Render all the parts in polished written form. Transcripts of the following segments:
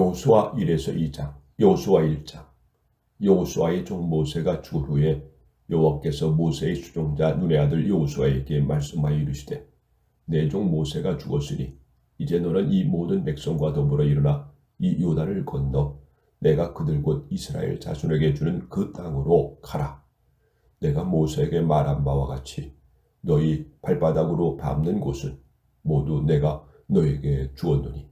여호수아 1에서 2장. 여호수아 1장. 여호수아의 종 모세가 죽은 후에 여호와께서 모세의 수종자 눈의 아들 여호수아에게 말씀하여 이르시되, 내 종 모세가 죽었으니 이제 너는 이 모든 백성과 더불어 일어나 이 요단을 건너 내가 그들 곧 이스라엘 자손에게 주는 그 땅으로 가라. 내가 모세에게 말한 바와 같이 너희 발바닥으로 밟는 곳은 모두 내가 너에게 주었노니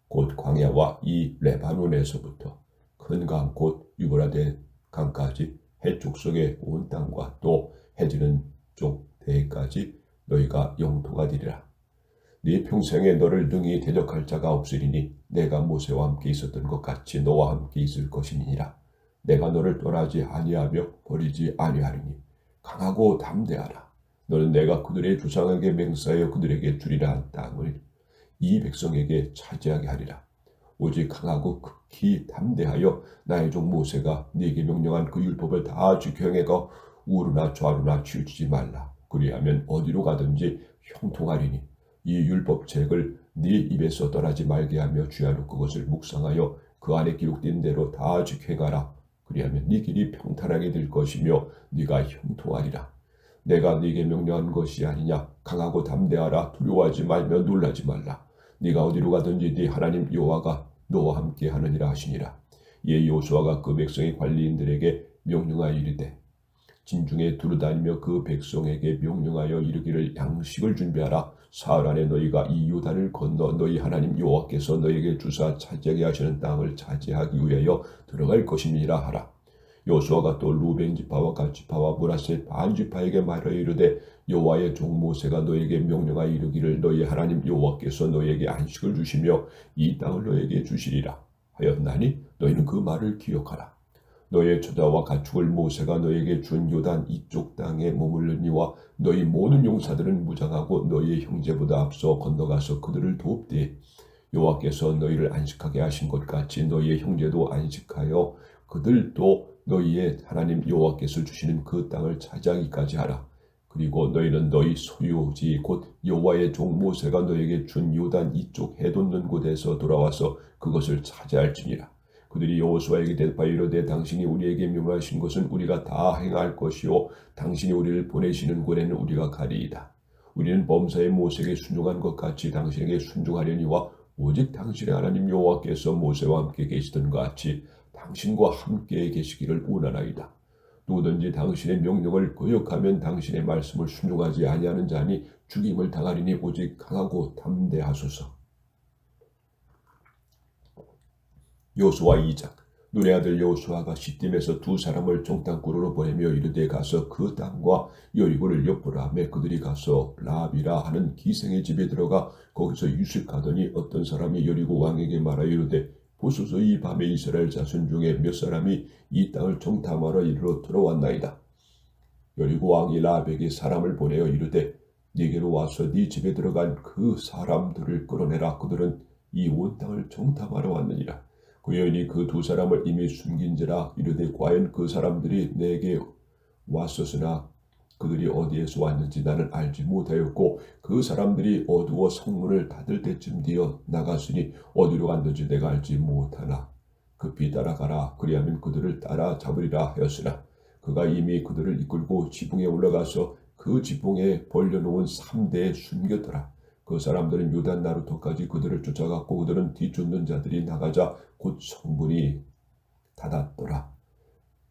곧 광야와 이 레바논에서부터 큰 강 곧 유브라데 강까지 해쪽 속의 온 땅과 또 해지는 쪽 대해까지 너희가 영토가 되리라. 네 평생에 너를 능히 대적할 자가 없으리니 내가 모세와 함께 있었던 것 같이 너와 함께 있을 것이니라. 내가 너를 떠나지 아니하며 버리지 아니하리니 강하고 담대하라. 너는 내가 그들의 조상에게 맹세하여 그들에게 주리라 한 땅을 이 백성에게 차지하게 하리라. 오직 강하고 극히 담대하여 나의 종 모세가 네게 명령한 그 율법을 다 지켜 행하고 우르나 좌루나 치우치지 말라. 그리하면 어디로 가든지 형통하리니 이 율법책을 네 입에서 떠나지 말게 하며 주야로 그것을 묵상하여 그 안에 기록된 대로 다 지켜 행하라. 그리하면 네 길이 평탄하게 될 것이며 네가 형통하리라. 내가 네게 명령한 것이 아니냐. 강하고 담대하라. 두려워하지 말며 놀라지 말라. 네가 어디로 가든지 네 하나님 여호와가 너와 함께 하느니라 하시니라. 이에 여호수아가 그 백성의 관리인들에게 명령하여 이르되, 진중에 두루다니며 그 백성에게 명령하여 이르기를 양식을 준비하라. 사흘 안에 너희가 이 요단을 건너 너희 하나님 여호와께서 너희에게 주사 차지하게 하시는 땅을 차지하기 위하여 들어갈 것임이라 하라. 여호수아가 또 루벤 지파와 갓 지파와 므낫세 반 지파에게 말하여 이르되, 여호와의 종 모세가 너에게 명령하여 이르기를 너희 하나님 여호와께서 너에게 안식을 주시며 이 땅을 너에게 주시리라 하였나니 너희는 그 말을 기억하라. 너의 처자와 가축을 모세가 너에게 준 요단 이쪽 땅에 머물르니와 너희 모든 용사들은 무장하고 너희의 형제보다 앞서 건너가서 그들을 돕되, 여호와께서 너희를 안식하게 하신 것 같이 너희의 형제도 안식하여 그들도 너희의 하나님 여호와께서 주시는 그 땅을 차지하기까지 하라. 그리고 너희는 너희 소유지 곧 여호와의 종 모세가 너에게 준 요단 이쪽 해 돋는 곳에서 돌아와서 그것을 차지할지니라. 그들이 여호수아에게 대답하여 이르되, 당신이 우리에게 명하신 것은 우리가 다 행할 것이요 당신이 우리를 보내시는 곳에는 우리가 가리이다. 우리는 범사에 모세에게 순종한 것 같이 당신에게 순종하려니와 오직 당신의 하나님 여호와께서 모세와 함께 계시던 것 같이 당신과 함께 계시기를 원하나이다. 누구든지 당신의 명령을 거역하면 당신의 말씀을 순종하지 아니하는 자니 죽임을 당하리니 오직 강하고 담대하소서. 여호수아 2장. 눈의 아들 여호수아가 시딤에서 두 사람을 종땅굴로 보내며 이르되, 가서 그 땅과 여리고를 엿보라 하며 그들이 가서 라합이라 하는 기생의 집에 들어가 거기서 유숙하더니 어떤 사람이 여리고 왕에게 말하여 이르되, 보소서, 이 밤에 이스라엘 자손 중에 몇 사람이 이 땅을 정탐하러 이리로 들어왔나이다. 여리고 왕이 라합에게 사람을 보내어 이르되, 네게로 와서 네 집에 들어간 그 사람들을 끌어내라. 그들은 이 온 땅을 정탐하러 왔느니라. 그 여인이 그 두 사람을 이미 숨긴지라. 이르되, 과연 그 사람들이 내게 왔었으나 그들이 어디에서 왔는지 나는 알지 못하였고 그 사람들이 어두워 성문을 닫을 때쯤 되어 나갔으니 어디로 갔는지 내가 알지 못하나 급히 따라가라. 그리하면 그들을 따라잡으리라 하였으나 그가 이미 그들을 이끌고 지붕에 올라가서 그 지붕에 벌려놓은 3대에 숨겼더라. 그 사람들은 요단 나루터까지 그들을 쫓아갔고 그들은 뒤쫓는 자들이 나가자 곧 성문이 닫았더라.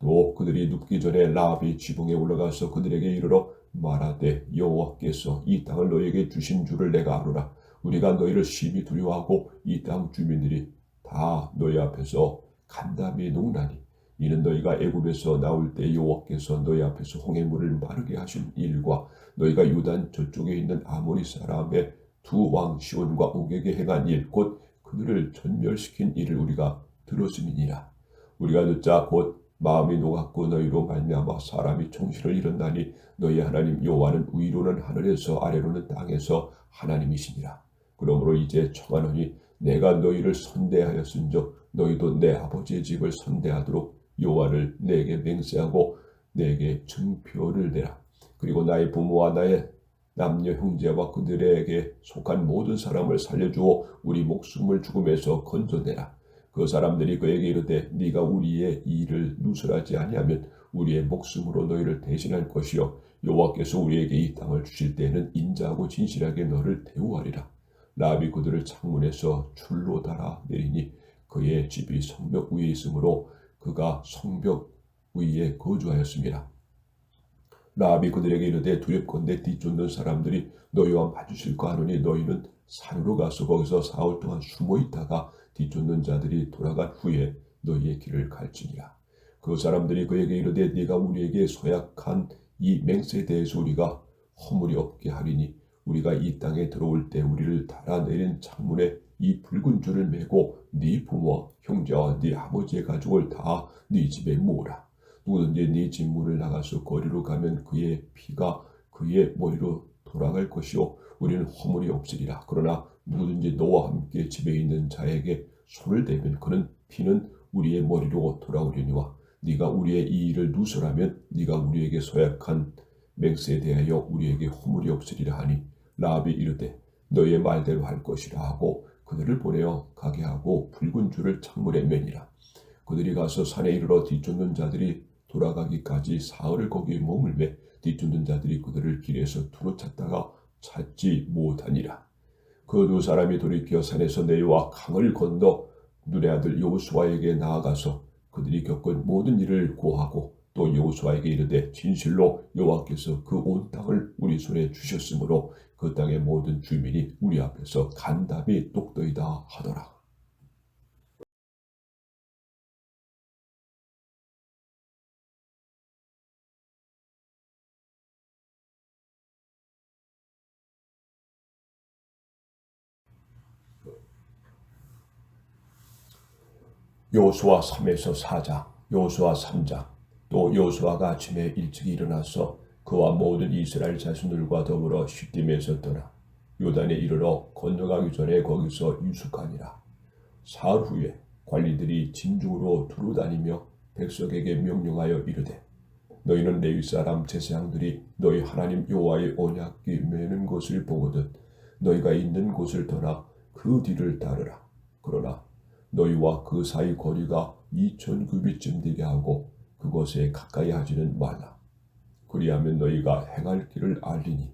또 그들이 눕기 전에 라합이 지붕에 올라가서 그들에게 이르러 말하되, 여호와께서 이 땅을 너에게 주신 줄을 내가 아노라. 우리가 너희를 심히 두려워하고 이 땅 주민들이 다 너희 앞에서 간담이 녹나니 이는 너희가 애굽에서 나올 때 여호와께서 너희 앞에서 홍해물을 마르게 하신 일과 너희가 요단 저쪽에 있는 아모리 사람의 두 왕 시온과 옥에게 행한 일 곧 그들을 전멸시킨 일을 우리가 들었음이니라. 우리가 듣자 곧 마음이 녹았고 너희로 말미암아 사람이 정신을 잃었나니 너희 하나님 여호와는 위로는 하늘에서 아래로는 땅에서 하나님이시니라. 그러므로 이제 청하노니 내가 너희를 선대하였은즉 너희도 내 아버지의 집을 선대하도록 여호와를 내게 맹세하고 내게 증표를 내라. 그리고 나의 부모와 나의 남녀 형제와 그들에게 속한 모든 사람을 살려주어 우리 목숨을 죽음에서 건져내라. 그 사람들이 그에게 이르되 네가 우리의 이 일을 누설하지 아니하면 우리의 목숨으로 너희를 대신할 것이요 여호와께서 우리에게 이 땅을 주실 때에는 인자하고 진실하게 너를 대우하리라. 라합이 그들을 창문에서 줄로 달아 내리니 그의 집이 성벽 위에 있으므로 그가 성벽 위에 거주하였습니다. 라합이 그들에게 이르되 두렵건대 뒤쫓는 사람들이 너희와 마주칠까 하노니 너희는 산으로 가서 거기서 사흘 동안 숨어 있다가 뒤쫓는 자들이 돌아간 후에 너희의 길을 갈지니라. 그 사람들이 그에게 이르되 네가 우리에게 서약한 이 맹세에 대해서 우리가 허물이 없게 하리니 우리가 이 땅에 들어올 때 우리를 달아내린 창문에 이 붉은 줄을 메고 네 부모 형제와 네 아버지의 가족을 다 네 집에 모으라. 누구든지 네 집 문을 나가서 거리로 가면 그의 피가 그의 머리로 돌아갈 것이요 우리는 허물이 없으리라. 그러나 누구든지 너와 함께 집에 있는 자에게 손을 대면 그는 피는 우리의 머리로 돌아오려니와 네가 우리의 이 일을 누설하면 네가 우리에게 서약한 맹세에 대하여 우리에게 허물이 없으리라 하니 라합이 이르되 너희의 말대로 할 것이라 하고 그들을 보내어 가게 하고 붉은 줄을 창문에 매니라. 그들이 가서 산에 이르러 뒤쫓는 자들이 돌아가기까지 사흘을 거기에 머물매 뒤쫓는 자들이 그들을 길에서 두루 찾다가 찾지 못하니라. 그 두 사람이 돌이켜 산에서 내려와 강을 건너 눈의 아들 여호수아에게 나아가서 그들이 겪은 모든 일을 고하고 또 여호수아에게 이르되 진실로 여호와께서 그 온 땅을 우리 손에 주셨으므로 그 땅의 모든 주민이 우리 앞에서 간담이 똑떠이다 하더라. 여호수아 3에서 4장, 여호수아 3장. 또 여호수아가 아침에 일찍 일어나서 그와 모든 이스라엘 자손들과 더불어 쉿딤에서 떠나 요단에 이르러 건너가기 전에 거기서 유숙하니라. 사흘 후에 관리들이 진중으로 두루 다니며 백성에게 명령하여 이르되 너희는 레위 사람 제사장들이 너희 하나님 여호와의 언약궤 매는 것을 보거든 너희가 있는 곳을 떠나 그 뒤를 따르라. 그러나 너희와 그 사이 거리가 2000규빗쯤 되게 하고 그것에 가까이 하지는 말라. 그리하면 너희가 행할 길을 알리니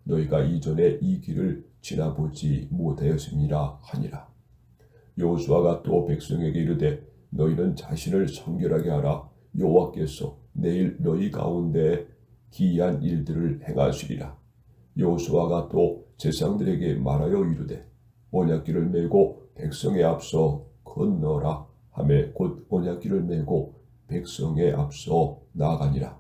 너희가 이전에 이 길을 지나보지 못하였음이라 하니라. 여호수아가 또 백성에게 이르되 너희는 자신을 성결하게 하라. 여호와께서 내일 너희 가운데 기이한 일들을 행하시리라. 여호수아가 또 제사장들에게 말하여 이르되 언약궤를 메고 백성의 앞서 건너라 하매 곧 언약궤를 메고 백성의 앞서 나아가니라.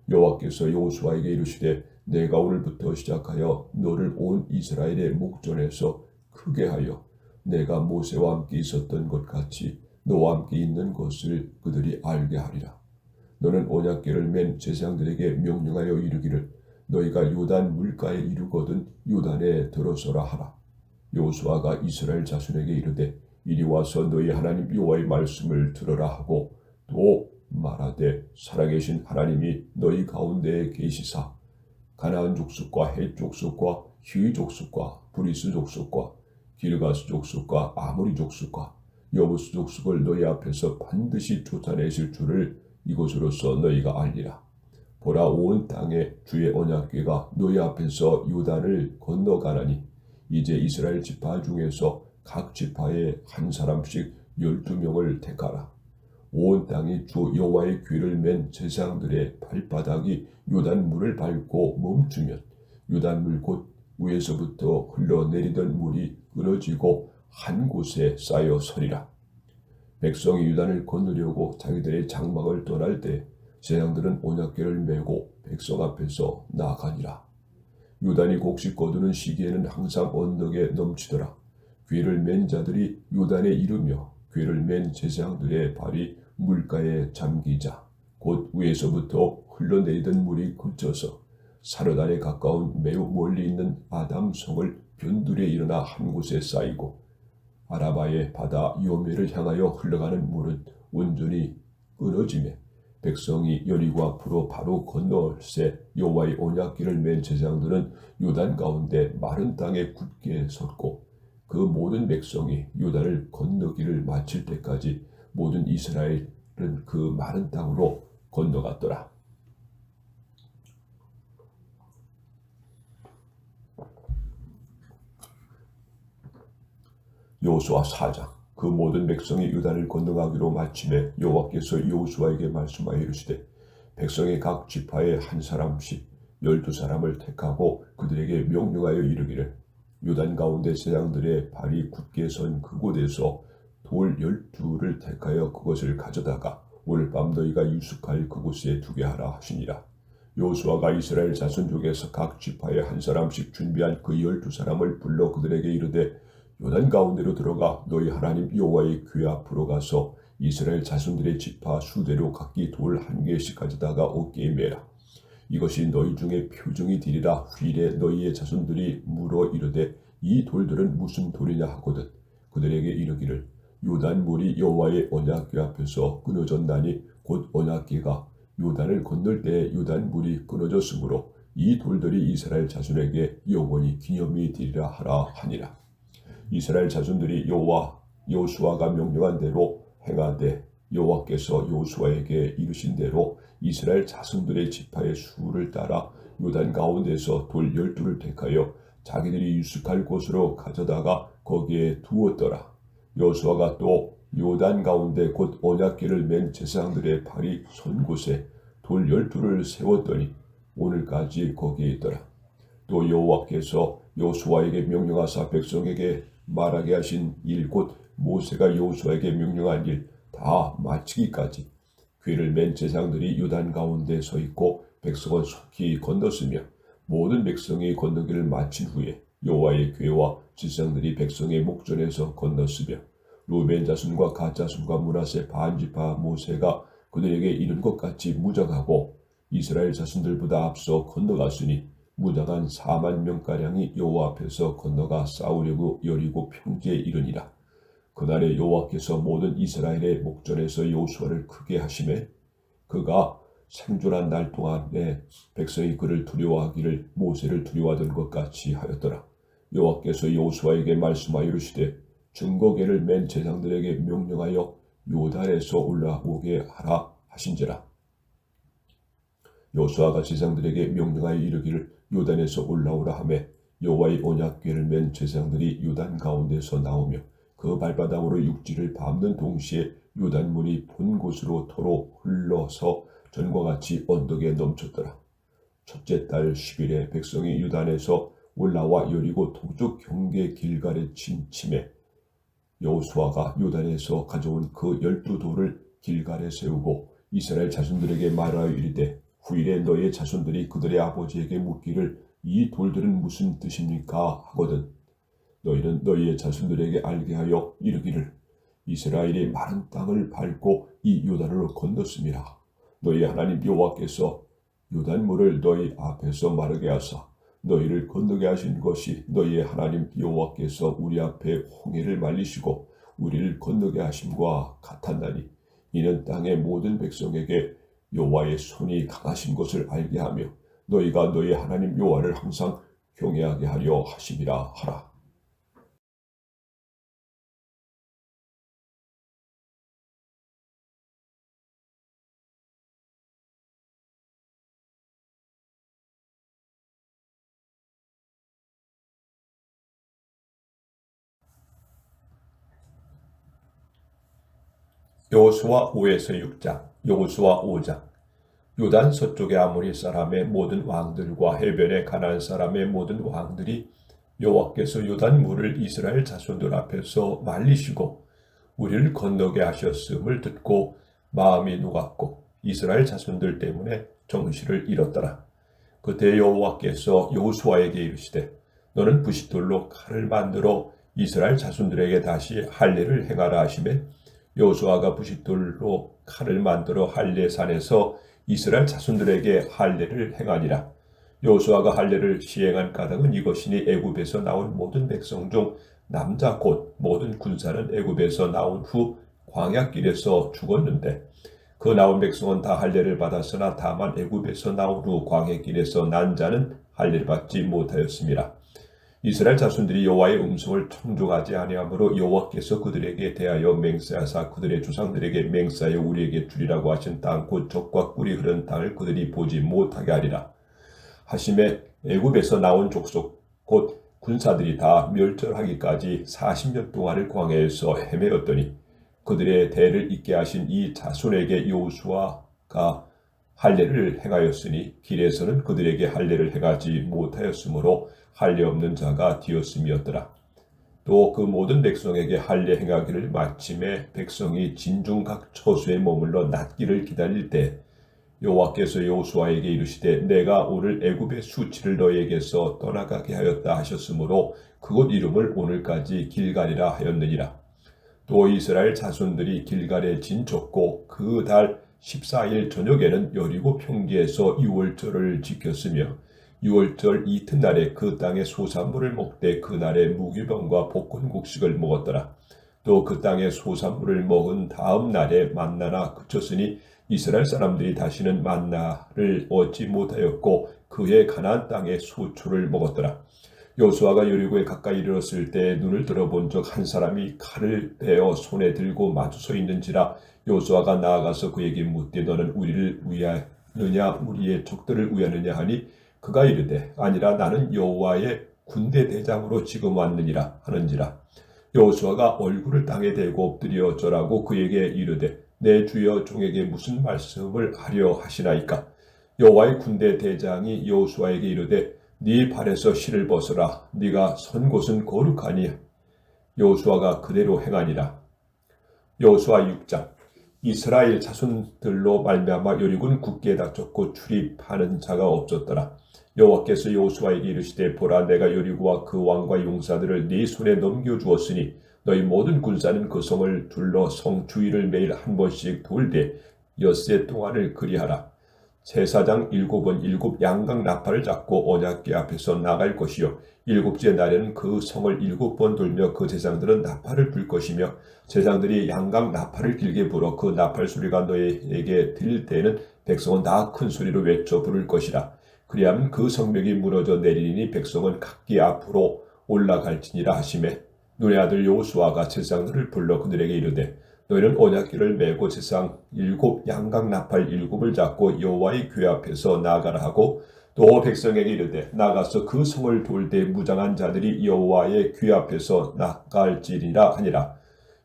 여호와께서 여호수아에게 이르시되 내가 오늘부터 시작하여 너를 온 이스라엘의 목전에서 크게 하여 내가 모세와 함께 있었던 것 같이 너와 함께 있는 것을 그들이 알게 하리라. 너는 언약궤를 맨 제사장들에게 명령하여 이르기를 너희가 요단 물가에 이르거든 요단에 들어서라 하라. 여호수아가 이스라엘 자손에게 이르되 이리 와서 너희 하나님 여호와의 말씀을 들으라 하고 또 말하되 살아계신 하나님이 너희 가운데에 계시사 가나안 족속과 헷 족속과 히위 족속과 브리스 족속과 기르가스 족속과 아모리 족속과 여부스 족속을 너희 앞에서 반드시 쫓아내실 줄을 이곳으로서 너희가 알리라. 보라 온 땅에 주의 언약궤가 너희 앞에서 요단을 건너가나니 이제 이스라엘 지파 중에서 각 지파에 한 사람씩 12명을 택하라. 온 땅이 주 여호와의 궤를 맨 제사장들의 발바닥이 요단물을 밟고 멈추면 요단물 곧 위에서부터 흘러내리던 물이 끊어지고 한 곳에 쌓여 서리라. 백성이 요단을 건너려고 자기들의 장막을 떠날 때 제사장들은 언약궤를 메고 백성 앞에서 나아가니라. 요단이 곡식 거두는 시기에는 항상 언덕에 넘치더라. 궤를 맨 자들이 요단에 이르며 궤를 맨 제사장들의 발이 물가에 잠기자 곧 위에서부터 흘러내리던 물이 그쳐서 사르단에 가까운 매우 멀리 있는 아담성을 변두리에 일어나 한 곳에 쌓이고 아라바의 바다 요메를 향하여 흘러가는 물은 온전히 끊어지매 백성이 여리고 앞으로 바로 건너올새 여호와의 언약궤를 맨 제사장들은 요단 가운데 마른 땅에 굳게 섰고 그 모든 백성이 요단을 건너기를 마칠 때까지 모든 이스라엘은 그 마른 땅으로 건너갔더라. 여호수아 4장. 그 모든 백성이 요단을 건너가기로 마침에 여호와께서 여호수아에게 말씀하여 이르시되 백성의 각 지파에 한 사람씩 12사람을 택하고 그들에게 명령하여 이르기를 요단 가운데 제장들의 발이 굳게 선 그곳에서 돌 12를 택하여 그것을 가져다가 오늘 밤 너희가 유숙할 그곳에 두게 하라 하시니라. 여호수아가 이스라엘 자손 중에서 각 지파에 한 사람씩 준비한 그 12사람을 불러 그들에게 이르되 요단 가운데로 들어가 너희 하나님 여호와의 궤 앞으로 가서 이스라엘 자손들의 지파 수대로 각기 돌 1개씩 가져다가 어깨에 매라. 이것이 너희 중에 표징이 되리라. 후일에 너희의 자손들이 물어 이르되 이 돌들은 무슨 돌이냐 하거든 그들에게 이르기를 요단 물이 여호와의 언약궤 앞에서 끊어졌나니 곧 언약궤가 요단을 건널 때에 요단 물이 끊어졌으므로 이 돌들이 이스라엘 자손에게 영원히 기념이 되리라 하라 하니라. 이스라엘 자손들이 여호수아가 명령한 대로 행하되 여호와께서 여호수아에게 이르신 대로 이스라엘 자손들의 지파의 수를 따라 요단 가운데서 돌 12를 택하여 자기들이 유숙할 곳으로 가져다가 거기에 두었더라. 여호수아가 또 요단 가운데 곧 언약궤를 맨 제사장들의 발이 선 곳에 돌 12를 세웠더니 오늘까지 거기에 있더라. 또 여호와께서 여호수아에게 명령하사 백성에게 말하게 하신 일 곧 모세가 여호수아에게 명령한 일 다 마치기까지 궤를 맨 제사장들이 요단 가운데 서 있고 백성은 속히 건넜으며 모든 백성이 건너기를 마친 후에 여호와의 궤와 제사장들이 백성의 목전에서 건넜으며 루벤 자손과 갓 자손과 므낫세 반지파 모세가 그들에게 이른 것 같이 무장하고 이스라엘 자손들보다 앞서 건너갔으니 무장한 4만 명가량이 여호와 앞에서 건너가 싸우려고 여리고 평지에 이르니라. 그날에 여호와께서 모든 이스라엘의 목전에서 여호수아를 크게 하시매 그가 생존한 날 동안에 백성이 그를 두려워하기를 모세를 두려워하던 것 같이 하였더라. 여호와께서 여호수아에게 말씀하여 이르시되 증거궤를 맨 제사장들에게 명령하여 요단에서 올라오게 하라 하신지라. 여호수아가 제사장들에게 명령하여 이르기를 요단에서 올라오라 하매 여호와의 언약궤를 맨 제사장들이 요단 가운데서 나오며 그 발바닥으로 육지를 밟는 동시에 요단물이 본 곳으로 토로 흘러서 전과 같이 언덕에 넘쳤더라. 첫째 달 10일에 백성이 요단에서 올라와 여리고 동쪽 경계 길갈에 침에 여호수아가 요단에서 가져온 그 12돌을 길갈에 세우고 이스라엘 자손들에게 말하여 이르되 후일에 너희의 자손들이 그들의 아버지에게 묻기를 이 돌들은 무슨 뜻입니까 하거든 너희는 너희의 자손들에게 알게 하여 이르기를 이스라엘이 마른 땅을 밟고 이 요단으로 건넜음이라. 너희 하나님 여호와께서 요단물을 너희 앞에서 마르게 하사 너희를 건너게 하신 것이 너희의 하나님 여호와께서 우리 앞에 홍해를 말리시고 우리를 건너게 하심과 같았나니 이는 땅의 모든 백성에게 여호와의 손이 강하신 것을 알게 하며 너희가 너희 하나님 여호와를 항상 경외하게 하려 하심이라 하라. 여호수아 5에서 6장, 여호수아 5장. 요단 서쪽의 아모리 사람의 모든 왕들과 해변의 가나안 사람의 모든 왕들이 여호와께서 요단 물을 이스라엘 자손들 앞에서 말리시고 우리를 건너게 하셨음을 듣고 마음이 녹았고 이스라엘 자손들 때문에 정신을 잃었더라. 그때 여호와께서 여호수아에게 이르시되 너는 부싯돌로 칼을 만들어 이스라엘 자손들에게 다시 할례를 행하라 하시매 여호수아가 부싯돌로 칼을 만들어 할례산에서 이스라엘 자손들에게 할례를 행하니라. 여호수아가 할례를 시행한 까닭은 이것이니 애굽에서 나온 모든 백성 중 남자 곧 모든 군사는 애굽에서 나온 후 광야길에서 죽었는데 그 나온 백성은 다 할례를 받았으나 다만 애굽에서 나온 후 광야길에서 난 자는 할례를 받지 못하였습니다. 이스라엘 자손들이 여호와의 음성을 청종하지 아니하므로 여호와께서 그들에게 대하여 맹세하사 그들의 조상들에게 맹세하여 우리에게 주리라고 하신 땅 곧 젖과 꿀이 흐르는 땅을 그들이 보지 못하게 하리라 하심에 애굽에서 나온 족속 곧 군사들이 다 멸절하기까지 40년 동안을 광야에서 헤매었더니 그들의 대를 잇게 하신 이 자손에게 여호수아가 할례를 행하였으니 길에서는 그들에게 할례를 행하지 못하였으므로 할례 없는 자가 되었음이었더라. 또 그 모든 백성에게 할례 행하기를 마침에 백성이 진중 각 처소에 머물러 낫기를 기다릴 때 여호와께서 여호수아에게 이르시되 내가 오늘 애굽의 수치를 너희에게서 떠나가게 하였다 하셨으므로 그곳 이름을 오늘까지 길갈이라 하였느니라. 또 이스라엘 자손들이 길갈에 진쳤고 그 달 14일 저녁에는 여리고 평지에서 유월절을 지켰으며 유월절 이튿날에 그 땅의 소산물을 먹되 그날에 무교병과 볶은국식을 먹었더라. 또 그 땅의 소산물을 먹은 다음 날에 만나나 그쳤으니 이스라엘 사람들이 다시는 만나를 얻지 못하였고 그의 가나안 땅의 소초를 먹었더라. 여호수아가 여리고에 가까이 이르렀을 때 눈을 들어본 적 한 사람이 칼을 베어 손에 들고 마주 서 있는지라 여호수아가 나아가서 그에게 묻되 너는 우리를 위하느냐 우리의 적들을 위하느냐 하니 그가 이르되 아니라 나는 여호와의 군대 대장으로 지금 왔느니라 하는지라. 여호수아가 얼굴을 땅에 대고 엎드려 절하고 그에게 이르되 내 주여 종에게 무슨 말씀을 하려 하시나이까. 여호와의 군대 대장이 여호수아에게 이르되 네 발에서 실을 벗어라. 네가 선 곳은 거룩하니. 여호수아가 그대로 행하니라. 여호수아 6장. 이스라엘 자손들로 말미암아 여리고는 굳게 닫혔고 출입하는 자가 없었더라. 여호와께서 여호수아에게 이르시되 보라 내가 여리고와 그 왕과 용사들을 네 손에 넘겨주었으니 너희 모든 군사는 그 성을 둘러 성 주위를 매일 한 번씩 돌되 엿새 동안을 그리하라. 제사장 7은 7 양각 나팔을 잡고 언약궤 앞에서 나갈 것이요 7째 날에는 그 성을 7번 돌며 그 제사장들은 나팔을 불 것이며 제사장들이 양각 나팔을 길게 불어 그 나팔 소리가 너희에게 들릴 때에는 백성은 다 큰 소리로 외쳐 부를 것이라. 그리하면 그 성벽이 무너져 내리니 백성은 각기 앞으로 올라갈지니라 하시매 눈의 아들 여호수아가 제사장들을 불러 그들에게 이르되 너희는 언약궤를 메고 제사장 7 양각 나팔 7을 잡고 여호와의 궤 앞에서 나아가라 하고 또 백성에게 이르되 나가서 그 성을 돌되 무장한 자들이 여호와의 궤 앞에서 나갈지니라 하니라.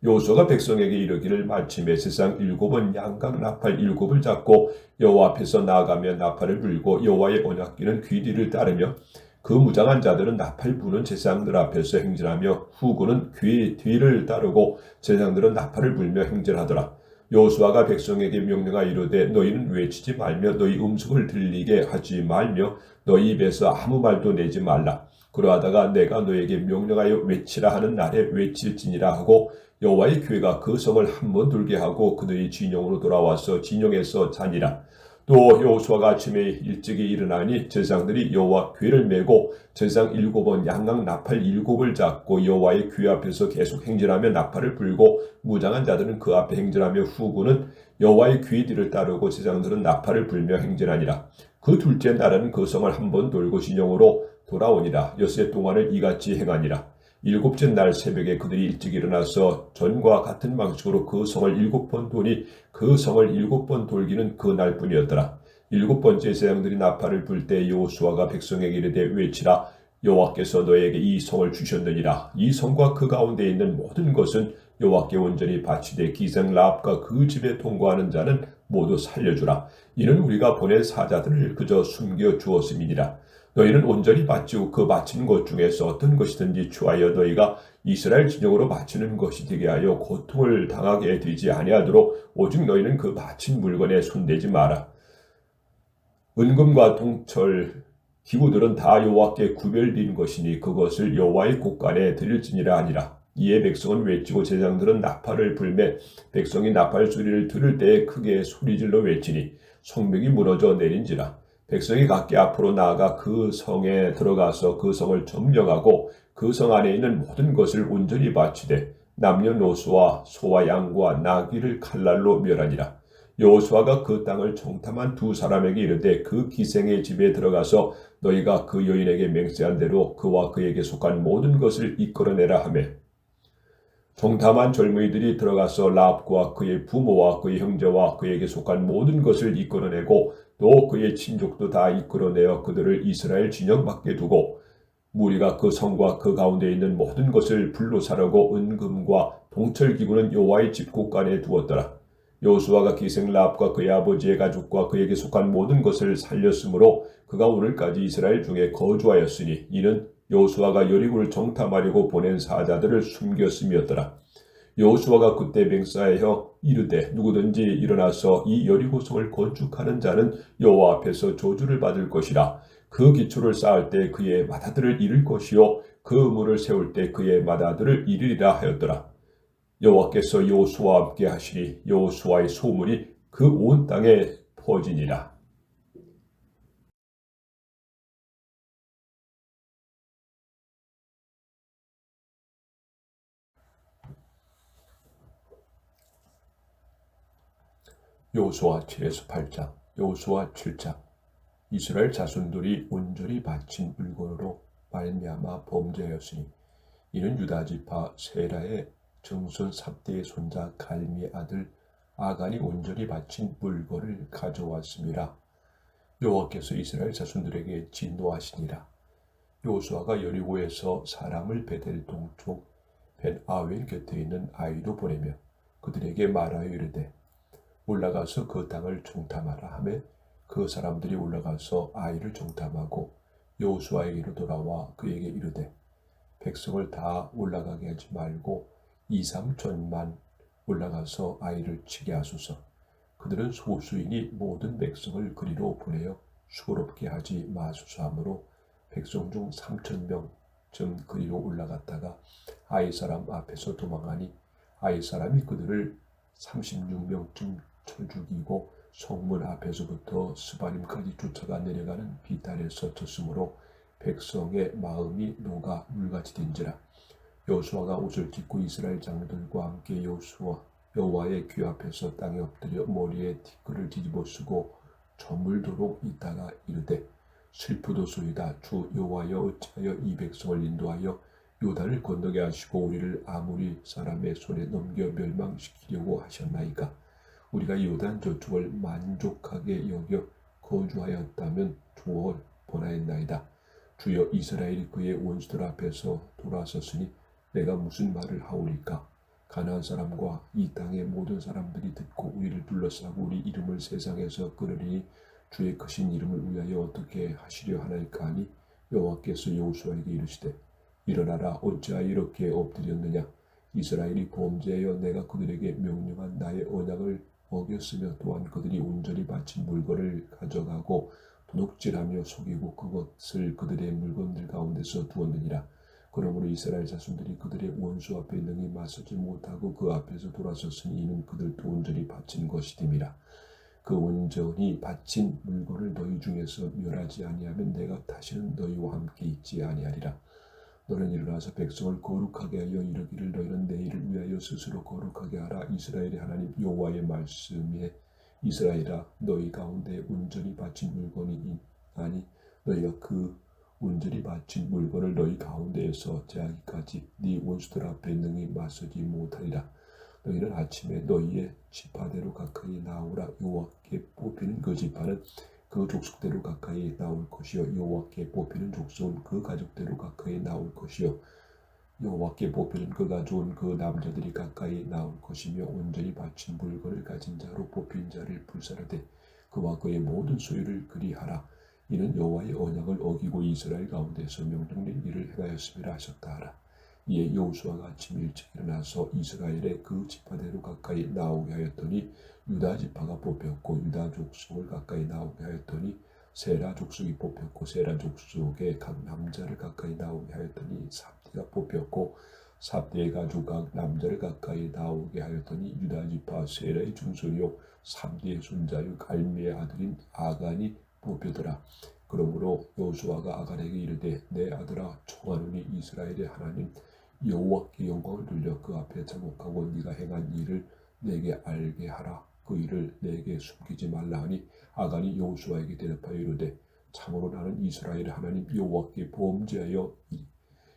여호수아가 백성에게 이르기를 마침에 제사장 7은 양각 나팔 7을 잡고 여호와 앞에서 나아가며 나팔을 불고 여호와의 언약궤는 궤 뒤를 따르며 그 무장한 자들은 나팔 부는 제사장들 앞에서 행진하며 후군은 궤 뒤를 따르고 제사장들은 나팔을 불며 행진하더라. 여호수아가 백성에게 명령하여 이르되 너희는 외치지 말며 너희 음성을 들리게 하지 말며 너희 입에서 아무 말도 내지 말라. 그러하다가 내가 너에게 명령하여 외치라 하는 날에 외칠지니라 하고 여호와의 궤가 그 성을 한 번 돌게 하고 그들이 진영으로 돌아와서 진영에서 자니라. 또 여호수아가 아침에 일찍이 일어나니 제사장들이 여호와 궤를 메고 제사장 7은 양각 나팔 7을 잡고 여호와의 궤 앞에서 계속 행진하며 나팔을 불고 무장한 자들은 그 앞에 행진하며 후군은 여호와의 궤 뒤를 따르고 제사장들은 나팔을 불며 행진하니라. 그 둘째 날에는 그 성을 한 번 돌고 진영으로 돌아오니라. 엿새 동안을 이같이 행하니라. 7째 날 새벽에 그들이 일찍 일어나서 전과 같은 방식으로 그 성을 7번 도니 그 성을 7번 돌기는 그 날뿐이었더라. 7번째 제사장들이 나팔을 불 때 여호수아가 백성에게 이르되 외치라. 여호와께서 너에게 이 성을 주셨느니라. 이 성과 그 가운데 있는 모든 것은 여호와께 온전히 바치되 기생 라합과 그 집에 통과하는 자는 모두 살려주라. 이는 우리가 보낸 사자들을 그저 숨겨 주었음이니라. 너희는 온전히 바치고 그 바친 것 중에서 어떤 것이든지 취하여 너희가 이스라엘 진영으로 바치는 것이 되게 하여 고통을 당하게 되지 아니하도록 오직 너희는 그 바친 물건에 손대지 마라. 은금과 동철 기구들은 다 여호와께 구별된 것이니 그것을 여호와의 곳간에 드릴지니라 하니라. 이에 백성은 외치고 제사장들은 나팔을 불매 백성이 나팔 소리를 들을 때에 크게 소리질러 외치니 성벽이 무너져 내린지라. 백성이 각기 앞으로 나아가 그 성에 들어가서 그 성을 점령하고 그 성 안에 있는 모든 것을 온전히 바치되 남녀노소와 소와 양과 나귀를 칼날로 멸하니라. 여호수아가 그 땅을 정탐한 두 사람에게 이르되 그 기생의 집에 들어가서 너희가 그 여인에게 맹세한 대로 그와 그에게 속한 모든 것을 이끌어내라 하며 정탐한 젊은이들이 들어가서 라합과 그의 부모와 그의 형제와 그에게 속한 모든 것을 이끌어내고 또 그의 친족도 다 이끌어내어 그들을 이스라엘 진영 밖에 두고 무리가 그 성과 그 가운데 있는 모든 것을 불로 사르고 은금과 동철기구는 여호와의 집국간에 두었더라. 여호수아가 기생 라합과 그의 아버지의 가족과 그에게 속한 모든 것을 살렸으므로 그가 오늘까지 이스라엘 중에 거주하였으니 이는 여호수아가 여리고를 정탐하려고 보낸 사자들을 숨겼음이었더라. 여호수아가 그때 맹세하여 이르되 누구든지 일어나서 이 여리고성을 건축하는 자는 여호와 앞에서 저주를 받을 것이라. 그 기초를 쌓을 때 그의 맏아들을 잃을 것이요 그 문을 세울 때 그의 맏아들을 잃으리라 하였더라. 여호와께서 여호수아와 함께 하시니 여호수아의 소문이 그 온 땅에 퍼지니라. 여호수아 7에서 8장. 여호수아 7장. 이스라엘 자손들이 온전히 바친 물건으로 말미암아 범죄하였으니 이는 유다 지파 세라의 증손 삽대의 손자 갈미의 아들 아간이 온전히 바친 물건을 가져왔음이라. 여호와께서 이스라엘 자손들에게 진노하시니라. 여호수아가 여리고에서 사람을 베델 동쪽 벤 아웬 곁에 있는 아이로 보내며 그들에게 말하여 이르되 올라가서 그 땅을 정탐하라 하며 그 사람들이 올라가서 아이를 정탐하고 여호수아에게로 돌아와 그에게 이르되 백성을 다 올라가게 하지 말고 2, 3천만 올라가서 아이를 치게 하소서. 그들은 소수이니 모든 백성을 그리로 보내어 수고롭게 하지 마소서 하므로 백성 중 3,000명쯤 그리로 올라갔다가 아이 사람 앞에서 도망하니 아이 사람이 그들을 36명쯤 쳐 죽이고 성문 앞에서부터 스바림까지 쫓아가 내려가는 비탈에서 쳤으므로 백성의 마음이 녹아 물같이 된지라. 여호수아가 옷을 찢고 이스라엘 장로들과 함께 여호와의 귀 앞에서 땅에 엎드려 머리에 티끌을 뒤집어 쓰고 저물도록 있다가 이르되 슬프도소이다. 주 여호와여 어찌하여 이 백성을 인도하여 요단을 건너게 하시고 우리를 아모리 사람의 손에 넘겨 멸망시키려고 하셨나이까. 우리가 요단 저쪽을 만족하게 여겨 거주하였다면 좋을 뻔하였나이다. 주여 이스라엘이 그의 원수들 앞에서 돌아섰으니 내가 무슨 말을 하오리까. 가나안 사람과 이 땅의 모든 사람들이 듣고 우리를 둘러싸고 우리 이름을 세상에서 끊으리니 주의 크신 이름을 위하여 어떻게 하시려 하나이까 하니 여호와께서 여호수아에게 이르시되 일어나라. 어찌하여 이렇게 엎드렸느냐. 이스라엘이 범죄하여 내가 그들에게 명령한 나의 언약을 어겼으며 또한 그들이 온전히 바친 물건을 가져가고 도둑질하며 속이고 그것을 그들의 물건들 가운데서 두었느니라. 그러므로 이스라엘 자손들이 그들의 원수 앞에 능히 맞서지 못하고 그 앞에서 돌아섰으니 이는 그들도 온전히 바친 것이됨이라. 그 온전히 바친 물건을 너희 중에서 멸하지 아니하면 내가 다시는 너희와 함께 있지 아니하리라. 너는 일어나서 백성을 거룩하게 하여 이르기를 너희는 내일을 위하여 스스로 거룩하게 하라. 이스라엘의 하나님 여호와의 말씀에 이스라엘아 너희 가운데 온전히 바친 물건이 아니 너희가 그 온전히 바친 물건을 너희 가운데에서 제하기까지 네 원수들 앞에 능히 맞서지 못하리라. 너희는 아침에 너희의 지파대로 가까이 나오라. 여호와께 뽑히는 그 지파는 그 족속대로 가까이 나올 것이요 여호와께 뽑히는 족속은 그 가족대로 가까이 나올 것이요 여호와께 뽑히는 그 가족은 그 남자들이 가까이 나올 것이며 온전히 바친 물건을 가진 자로 뽑힌 자를 불사르되 그와 그의 모든 소유를 그리하라. 이는 여호와의 언약을 어기고 이스라엘 가운데서 명령된 일을 행하였음이라 하셨다 하라. 이에 여호수아가 아침 일찍 일어나서 이스라엘의 그 지파대로 가까이 나오게 하였더니 유다 지파가 뽑혔고 유다 족속을 가까이 나오게 하였더니 세라 족속이 뽑혔고 세라 족속의 각 남자를 가까이 나오게 하였더니 삽디가 뽑혔고 삽디의 가족 각 남자를 가까이 나오게 하였더니 유다 지파 세라의 중손이요 삽디의 손자요 갈미의 아들인 아간이 뽑히더라. 그러므로 여호수아가 아간에게 이르되 내 아들아 청하노니 이스라엘의 하나님 여호와께 영광을 돌려 그 앞에 자복하고 네가 행한 일을 내게 알게 하라. 그 일을 내게 숨기지 말라 하니 아간이 여호수아에게 대답하여 이르되 참으로 나는 이스라엘 하나님 여호와께 범죄하여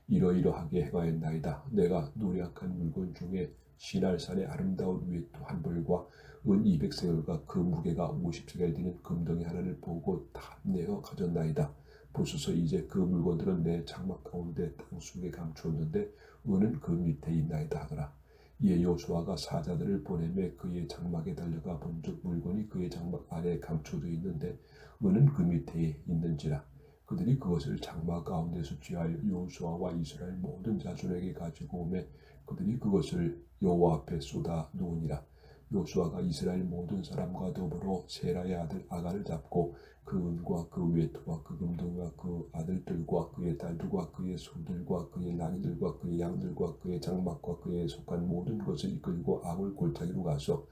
이러이러하게 행하였나이다. 내가 노력한 물건 중에 시날산의 아름다운 외투 한 벌과 은 200세겔과 그 무게가 50세겔 되는 금덩이 하나를 보고 탐내어 가졌나이다. 보소서 이제 그 물건들은 내 장막 가운데 땅속에 감추었는데 은은 그 밑에 있나이다 하더라. 이에 여호수아가 사자들을 보내매 그의 장막에 달려가 본즉 물건이 그의 장막 안에 감춰져 있는데 은은 그 밑에 있는지라. 그들이 그것을 장막 가운데서 취하여 여호수아와 이스라엘 모든 자손에게 가지고 오매 그들이 그것을 여호와 앞에 쏟아 놓으니라. 여호수아가 이스라엘 모든 사람과 더불어 세라의 아들 아간을 잡고 그 은과 그 외투와 그 금덩이와 그 아들들과 그의 딸들과 그의 소들과 그의 나귀들과 그의 양들과 그의 장막과 그에 속한 모든 것을 이끌고 아굴 골짜기로 가서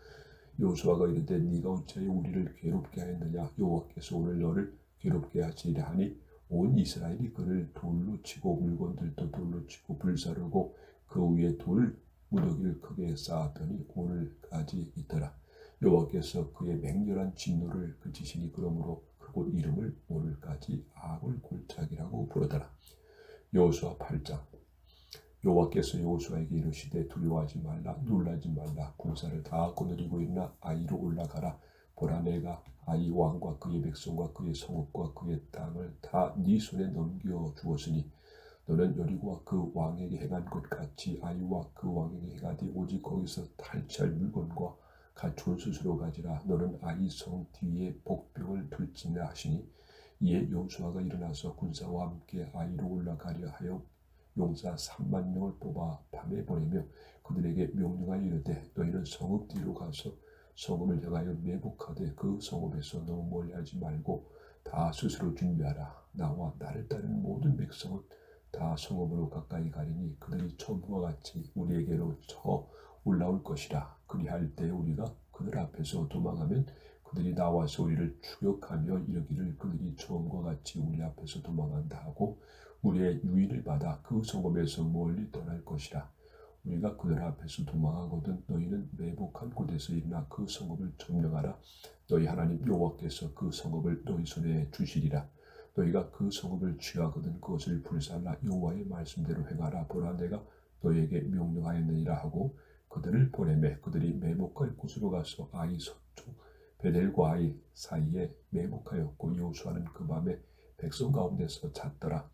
여호수아가 이르되 네가 어찌하여 우리를 괴롭게 하였느냐. 여호와께서 오늘 너를 괴롭게 하시리라 하니 온 이스라엘이 그를 돌로 치고 물건들도 돌로 치고 불사르고 그 위에 돌 무더기를 크게 쌓았더니 오늘까지 있더라. 여호와께서 그의 맹렬한 진노를 그치시니 그러므로 그곳 이름을 오늘까지 아굴 골짜기라고 부르더라. 여호수아 8장. 여호와께서 여호수아에게 이르시되 두려워하지 말라 놀라지 말라 군사를 다 거느리고 일어나 아이로 올라가라. 보라 내가 아이 왕과 그의 백성과 그의 성읍과 그의 땅을 다 네 손에 넘겨 주었으니 너는 여리고와 그 왕에게 행한 것 같이 아이와 그 왕에게 행하되 오직 거기서 탈취할 물건과 갖추은 스스로 가지라. 너는 아이 성 뒤에 복병을 둘지니라 하시니 이에 여호수아가 일어나서 군사와 함께 아이로 올라가려 하여 용사 3만 명을 뽑아 밤에 보내며 그들에게 명령하여 이르되 너희는 성읍 뒤로 가서 성읍을 향하여 매복하되 그 성읍에서 너무 멀리하지 말고 다 스스로 준비하라. 나와 나를 따르는 모든 백성은 다 성읍으로 가까이 가리니 그들이 처음과 같이 우리에게로 쳐 올라올 것이라. 그리할 때 우리가 그들 앞에서 도망하면 그들이 나와서 우리를 추격하며 이르기를 그들이 처음과 같이 우리 앞에서 도망한다 하고 우리의 유인을 받아 그 성읍에서 멀리 떠날 것이라. 우리가 그들 앞에서 도망하거든 너희는 매복한 곳에서 일어나 그 성읍을 점령하라. 너희 하나님 여호와께서 그 성읍을 너희 손에 주시리라. 너희가 그 성읍을 취하거든 그것을 불살라 여호와의 말씀대로 행하라. 보라 내가 너희에게 명령하였느니라 하고 그들을 보내매 그들이 매복할 곳으로 가서 아이 서쪽 베델과 아이 사이에 매복하였고 여호수아는 그 밤에 백성 가운데서 잤더라.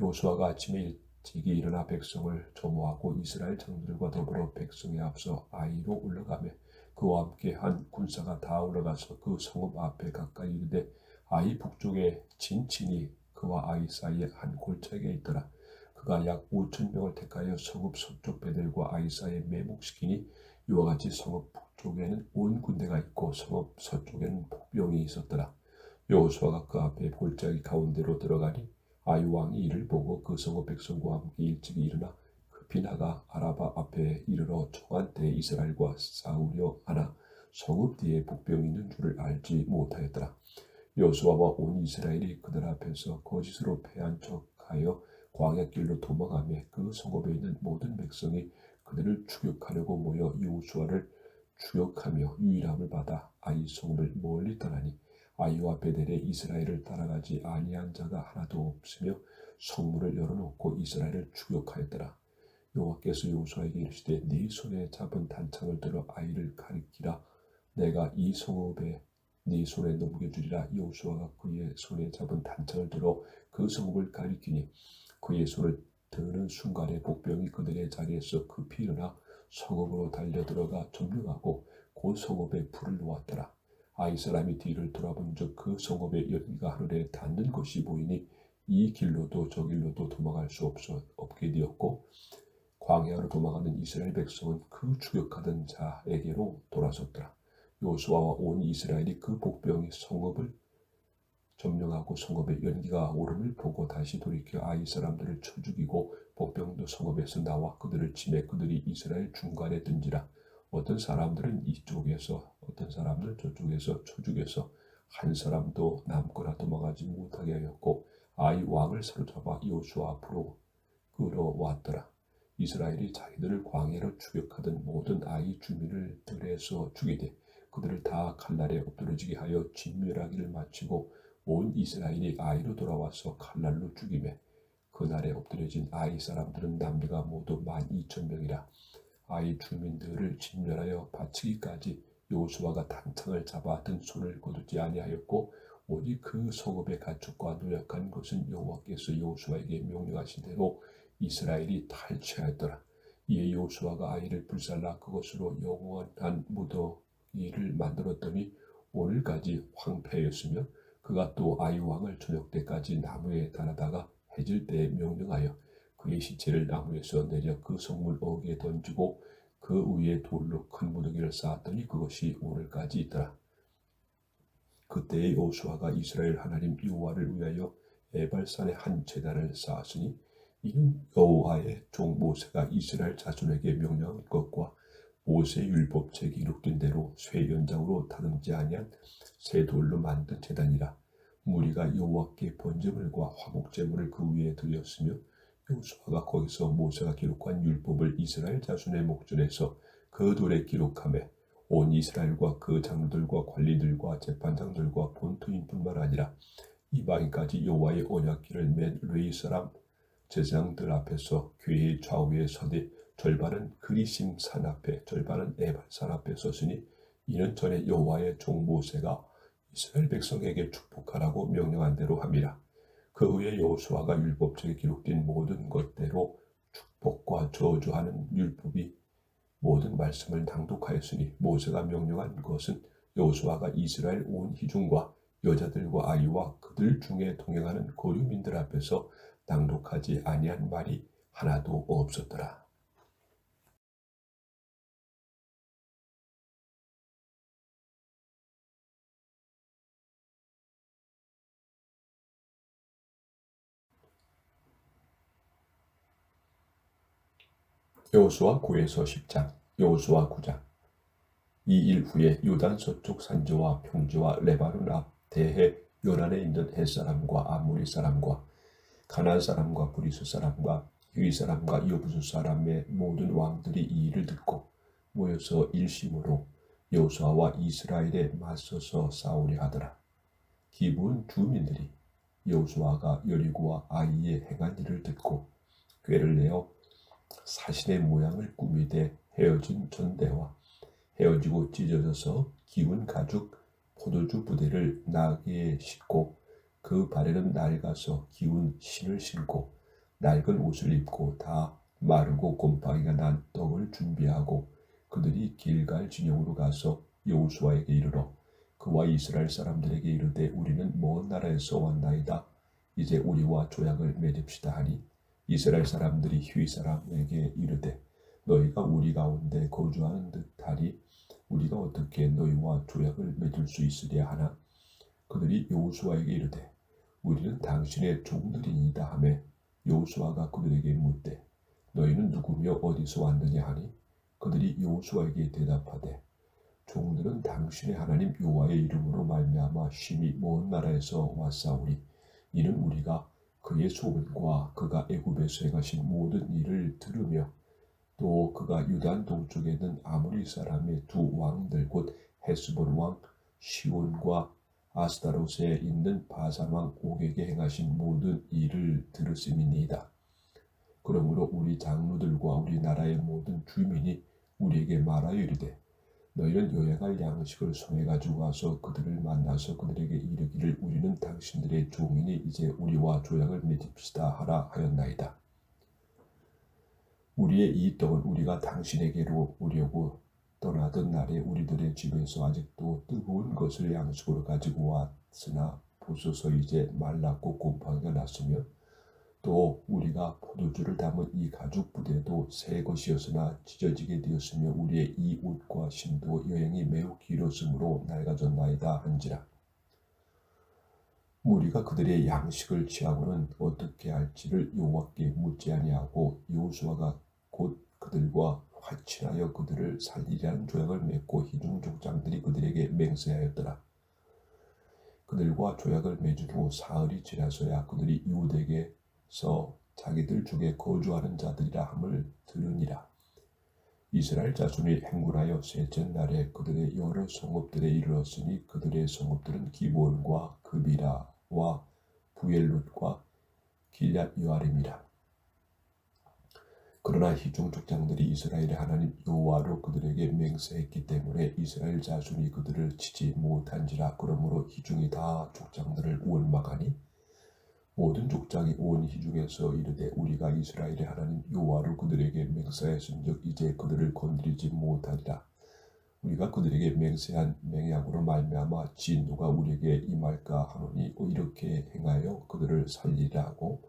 여호수아가 아침에 일찍이 일어나 백성을 점호하고 이스라엘 장들과 더불어 백성에 앞서 아이로 올라가며 그와 함께 한 군사가 다 올라가서 그 성읍 앞에 가까이 이르되 아이 북쪽에 진친이 그와 아이 사이에 한 골짜기에 있더라. 그가 약 5천 명을 택하여 성읍 서쪽 베델과 아이 사이에 매복시키니 이와 같이 성읍 북쪽에는 온 군대가 있고 성읍 서쪽에는 복병이 있었더라. 여호수아가 그 앞에 골짜기 가운데로 들어가니 아이 왕이 이를 보고 그 성읍 백성과 함께 일찍이 일어나 급히 나가 아라바 앞에 이르러 정한 때에 이스라엘과 싸우려 하나 성읍 뒤에 복병이 있는 줄을 알지 못하였더라. 여호수아와 온 이스라엘이 그들 앞에서 거짓으로 패한 척하여 광야길로 도망하며 그 성읍에 있는 모든 백성이 그들을 추격하려고 모여 여호수아를 추격하며 유일함을 받아 아이 성읍을 멀리 떠나니 아이와 베델에 이스라엘을 따라가지 아니한 자가 하나도 없으며 성문을 열어놓고 이스라엘을 추격하였더라. 여호와께서 여호수아에게 이르시되 네 손에 잡은 단창을 들어 아이를 가리키라. 내가 이 성읍에 네 손에 넘겨주리라. 여호수아가 그의 손에 잡은 단창을 들어 그 성읍을 가리키니 그의 손을 드는 순간에 복병이 그들의 자리에서 급히 일어나 성읍으로 달려들어가 점령하고 곧 성읍에 불을 놓았더라. 아이 사람이 뒤를 돌아본즉 그 성읍의 연기가 하늘에 닿는 것이 보이니 이 길로도 저 길로도 도망할 수 없게 되었고 광야로 도망하는 이스라엘 백성은 그 추격하던 자에게로 돌아섰더라. 여호수아와 온 이스라엘이 그 복병이 성읍을 점령하고 성읍의 연기가 오름을 보고 다시 돌이켜 아이 사람들을 쳐 죽이고 복병도 성읍에서 나와 그들을 치매 그들이 이스라엘 중간에 든지라. 어떤 사람들은 이쪽에서 어떤 사람들은 저쪽에서 쳐 죽여서 한 사람도 남거나 도망하지 못하게 하였고 아이 왕을 사로잡아 여호수아 앞으로 끌어왔더라. 이스라엘이 자기들을 광야로 추격하던 모든 아이 주민을 들에서 죽이되 그들을 다 칼날에 엎드러지게 하여 진멸하기를 마치고 온 이스라엘이 아이로 돌아와서 칼날로 죽이매 그날에 엎드려진 아이 사람들은 남녀가 모두 12,000명이라. 아이 주민들을 진멸하여 바치기까지 여호수아가 단창을 잡아 든 손을 거두지 아니하였고 오직 그 성읍의 가축과 노약한 것은 여호와께서 여호수아에게 명령하신 대로 이스라엘이 탈취하였더라. 이에 여호수아가 아이를 불살라 그것으로 영원한 무더기를 만들었더니 오늘까지 황폐하였으며 그가 또 아이 왕을 저녁 때까지 나무에 달아다가 해질 때에 명령하여 그의 시체를 나무에서 내려 그 성문 어귀에 던지고 그 위에 돌로 큰 무더기를 쌓았더니 그것이 오늘까지 있더라. 그때의 여호수아가 이스라엘 하나님 여호와를 위하여 에발산에 한 제단을 쌓았으니 이는 여호와의 종 모세가 이스라엘 자손에게 명령한 것과 모세 율법책에 기록된 대로 쇠 연장으로 다듬지 아니한 새 돌로 만든 제단이라. 무리가 여호와께 번제물과 화목제물을 그 위에 드렸으며 여호수아가 거기서 모세가 기록한 율법을 이스라엘 자손의 목전에서 그 돌에 기록하며 온 이스라엘과 그 장로들과 관리들과 재판장들과 본토인뿐만 아니라 이방인까지 여호와의 언약궤를 맨 레위 사람 제사장들 앞에서 교회의 좌우에 서되 절반은 그리심 산 앞에 절반은 에발산 앞에 섰으니 이는 전에 여호와의 종 모세가 이스라엘 백성에게 축복하라고 명령한 대로 함이라. 그 후에 여호수아가 율법책에 기록된 모든 것대로 축복과 저주하는 율법이 모든 말씀을 낭독하였으니 모세가 명령한 것은 여호수아가 이스라엘 온 회중과 여자들과 아이와 그들 중에 동행하는 거류민들 앞에서 낭독하지 아니한 말이 하나도 없었더라. 여호수아 9에서 10장. 여호수아 9장. 이 일 후에 요단 서쪽 산지와 평지와 레바논 앞 대해 요란에 있는 헷사람과 아모리 사람과 가나안 사람과 브리스 사람과 히위 사람과 여부수 사람의 모든 왕들이 이 일을 듣고 모여서 일심으로 여호수아와 이스라엘에 맞서서 싸우려 하더라. 기브온 주민들이 여호수아가 여리고와 아이에 행한 일을 듣고 꾀를 내어 사신의 모양을 꾸미되 헤어진 전대와 헤어지고 찢어져서 기운 가죽 포도주 부대를 나귀에 싣고 그 발에는 낡아서 기운 신을 신고 낡은 옷을 입고 다 마르고 곰팡이가 난 떡을 준비하고 그들이 길갈 진영으로 가서 여호수아에게 이르러 그와 이스라엘 사람들에게 이르되 우리는 먼 나라에서 왔나이다. 이제 우리와 조약을 맺읍시다 하니 이스라엘 사람들이 히위 사람에게 이르되 너희가 우리 가운데 거주하는 듯하리 우리가 어떻게 너희와 조약을 맺을 수 있으랴 하나 그들이 여호수아에게 이르되 우리는 당신의 종들이니이다 하매 여호수아가 그들에게 묻되 너희는 누구며 어디서 왔느냐 하니 그들이 여호수아에게 대답하되 종들은 당신의 하나님 여호와의 이름으로 말미암아 심히 먼 나라에서 왔사오니 이는 우리가 그의 소문과 그가 애굽에서 행하신 모든 일을 들으며 또 그가 유단 동쪽에 있는 아모리 사람의 두 왕들 곧 헤스본 왕 시온과 아스타롯에 있는 바산 왕 옥에게 행하신 모든 일을 들었음이니이다. 그러므로 우리 장로들과 우리나라의 모든 주민이 우리에게 말하여 이르되 너희는 여행할 양식을 손에 가지고 와서 그들을 만나서 그들에게 이르기를 우리는 당신들의 종이니 이제 우리와 조약을 맺읍시다 하라 하였나이다. 우리의 이 떡은 우리가 당신에게로 오려고 떠나던 날에 우리들의 집에서 아직도 뜨거운 것을 양식으로 가지고 왔으나 보소서 이제 말랐고 곰팡이가 났으며 또 우리가 포도주를 담은 이 가죽 부대도 새 것이었으나 찢어지게 되었으며 우리의 이 옷과 신도 여행이 매우 길었으므로 낡아졌나이다 한지라. 무리가 그들의 양식을 취하고는 어떻게 할지를 여호와께 묻지 아니하고 여호수아가 곧 그들과 화친하여 그들을 살리라는 조약을 맺고 희중 족장들이 그들에게 맹세하였더라. 그들과 조약을 맺은 후 사흘이 지나서야 그들이 이웃에게서 자기들 중에 거주하는 자들이라 함을 들으니라. 이스라엘 자손이 행군하여 셋째 날에 그들의 여러 성읍들에 이르렀으니 그들의 성읍들은 기브온과 그비라 와 부엘룻과 길앗 여아림이라. 그러나 희중 족장들이 이스라엘의 하나님 여호와로 그들에게 맹세했기 때문에 이스라엘 자손이 그들을 치지 못한지라. 그러므로 희중이 다 족장들을 원망하니 모든 족장이 온 희중에서 이르되 우리가 이스라엘의 하나님 여호와로 그들에게 맹세하였은즉 이제 그들을 건드리지 못하리라. 우리가 그들에게 맹세한 맹약으로 말미암아 진노가 우리에게 임할까 하노니 이렇게 행하여 그들을 살리라 하고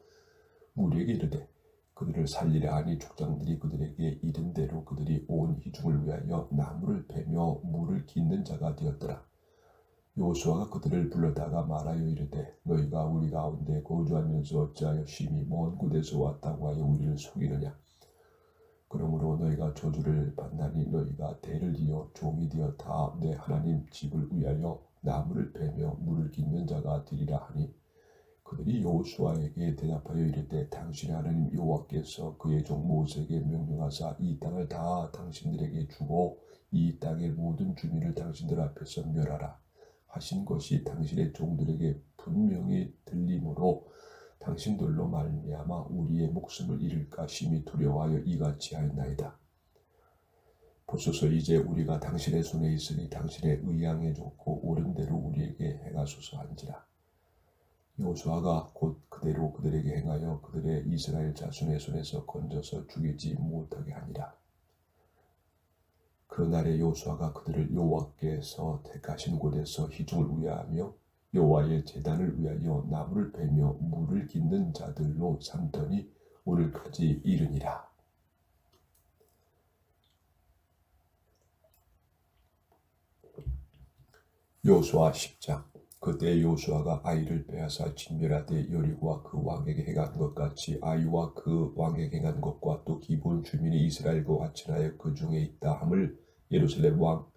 우리에게 이르되 그들을 살리라 하니 족장들이 그들에게 이른 대로 그들이 온 희중을 위하여 나무를 베며 물을 깃는 자가 되었더라. 여호수아가 그들을 불러다가 말하여 이르되 너희가 우리 가운데 거주하면서 어찌하여 심히 먼 곳에서 왔다고 하여 우리를 속이느냐. 그러므로 너희가 저주를 받나니 너희가 대를 이어 종이 되어 다 내 하나님 집을 위하여 나무를 베며 물을 깃는 자가 되리라 하니 그들이 여호수아에게 대답하여 이르되 당신의 하나님 여호와께서 그의 종 모세에게 명령하사 이 땅을 다 당신들에게 주고 이 땅의 모든 주민을 당신들 앞에서 멸하라 하신 것이 당신의 종들에게 분명히 들림으로 당신들로 말미암아 우리의 목숨을 잃을까 심히 두려워하여 이같이 하였나이다. 보소서 이제 우리가 당신의 손에 있으니 당신의 의향에 좋고 옳은 대로 우리에게 행하소서 한지라. 여호수아가 곧 그대로 그들에게 행하여 그들의 이스라엘 자손의 손에서 건져서 죽이지 못하게 하니라. 그날에 여호수아가 그들을 여호와께서 택하신 곳에서 희중을 위하며 여호와의 제단을 위하여 나무를 베며 물을 깃는 자들로 삼더니 오늘까지 이르니라. 여호수아 10장. 그때 여호수아가 아이를 빼앗아 진멸하되 여리고와 그 왕에게 행한 것 같이 아이와 그 왕에게 행한 것과 또 기브온 주민이 이스라엘과 같이 하여 그 중에 있다 함을 예루살렘 왕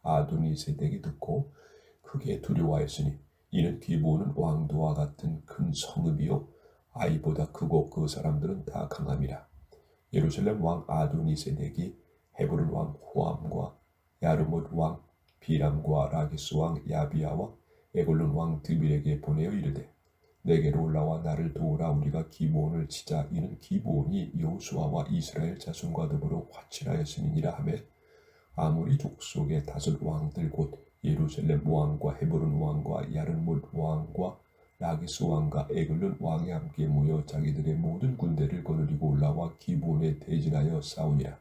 아도니세덱이 듣고 크게 두려워하였으니 이는 기브온은 왕도와 같은 큰 성읍이요 아이보다 크고 그 사람들은 다 강함이라. 예루살렘 왕 아도니세덱이 헤브론 왕 호암과 야르못 왕 비람과 라기스 왕 야비야와 에글론 왕 드빌에게 보내어 이르되 내게로 올라와 나를 도우라. 우리가 기브온을 치자. 이는 기브온이 여호수아와 이스라엘 자손과 더불어 화친하였음이니라 하매 아모리 족속의 5 왕들 곧 예루살렘 왕과 헤브론 왕과 야르못 왕과 라기스 왕과 에글론 왕이 함께 모여 자기들의 모든 군대를 거느리고 올라와 기브온에 대진하여 싸우니라.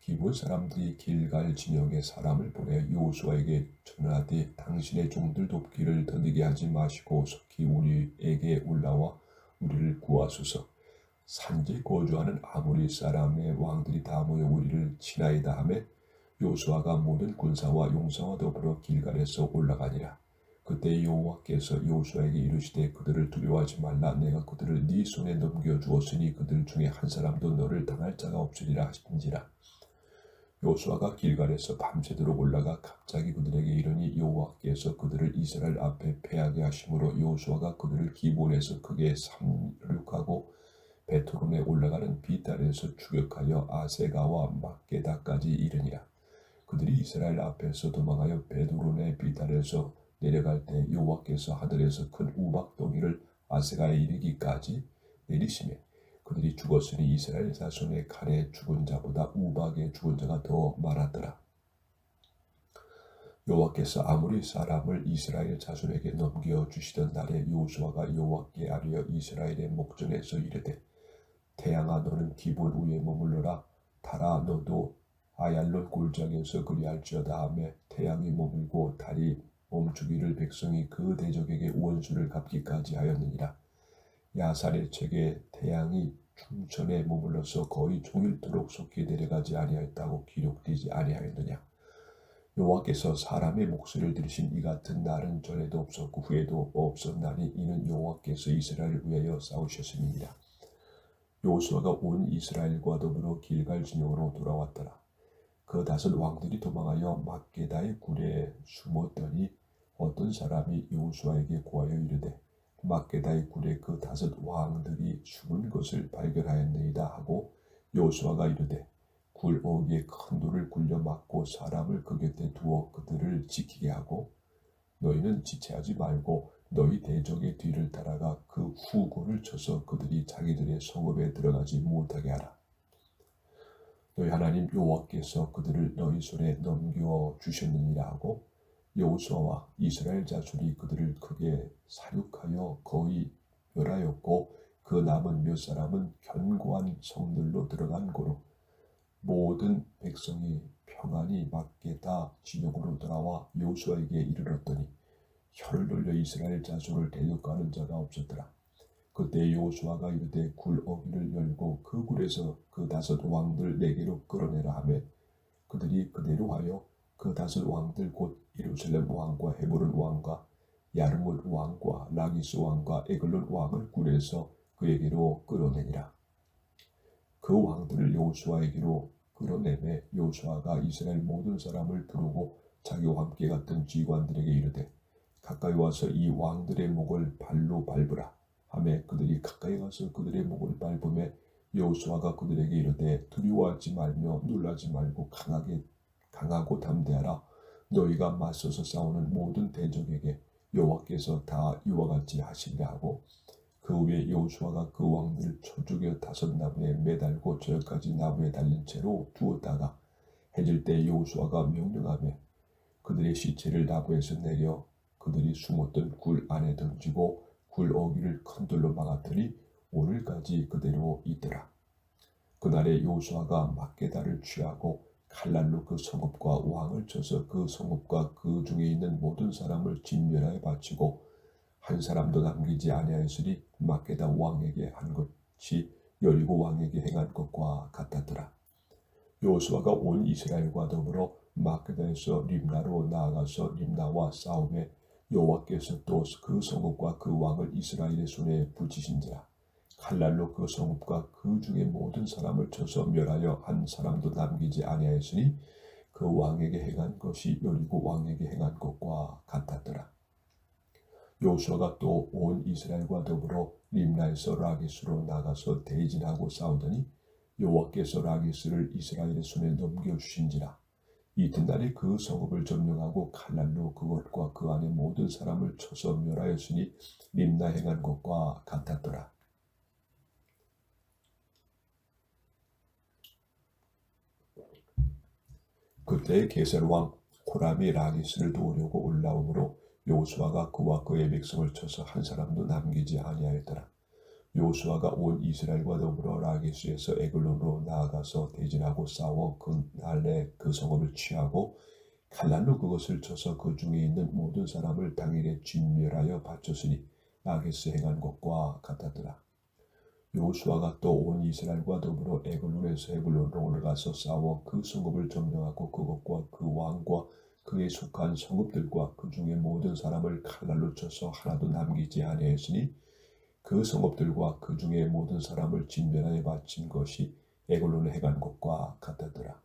기브온 사람들이 길갈 진영에 사람을 보내 여호수아에게 전하되 당신의 종들 돕기를 더디게 하지 마시고 속히 우리에게 올라와 우리를 구하소서. 산지에 거주하는 아모리 사람의 왕들이 다 모여 우리를 치나이다 하매 여호수아가 모든 군사와 용사와 더불어 길갈에서 올라가니라. 그때 여호와께서 여호수아에게 이르시되 그들을 두려워하지 말라. 내가 그들을 네 손에 넘겨주었으니 그들 중에 한 사람도 너를 당할 자가 없으리라 하신지라. 여호수아가 길갈에서 밤새도록 올라가 갑자기 그들에게 이르니 여호와께서 그들을 이스라엘 앞에 패하게 하심으로 여호수아가 그들을 기브온에서 크게 삼륙하고 베토론에 올라가는 비탈에서 추격하여 아세가와 막게다까지 이르니라. 그들이 이스라엘 앞에서 도망하여 베토론의 비탈에서 내려갈 때 여호와께서 하늘에서 큰 우박덩이를 아세가에 이르기까지 내리시매 그들이 죽었으니 이스라엘 자손의 칼에 죽은 자보다 우박에 죽은 자가 더 많았더라. 여호와께서 아모리 사람을 이스라엘 자손에게 넘겨주시던 날에 여호수아가 여호와께 아뢰어 이스라엘의 목전에서 이르되 태양아 너는 기브온 위에 머물러라. 달아 너도 아얄론 골짜기에서 그리할지어다 하며 태양이 머물고 달이 멈추기를 백성이 그 대적에게 원수를 갚기까지 하였느니라. 야살의 책에 태양이 충천에 머물러서 거의 종일토록 속히 내려가지 아니하였다고 기록되지 아니하였느냐. 여호와께서 사람의 목소리를 들으신 이 같은 날은 전에도 없었고 후에도 없었나니 이는 여호와께서 이스라엘을 위하여 싸우셨음이니라. 여호수아가 온 이스라엘과 더불어 길갈 진영으로 돌아왔더라. 그 5 왕들이 도망하여 막게다의 굴에 숨었더니 어떤 사람이 여호수아에게 고하여 이르되 막게다의 굴에 그 5 왕들이 숨은 것을 발견하였느니라 하고 여호수아가 이르되 굴 어귀에 큰 돌을 굴려 막고 사람을 그 곁에 두어 그들을 지키게 하고 너희는 지체하지 말고 너희 대적의 뒤를 따라가 그 후고를 쳐서 그들이 자기들의 성읍에 들어가지 못하게 하라. 너희 하나님 여호와께서 그들을 너희 손에 넘겨 주셨느니라 하고 여호수아와 이스라엘 자손이 그들을 크게 사륙하여 거의 멸하였고 그 남은 몇 사람은 견고한 성들로 들어간 고로 모든 백성이 평안히 막게다 진영으로 돌아와 여호수아에게 이르렀더니 혀를 돌려 이스라엘 자손을 대적하는 자가 없었더라. 그때 여호수아가 이르되 굴 어귀를 열고 그 굴에서 그 5 왕들 4개로 끌어내라 하매 그들이 그대로 하여 그 5 왕들 곧 예루살렘 왕과 헤브론 왕과 야르뭇 왕과 라기스 왕과 에글론 왕을 굴에서 그에게로 끌어내니라. 그 왕들을 여호수아에게로 끌어내매 여호수아가 이스라엘 모든 사람을 부르고 자기와 함께 갔던 지휘관들에게 이르되 가까이 와서 이 왕들의 목을 발로 밟으라 하매 그들이 가까이 가서 그들의 목을 밟으매 여호수아가 그들에게 이르되 두려워하지 말며 놀라지 말고 강하고 담대하라. 너희가 맞서서 싸우는 모든 대적에게 여호와께서 다 이와 같이 하시리라 하고 그 후에 여호수아가 그 왕들을 저쪽에 5 나무에 매달고 저녁까지 나무에 달린 채로 두었다가 해질 때 여호수아가 명령하며 그들의 시체를 나무에서 내려 그들이 숨었던 굴 안에 던지고 굴 어귀를 큰 돌로 막았더니 오늘까지 그대로 있더라. 그날에 여호수아가 막게다를 취하고 칼날로 그 성읍과 왕을 쳐서 그 성읍과 그 중에 있는 모든 사람을 진멸하여 바치고 한 사람도 남기지 아니하였으니 막게다 왕에게 한 것이 여리고 왕에게 행한 것과 같았더라. 여호수아가 온 이스라엘과 더불어 막게다에서 림나로 나아가서 림나와 싸움에 여호와께서 또 그 성읍과 그 왕을 이스라엘의 손에 붙이신지라. 칼날로 그 성읍과 그 중에 모든 사람을 쳐서 멸하여 한 사람도 남기지 아니하였으니 그 왕에게 행한 것이 여리고 왕에게 행한 것과 같았더라. 여호수아가 또 온 이스라엘과 더불어 림나에서 라기스로 나가서 대진하고 싸우더니 여호와께서 라기스를 이스라엘의 손에 넘겨주신지라. 이튿날에 그 성읍을 점령하고 칼날로 그것과 그 안에 모든 사람을 쳐서 멸하였으니 림나 행한 것과 같았더라. 그때 게셀 왕 호람이 라기스를 도우려고 올라오므로 여호수아가 그와 그의 백성을 쳐서 한 사람도 남기지 아니하였더라. 여호수아가 온 이스라엘과 더불어 라기스에서 에글론으로 나아가서 대진하고 싸워 그날에 그 성읍을 취하고 칼날로 그것을 쳐서 그 중에 있는 모든 사람을 당일에 진멸하여 바쳤으니 라기스 행한 것과 같았더라. 여호수아가 또 온 이스라엘과 더불어 에글론에서 헤블론으로 올라가서 싸워 그 성읍을 점령하고 그것과 그 왕과 그에 속한 성읍들과 그 중에 모든 사람을 칼날로 쳐서 하나도 남기지 아니하였으니 그 성읍들과 그 중에 모든 사람을 진멸하여 바친 것이 에글론에 행한 것과 같았더라.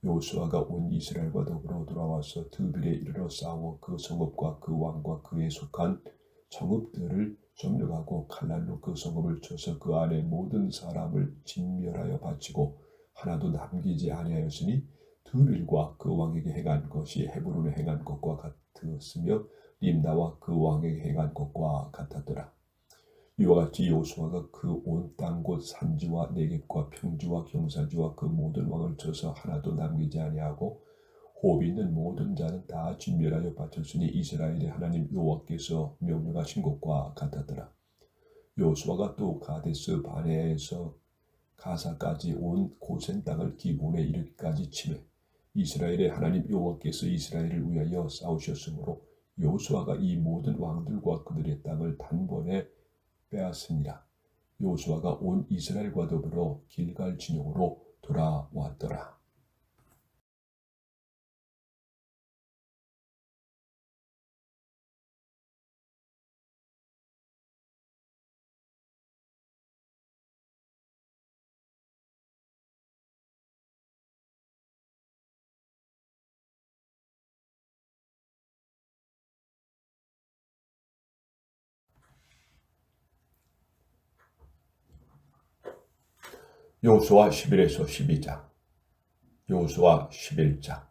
여호수아가 온 이스라엘과 더불어 돌아와서 드빌에 이르러 싸워 그 성읍과 그 왕과 그에 속한 성읍들을 점령하고 칼날로 그 성읍을 쳐서 그 안에 모든 사람을 진멸하여 바치고 하나도 남기지 아니하였으니 드빌과 그 왕에게 행한 것이 헤브론에 행한 것과 같았으며 림나와 그 왕에게 행한 것과 같았더라. 이와 같이 여호수아가 그 온 땅 곧 산지와 내겝과 평지와 경사지와 그 모든 왕을 쳐서 하나도 남기지 아니하고 호흡이 있는 모든 자는 다 진멸하여 바쳤으니 이스라엘의 하나님 여호와께서 명령하신 것과 같았더라. 여호수아가 또 가데스 바네아에서 가사까지 온 고센 땅을 기본에 이르기까지 치매 이스라엘의 하나님 여호와께서 이스라엘을 위하여 싸우셨으므로 여호수아가 이 모든 왕들과 그들의 땅을 단번에 빼앗으니라. 여호수아가 온 이스라엘과 더불어 길갈 진영으로 돌아왔더라. 여호수아 11에서 12장. 여호수아 11장.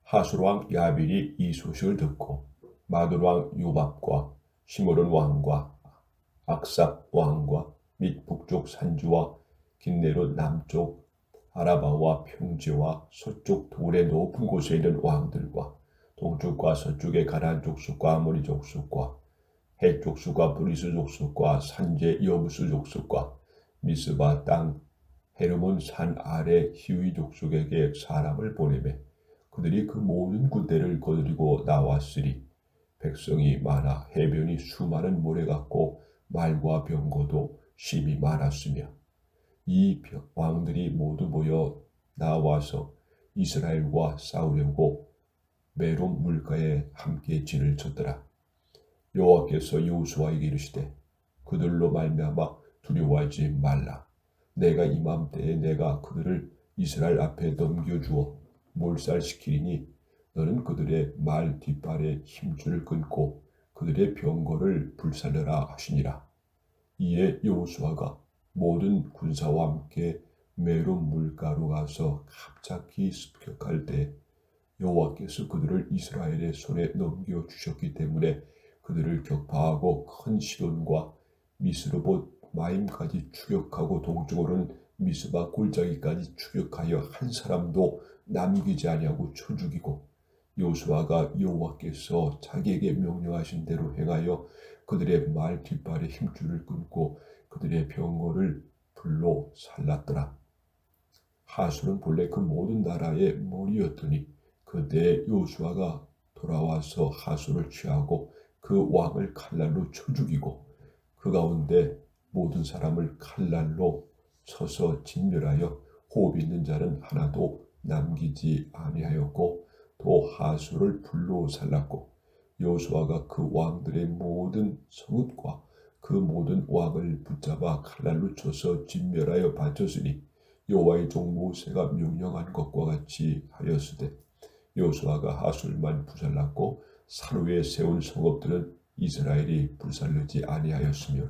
하술왕 야빌이 이 소식을 듣고 마돌 왕 요밥과 시므론 왕과 악삽 왕과 및 북쪽 산지와 긴네롯 남쪽 아라바와 평지와 서쪽 돌의 높은 곳에 있는 왕들과 동쪽과 서쪽의 가나안 족속과 아모리 족속과 헷 족속과 브리스 족속과 산제 여부스 족속과 미스바 땅 헤르몬 산 아래 히위 족속에게 사람을 보내매 그들이 그 모든 군대를 거느리고 나왔으리 백성이 많아 해변이 수많은 모래 같고 말과 병거도 심히 많았으며 이 왕들이 모두 모여 나와서 이스라엘과 싸우려고 메론 물가에 함께 진을 쳤더라. 여호와께서 여호수아에게 이르시되 그들로 말미암아 두려워하지 말라. 내가 이맘때에 내가 그들을 이스라엘 앞에 넘겨주어 몰살시키리니 너는 그들의 말 뒷발에 힘줄을 끊고 그들의 병거를 불살려라 하시니라. 이에 여호수아가 모든 군사와 함께 메론 물가로 가서 갑자기 습격할 때 여호와께서 그들을 이스라엘의 손에 넘겨주셨기 때문에 그들을 격파하고 큰 시돈과 미스로봇 마임까지 추격하고 동쪽으로는 미스바 골짜기까지 추격하여 한 사람도 남기지 아니하고 쳐 죽이고 여호수아가 여호와께서 자기에게 명령하신 대로 행하여 그들의 말 뒷발에 힘줄을 끊고 그들의 병거를 불로 살랐더라. 하술은 본래 그 모든 나라의 머리였더니 그때 여호수아가 돌아와서 하술을 취하고 그 왕을 칼날로 쳐 죽이고 그 가운데 모든 사람을 칼날로 쳐서 진멸하여 호흡 있는 자는 하나도 남기지 아니하였고 또 하술을 불로 살랐고 여호수아가 그 왕들의 모든 성읍과 그 모든 왕을 붙잡아 칼날로 쳐서 진멸하여 바쳤으니 여호와의 종 모세가 명령한 것과 같이 하였으되 여호수아가 하술만 불살랐고 산 위에 세운 성읍들은 이스라엘이 불살르지 아니하였으며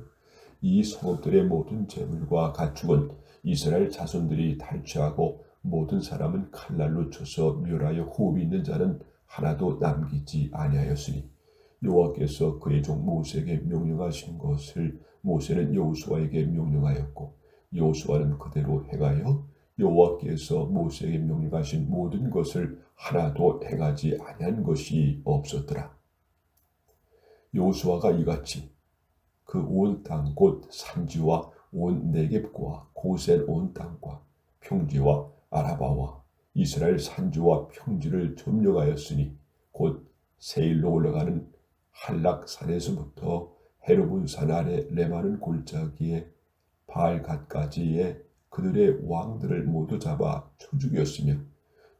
이 성읍들의 모든 재물과 가축은 이스라엘 자손들이 탈취하고 모든 사람은 칼날로 쳐서 멸하여 호흡이 있는 자는 하나도 남기지 아니하였으니 여호와께서 그의 종 모세에게 명령하신 것을 모세는 여호수아에게 명령하였고 여호수아는 그대로 행하여 여호와께서 모세에게 명령하신 모든 것을 하나도 행하지 아니한 것이 없었더라. 여호수아가 이같이 그 온 땅 곧 산지와 온 네겝과 고센 온 땅과 평지와 아라바와 이스라엘 산지와 평지를 점령하였으니 곧 세일로 올라가는 한락산에서부터 헤르몬 산 아래 레마는 골짜기에 바알갓까지의 그들의 왕들을 모두 잡아 쳐 죽였으며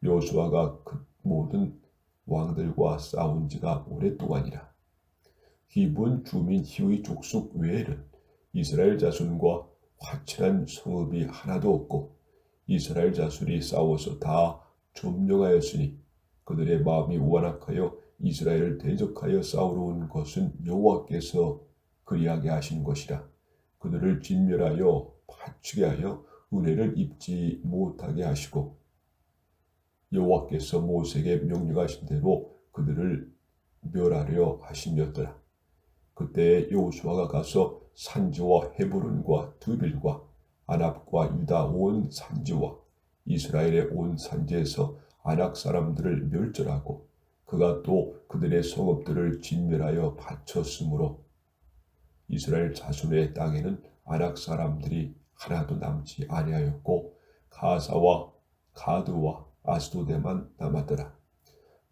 여호수아가 그 모든 왕들과 싸운 지가 오랫동안이라. 기브온 주민 히위 족속 외에는 이스라엘 자손과 화친한 성읍이 하나도 없고 이스라엘 자손이 싸워서 다 점령하였으니 그들의 마음이 완악하여 이스라엘을 대적하여 싸우러 온 것은 여호와께서 그리하게 하신 것이라. 그들을 진멸하여 파치게 하여 은혜를 입지 못하게 하시고 여호와께서 모세에게 명령하신 대로 그들을 멸하려 하심이었더라. 그때 여호수아가 가서 산지와 헤브론과 드빌과 아납과 유다 온 산지와 이스라엘의 온 산지에서 아낙 사람들을 멸절하고 그가 또 그들의 성읍들을 진멸하여 바쳤으므로 이스라엘 자손의 땅에는 아낙 사람들이 하나도 남지 아니하였고 가사와 가드와 아스도데만 남았더라.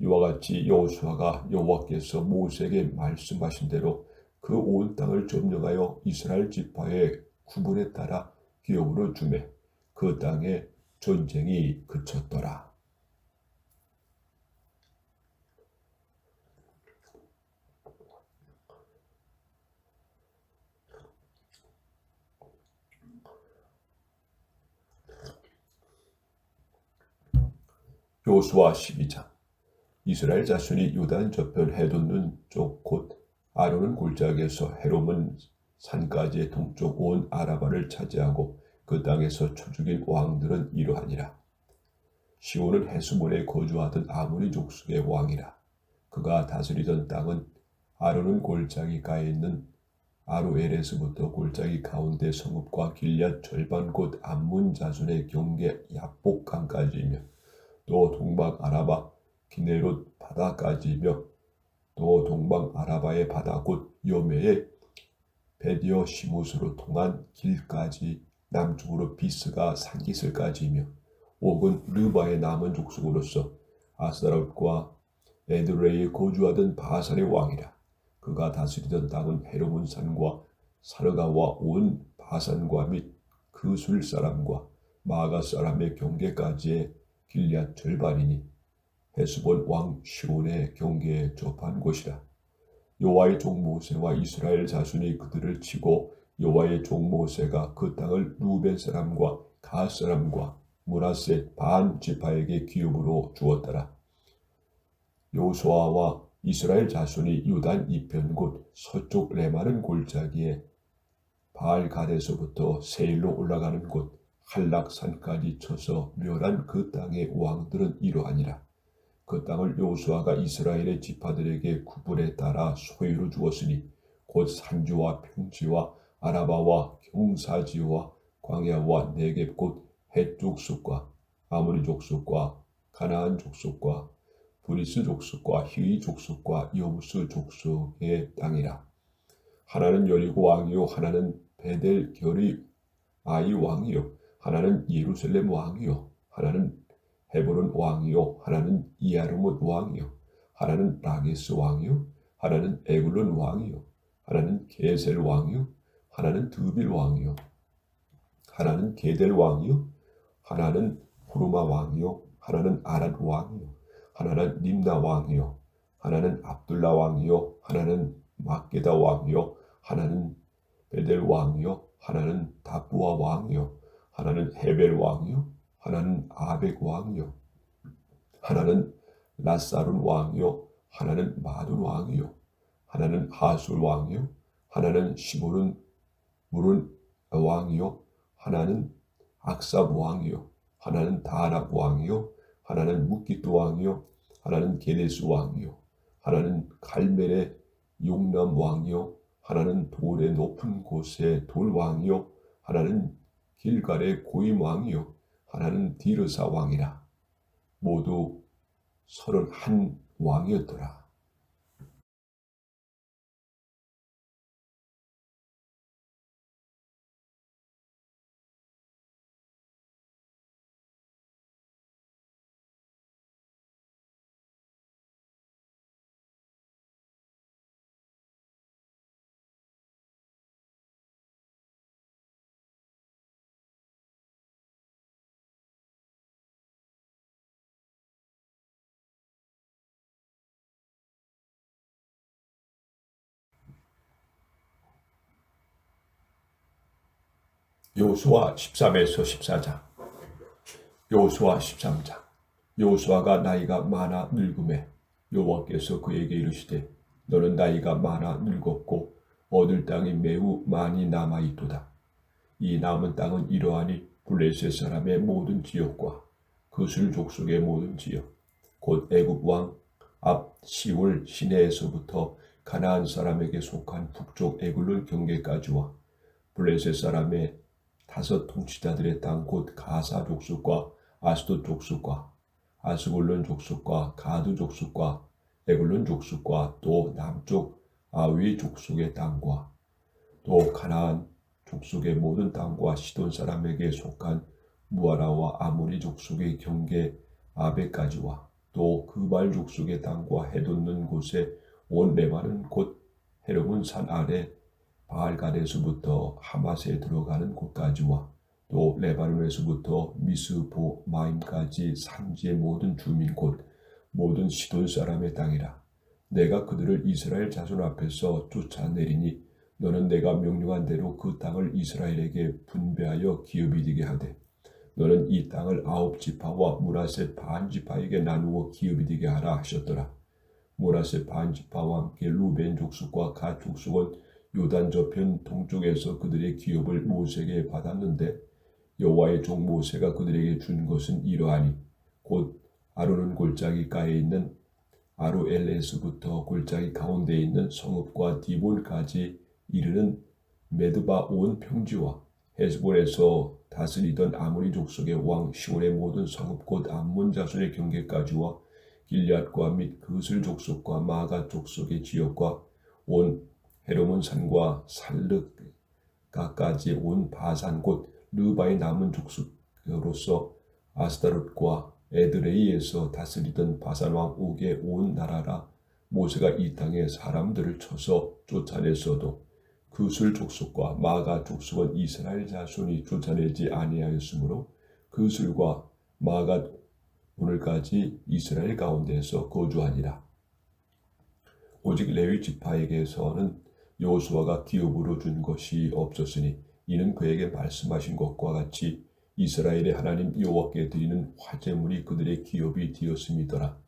이와 같이 여호수아가 여호와께서 모세에게 말씀하신 대로 그 온 땅을 점령하여 이스라엘 지파의 구분에 따라 기업으로 주매 그 땅에 전쟁이 그쳤더라. 여호수아 12장. 이스라엘 자손이 요단 저편 해돋는 쪽 곧 아론은 골짜기에서 헤롬은 산까지의 동쪽 온 아라바를 차지하고 그 땅에서 쳐 죽인 왕들은 이러하니라. 시온은 헤스본에 거주하던 아모리 족속의 왕이라. 그가 다스리던 땅은 아론은 골짜기 가에 있는 아로엘에서부터 골짜기 가운데 성읍과 길앗 절반 곧 암몬 자손의 경계 야복강까지이며 또 동방 아라바 기네롯 바다까지이며 또 동방 아라바의 바다 곧 여메의 베디어 시못으로 통한 길까지 남쪽으로 비스가 산기슬까지이며 옥은 르바의 남은 족속으로서 아스타롯과 에드레이에 거주하던 바산의 왕이라. 그가 다스리던 땅은 헤르몬 산과 사르가와 온 바산과 및 그술 사람과 마가 사람의 경계까지의 길앗 절반이니 헤스본 왕 시온의 경계에 접한 곳이라. 여호와의 종 모세와 이스라엘 자손이 그들을 치고 여호와의 종 모세가 그 땅을 루벤 사람과 갓 사람과 므낫세 반 지파에게 기업으로 주었더라. 여호수아와 이스라엘 자손이 요단 이편 곧 서쪽 레마른 골짜기에 바알갓에서부터 세일로 올라가는 곳 할락산까지 쳐서 멸한 그 땅의 왕들은 이러하니라. 그 땅을 여호수아가 이스라엘의 지파들에게 구분에 따라 소유로 주었으니 곧 산지와 평지와 아라바와 경사지와 광야와 네겝 곧 헷 족속과 아모리 족속과 가나안 족속과 브리스 족속과 히위 족속과 여부스 족속의 땅이라. 하나는 여리고 왕이요 하나는 베델 결의 아이 왕이요 하나는 예루살렘 왕이요 하나는 헤브론 왕이요 하나는 이아르못 왕이요 하나는 라게스 왕이요 하나는 에글론 왕이요 하나는 게셀 왕이요 하나는 드빌 왕이요 하나는 게델 왕이요 하나는 호르마 왕이요 하나는 아랏 왕이요 하나는 림나 왕이요 하나는 압둘라 왕이요 하나는 막게다 왕이요 하나는 베델 왕이요 하나는 다부아 왕이요 하나는 헤벨 왕이요 하나는 아벡 왕이요 하나는 라사룬 왕이요 하나는 마둔 왕이요 하나는 하술 왕이요 하나는 시보른 무른 왕이요 하나는 악삽 왕이요 하나는 다낙 왕이요 하나는 묵기또 왕이요 하나는 게데스 왕이요 하나는 갈멜의 용남 왕이요 하나는 돌의 높은 곳의 돌 왕이요 하나는 길갈의 고임 왕이요 하나는 디르사 왕이라. 모두 31 왕이었더라. 여호수아 13에서 14장. 여호수아 13장. 여호수아가 나이가 많아 늙음에 여호와께서 그에게 이르시되 너는 나이가 많아 늙었고 얻을 땅이 매우 많이 남아있도다. 이 남은 땅은 이러하니 블레셋 사람의 모든 지역과 그술 족속의 모든 지역 곧 애굽 왕 앞 시울 시내에서부터 가나안 사람에게 속한 북쪽 에글론 경계까지와 블레셋 사람의 5 통치자들의 땅 곧 가사 족속과 아스돗 족속과 아스골론 족속과 가드 족속과 에글론 족속과 또 남쪽 아위 족속의 땅과 또 가나안 족속의 모든 땅과 시돈 사람에게 속한 무아라와 아모리 족속의 경계 아베까지와 또 그발 족속의 땅과 해돋는 곳에 온 레바는 곧 헤르몬 산 아래 바알갓에서부터 하맛에 들어가는 곳까지와 또 레바논에서부터 미스보마임까지 산지의 모든 주민 곧 모든 시돈 사람의 땅이라. 내가 그들을 이스라엘 자손 앞에서 쫓아내리니 너는 내가 명령한 대로 그 땅을 이스라엘에게 분배하여 기업이 되게 하되 너는 이 땅을 9 지파와 므낫세 반 지파에게 나누어 기업이 되게 하라 하셨더라. 므낫세 반 지파와 함께 루벤 족속과 갓 족속은 요단 저편 동쪽에서 그들의 기업을 모세에게 받았는데 여호와의 종 모세가 그들에게 준 것은 이러하니 곧 아론은 골짜기 가에 있는 아루엘에서부터 골짜기 가운데 있는 성읍과 디본까지 이르는 메드바 온 평지와 헤스본에서 다스리던 아모리 족속의 왕 시온의 모든 성읍 곧 암몬 자손의 경계까지와 길앗과 및 그슬 족속과 마가 족속의 지역과 온 헤르몬 산과 살르가까지 온 바산 곧 르바의 남은 족속으로서 아스다롯과 에드레이에서 다스리던 바산 왕 옥의 온 나라라. 모세가 이 땅에 사람들을 쳐서 쫓아냈어도 그술 족속과 마가 족속은 이스라엘 자손이 쫓아내지 아니하였으므로 그술과 마가 오늘까지 이스라엘 가운데에서 거주하니라. 오직 레위 지파에게서는 여호수아가 기업으로 준 것이 없었으니 이는 그에게 말씀하신 것과 같이 이스라엘의 하나님 여호와께 드리는 화제물이 그들의 기업이 되었음이더라.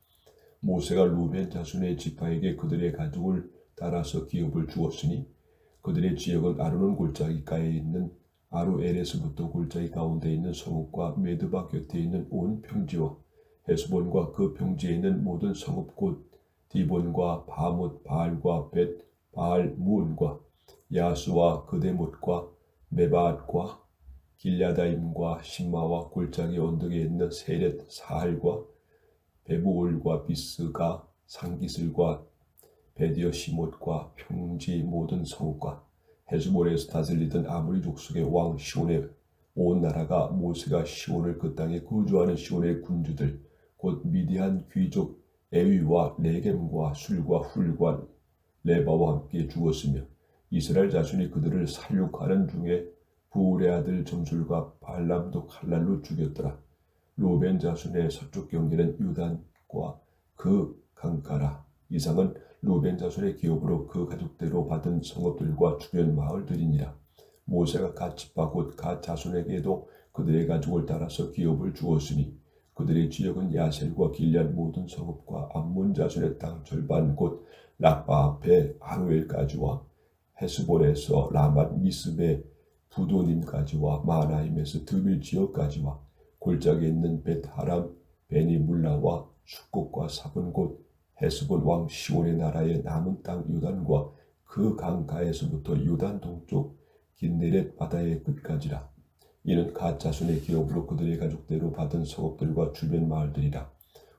모세가 루벤 자손의 지파에게 그들의 가족을 따라서 기업을 주었으니 그들의 지역은 아르논 골짜기가에 있는 아루엘에서부터 골짜기 가운데 있는 성읍과 메드바 곁에 있는 온 평지와 헤스본과 그 평지에 있는 모든 성읍 곧 디본과 바못 바알과 벳 바알 무온과 야수와 그데못과 메바앗과 길야다임과 신마와 골짜기 언덕에 있는 세렛 사할과 베부올과 비스가 상기슬과 베디어 시못과 평지 모든 성읍과 헤스본에서 다스리던 아모리 족속의 왕 시온의 온 나라가 모세가 시온을 그 땅에 거주하는 시온의 군주들 곧 미디안 귀족 에위와 레겜과 술과 훌과 레바와 함께 주었으며 이스라엘 자손이 그들을 살육하는 중에 부울의 아들 점술과 발람도 칼날로 죽였더라. 루벤 자손의 서쪽 경계는 유단과 그 강가라. 이상은 루벤 자손의 기업으로 그 가족대로 받은 성읍들과 주변 마을들이니라. 모세가 갓 지파 곧 갓 자손에게도 그들의 가족을 따라서 기업을 주었으니 그들의 지역은 야셀과 길앗 모든 성읍과 암몬 자손의 땅 절반 곧 라빠 앞에 아루엘까지와 헤스본에서 라맛 미스베 부도님까지와 마나임에서 드빌 지역까지와 골짜기에 있는 벳하람 베니물라와 숙곡과 사본 곳 헤스본 왕 시온의 나라의 남은 땅 유단과 그 강가에서부터 유단 동쪽 긴네렛 바다의 끝까지라. 이는 갓 자손의 기업으로 그들의 가족대로 받은 성읍들과 주변 마을들이라.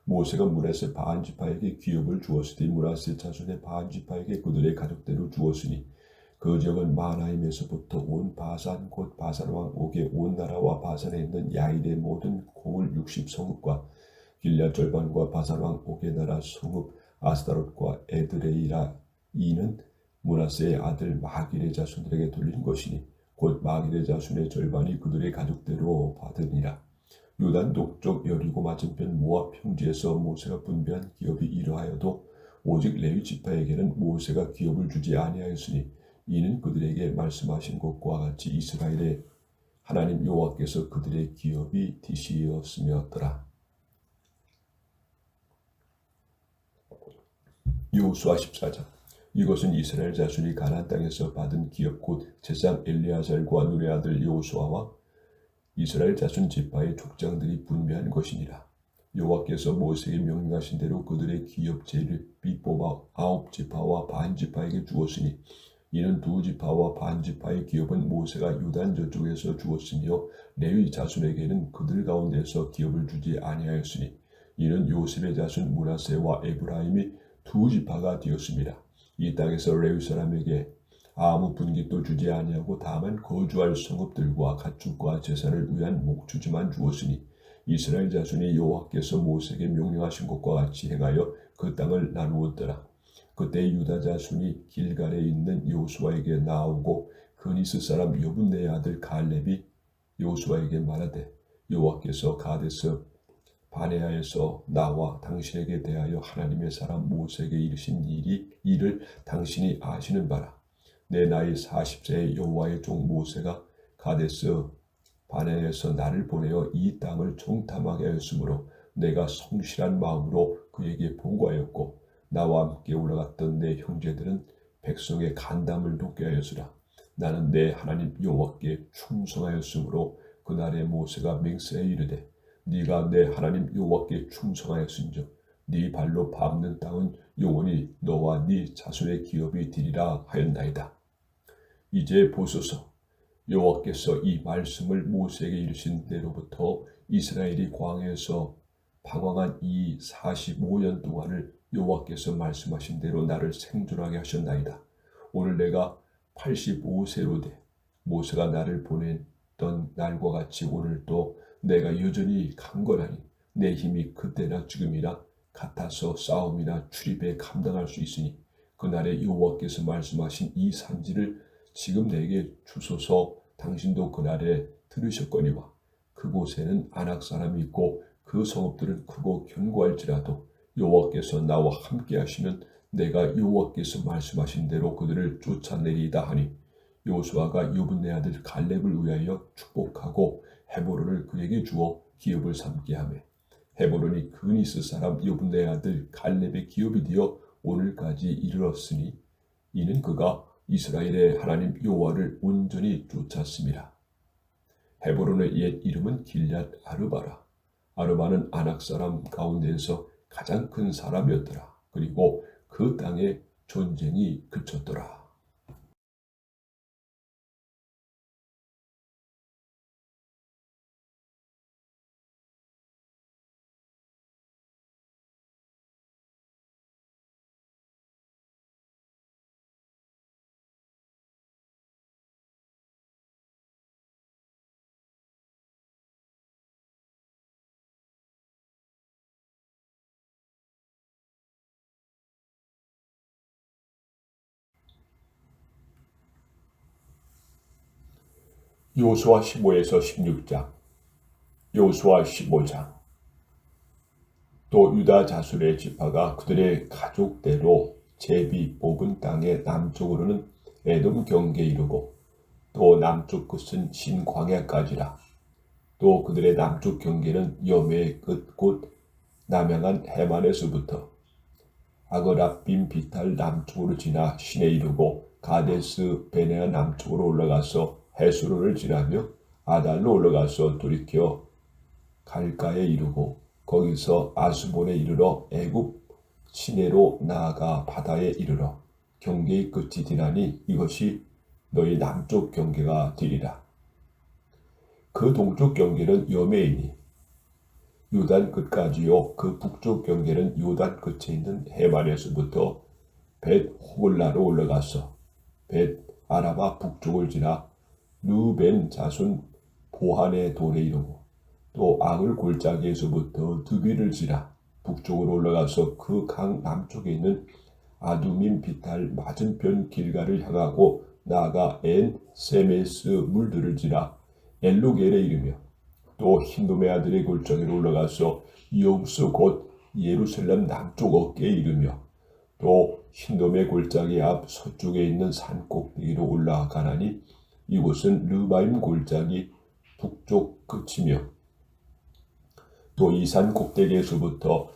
모세가 므낫세 바한지파에게 기업을 주었으니 므낫세 자손의 바한지파에게 그들의 가족대로 주었으니 그 지역은 마나임에서부터 온 바산 곧 바산 왕 옥의 온 나라와 바산에 있는 야일의 모든 고을 60성읍과 길앗 절반과 바산 왕 옥의 나라 성읍 아스다롯과 에드레이라. 이는 므낫세의 아들 마길의 자손들에게 돌린 것이니 곧 마길의 자손의 절반이 그들의 가족대로 받으니라. 유단 동쪽 여리고 맞은편 모압 평지에서 모세가 분배한 기업이 이러하여도 오직 레위 지파에게는 모세가 기업을 주지 아니하였으니 이는 그들에게 말씀하신 것과 같이 이스라엘의 하나님 여호와께서 그들의 기업이 되시었음이었더라. 여호수아 14장. 이것은 이스라엘 자손이 가나안 땅에서 받은 기업 곧 제사장 엘리아살과 눈의 아들 여호수아와 이스라엘 자손 지파의 족장들이 분배한 것이니라. 여호와께서 모세에게 명령하신 대로 그들의 기업 제비 뽑아 9지파와 반지파에게 주었으니 이는 2지파와 반지파의 기업은 모세가 유단 저쪽에서 주었으며 레위 자손에게는 그들 가운데서 기업을 주지 아니하였으니 이는 요셉의 자손 므낫세와 에브라임이 2지파가 되었습니다. 이 땅에서 레위 사람에게 아무 분깃도 주지 아니하고 다만 거주할 성읍들과 가축과 제사를 위한 목주지만 주었으니 이스라엘 자손이 여호와께서 모세에게 명령하신 것과 같이 행하여 그 땅을 나누었더라. 그때 유다 자손이 길갈에 있는 여호수아에게 나오고 그니스 사람 여분네의 아들 갈렙이 여호수아에게 말하되 여호와께서 가데스 바네아에서 나와 당신에게 대하여 하나님의 사람 모세에게 이르신 일을 당신이 아시는 바라. 내 나이 40세의 여호와의 종 모세가 가데스 바네아에서 나를 보내어 이 땅을 정탐하게 하였으므로 내가 성실한 마음으로 그에게 보고하였고 나와 함께 올라갔던 내 형제들은 백성의 간담을 돕게 하였으라. 나는 내 하나님 여호와께 충성하였으므로 그날에 모세가 맹세하여 이르되 네가 내 하나님 여호와께 충성하였은즉 네 발로 밟는 땅은 영원히 너와 네 자손의 기업이 되리라 하였나이다. 이제 보소서, 여호와께서 이 말씀을 모세에게 이르신 때로부터 이스라엘이 광야에서 방황한 이 45년 동안을 여호와께서 말씀하신 대로 나를 생존하게 하셨나이다. 오늘 내가 85세로 돼 모세가 나를 보냈던 날과 같이 오늘도 내가 여전히 강건하니 내 힘이 그때나 지금이나 같아서 싸움이나 출입에 감당할 수 있으니 그날에 여호와께서 말씀하신 이 산지를 지금 내게 주소서. 당신도 그날에 들으셨거니와 그곳에는 아낙 사람이 있고 그 성읍들은 크고 견고할지라도 여호와께서 나와 함께 하시면 내가 여호와께서 말씀하신 대로 그들을 쫓아내리이다 하니 여호수아가 여분네 아들 갈렙을 위하여 축복하고 헤브론을 그에게 주어 기업을 삼게 하며 헤브론이 그니스 사람 여분네 아들 갈렙의 기업이 되어 오늘까지 이르렀으니 이는 그가 이스라엘의 하나님 여호와를 온전히 쫓았습니다. 헤브론의 옛 이름은 길앗 아르바라. 아르바는 아낙 사람 가운데에서 가장 큰 사람이었더라. 그리고 그 땅에 전쟁이 그쳤더라. 여호수아 15에서 16장, 여호수아 15장. 또 유다 자손의 지파가 그들의 가족대로 제비 뽑은 땅의 남쪽으로는 에돔 경계에 이르고 또 남쪽 끝은 신광야까지라. 또 그들의 남쪽 경계는 여매의 끝 곧 남향한 해만에서부터 아그라빔 비탈 남쪽으로 지나 신에 이르고 가데스 베네아 남쪽으로 올라가서 헤스론을 지나며 아달로 올라가서 돌이켜 갈가에 이르고 거기서 아스본에 이르러 애굽 시내로 나아가 바다에 이르러 경계의 끝이 되나니 이것이 너희 남쪽 경계가 되리라. 그 동쪽 경계는 여매이니 요단 끝까지요. 그 북쪽 경계는 요단 끝에 있는 해만에서부터 벳 호글라로 올라가서 벳 아라바 북쪽을 지나 누벤 자손 보한의 돌에 이르고 또 아글 골짜기에서부터 드비를 지나 북쪽으로 올라가서 그 강 남쪽에 있는 아두민 비탈 맞은편 길가를 향하고 나아가 엔 세메스 물들을 지나 엘로겔에 이르며 또 힌돔의 아들의 골짜기로 올라가서 여부스 곧 예루살렘 남쪽 어깨에 이르며 또 힌돔의 골짜기 앞 서쪽에 있는 산 꼭대기로 올라가나니 이곳은 르바임 골짜기 북쪽 끝이며 또 이 산 꼭대기에서부터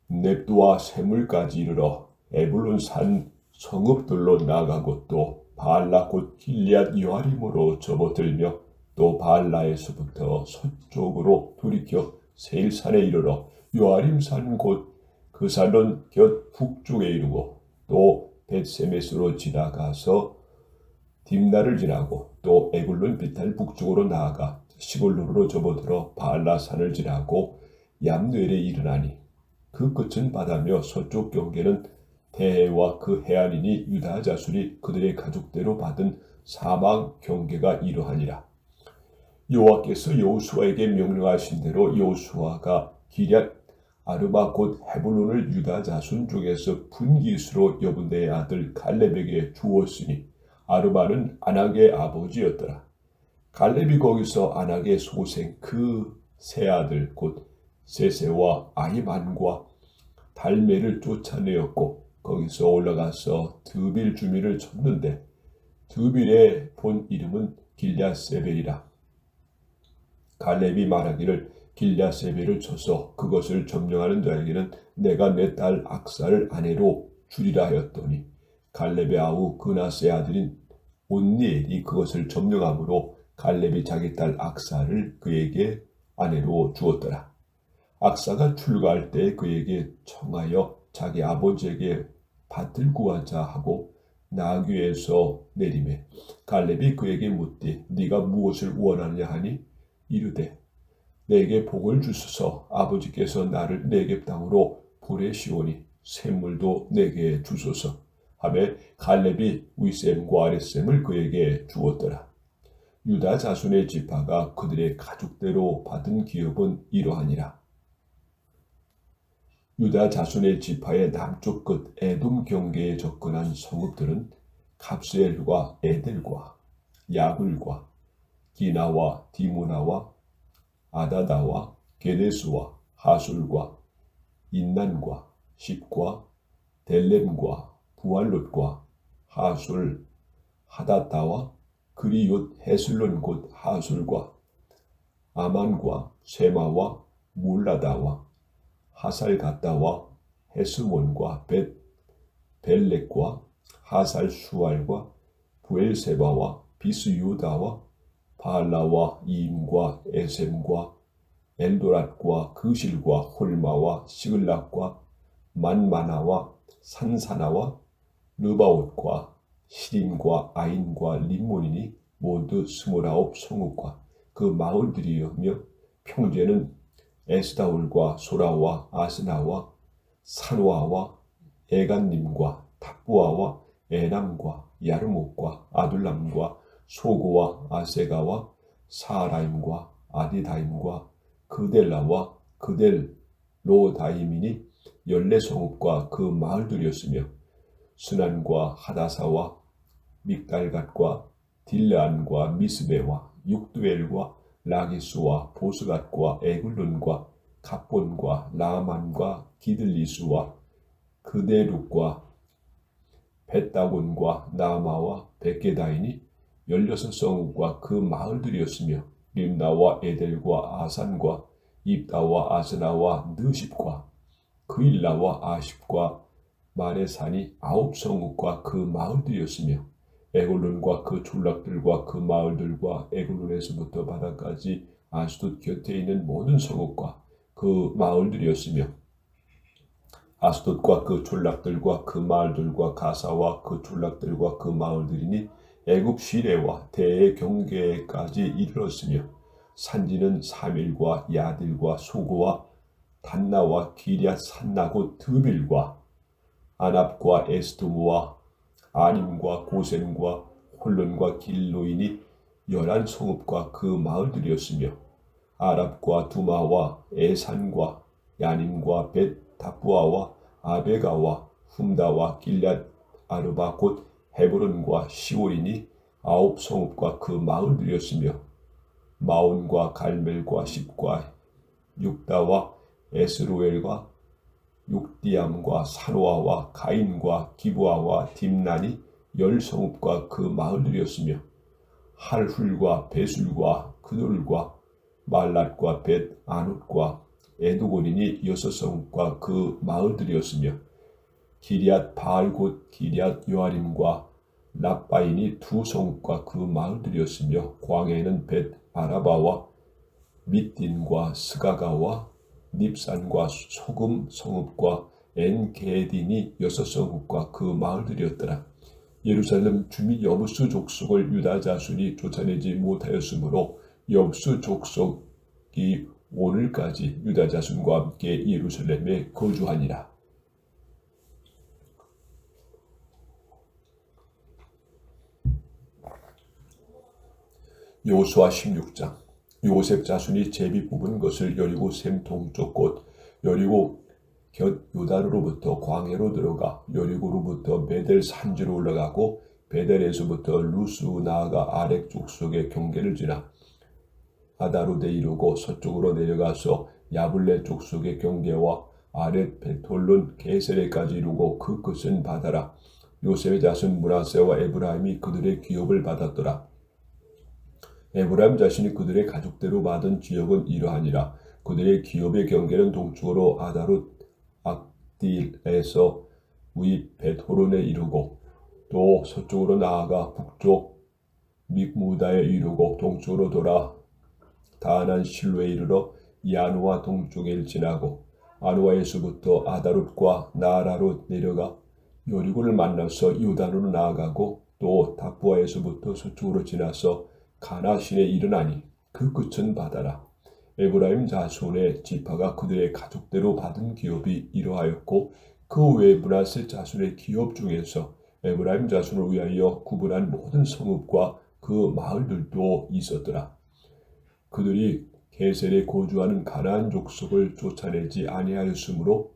넵두와 세물까지 이르러 에불론 산 성읍들로 나아가고 또 바알라 곧 길리앗 여아림으로 접어들며 또 바알라에서부터 서쪽으로 돌이켜 세일산에 이르러 여아림산 곧 그 산은 곁 북쪽에 이르고 또 벳세메스로 지나가서 딥나를 지나고 또 에굴론 비탈 북쪽으로 나아가 시골로로 접어들어 바알라산을 지나고 얌누엘에 이르나니 그 끝은 바다며 서쪽 경계는 대해와 그 해안이니 유다 자손이 그들의 가족대로 받은 사막 경계가 이러하니라. 여호와께서 여호수아에게 명령하신 대로 여호수아가 길앗 아르바 곧 헤불론을 유다 자손 중에서 분깃으로 여분네의 아들 갈렙에게 주었으니 아르바는 아낙의 아버지였더라. 갈렙이 거기서 아낙의 소생 그 세 아들 곧 세세와 아히만과 달메를 쫓아내었고 거기서 올라가서 드빌 주민을 쳤는데 드빌의 본 이름은 길랴세벨이라. 갈렙이 말하기를 길랴세벨을 쳐서 그것을 점령하는 자에게는 내가 내 딸 악사를 아내로 주리라 하였더니 갈렙의 아우 그나스의 아들인 온니엘이 그것을 점령함으로 갈렙이 자기 딸 악사를 그에게 아내로 주었더라. 악사가 출가할 때 그에게 청하여 자기 아버지에게 밭을 구하자 하고 나귀에서 내리매 갈렙이 그에게 묻되 네가 무엇을 원하느냐 하니 이르되 내게 복을 주소서 아버지께서 나를 네겝 땅으로 보내시오니 샘물도 내게 주소서 하매 갈렙이 윗셈과 아랫셈을 그에게 주었더라. 유다 자손의 지파가 그들의 가족대로 받은 기업은 이러하니라. 유다 자손의 지파의 남쪽 끝 에돔 경계에 접근한 성읍들은 갑스엘과 에델과 야굴과 기나와 디모나와 아다다와 게데스와 하술과 인난과 십과 델렘과 부알롯과 하술 하다타와 그리옷 헤슬론 곧 하술과 아만과 세마와 몰라다와 하살갓다와 헤스몬과 벨렉과 하살 수알과 부엘세바와 비스유다와 바알라와 이임과 에셈과 엘도랏과 그실과 홀마와 시글락과 만마나와 산사나와 르바옷과 시림과 아인과 림몬이니 모두 29 성읍과 그 마을들이며 평지에는 에스다올과 소라와 아스나와 산와와 에간님과 탑부아와 에남과 야르목과 아둘람과 소고와 아세가와 사라임과 아디다임과 그델라와 그델로다임이니 14성읍과 그 마을들이었으며 스난과 하다사와 믹달갓과 딜라안과 미스베와 육두엘과 라기스와 보스갓과 에글론과 갑본과 라만과 기들리스와 그데룩과 벳다곤과 나마와 백게다이니 16성읍과 그 마을들이었으며 림나와 에델과 아산과 입다와 아스나와 느십과 그일라와 아십과 마레산이 9성읍과 그 마을들이었으며 에글론과 그 졸락들과 그 마을들과 에글론에서부터 바다까지 아스돗 곁에 있는 모든 성읍과 그 마을들이었으며 아스돗과 그 졸락들과 그 마을들과 가사와 그 졸락들과 그 마을들이니 애굽 시내와 대의 경계까지 이르렀으며 산지는 사밀과 야딜과 소고와 단나와 기리앗 산나고 드빌과 아납과 에스도모와 아림과 고센과 홀론과 길로인이 11성읍과 그 마을들이었으며 아랍과 두마와 에산과 야님과 벳다부아와 아베가와 훔다와 길앗 아르바 곧 헤브론과 시올이니 9성읍과 그 마을들이었으며 마온과 갈멜과 십과 육다와 에스로엘과 육디암과 사노아와 가인과 기부아와 딥난이 10성읍과 그 마을들이었으며 할훌과 베술과 그돌과 말랏과 벳 아눕과 에도곤이니 6성읍과 그 마을들이었으며 기리앗 바알 곧 기리앗 요아림과 랍바인이 2성읍과 그 마을들이었으며 광해에는 벳 아라바와 밑딘과 스가가와 닙산과 소금 성읍과 엔게딘이 6성읍과 그 마을들이었더라. 예루살렘 주민 여부수 족속을 유다 자손이 쫓아내지 못하였으므로 여부수 족속이 오늘까지 유다 자손과 함께 예루살렘에 거주하니라. 여호수아 16장. 요셉 자손이 제비 뽑은 것을 여리고 샘 동쪽 곳 여리고 곁 요단으로부터 광야로 들어가 여리고로부터 베델 산지로 올라가고 베델에서부터 루스 나아가 아렉 족속의 경계를 지나 아다로데 이르고 서쪽으로 내려가서 야블레 족속의 경계와 아렛 베톨론 게세레까지 이루고 그 끝은 바다라. 요셉의 자손 므낫세와 에브라임이 그들의 기업을 받았더라. 에브라임 자신이 그들의 가족대로 받은 지역은 이러하니라. 그들의 기업의 경계는 동쪽으로 아다롯 악딜에서 위 벳호론에 이르고 또 서쪽으로 나아가 북쪽 믹무다에 이르고 동쪽으로 돌아 다난 실로에 이르러 야노아 동쪽을 지나고 아노아에서부터 아다롯과 나아라로 내려가 여리고를 만나서 요단으로 나아가고 또 다부아에서부터 서쪽으로 지나서 가나 시내에 이르나니 그 끝은 바다라. 에브라임 자손의 지파가 그들의 가족대로 받은 기업이 이러하였고 그 외 므낫세 자손의 기업 중에서 에브라임 자손을 위하여 구분한 모든 성읍과 그 마을들도 있었더라. 그들이 게셀에 거주하는 가나안 족속을 쫓아내지 아니하였으므로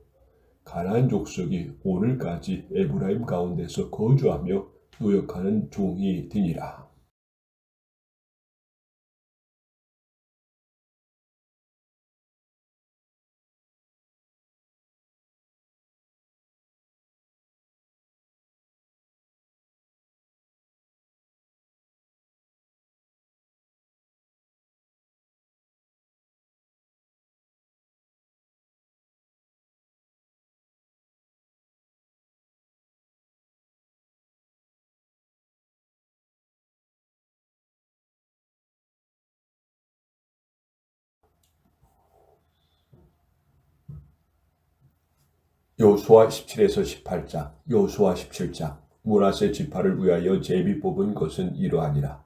가나안 족속이 오늘까지 에브라임 가운데서 거주하며 노역하는 종이 되니라. 여호수아 17에서 18장. 여호수아 17장. 므낫세 지파를 위하여 제비 뽑은 것은 이러하니라.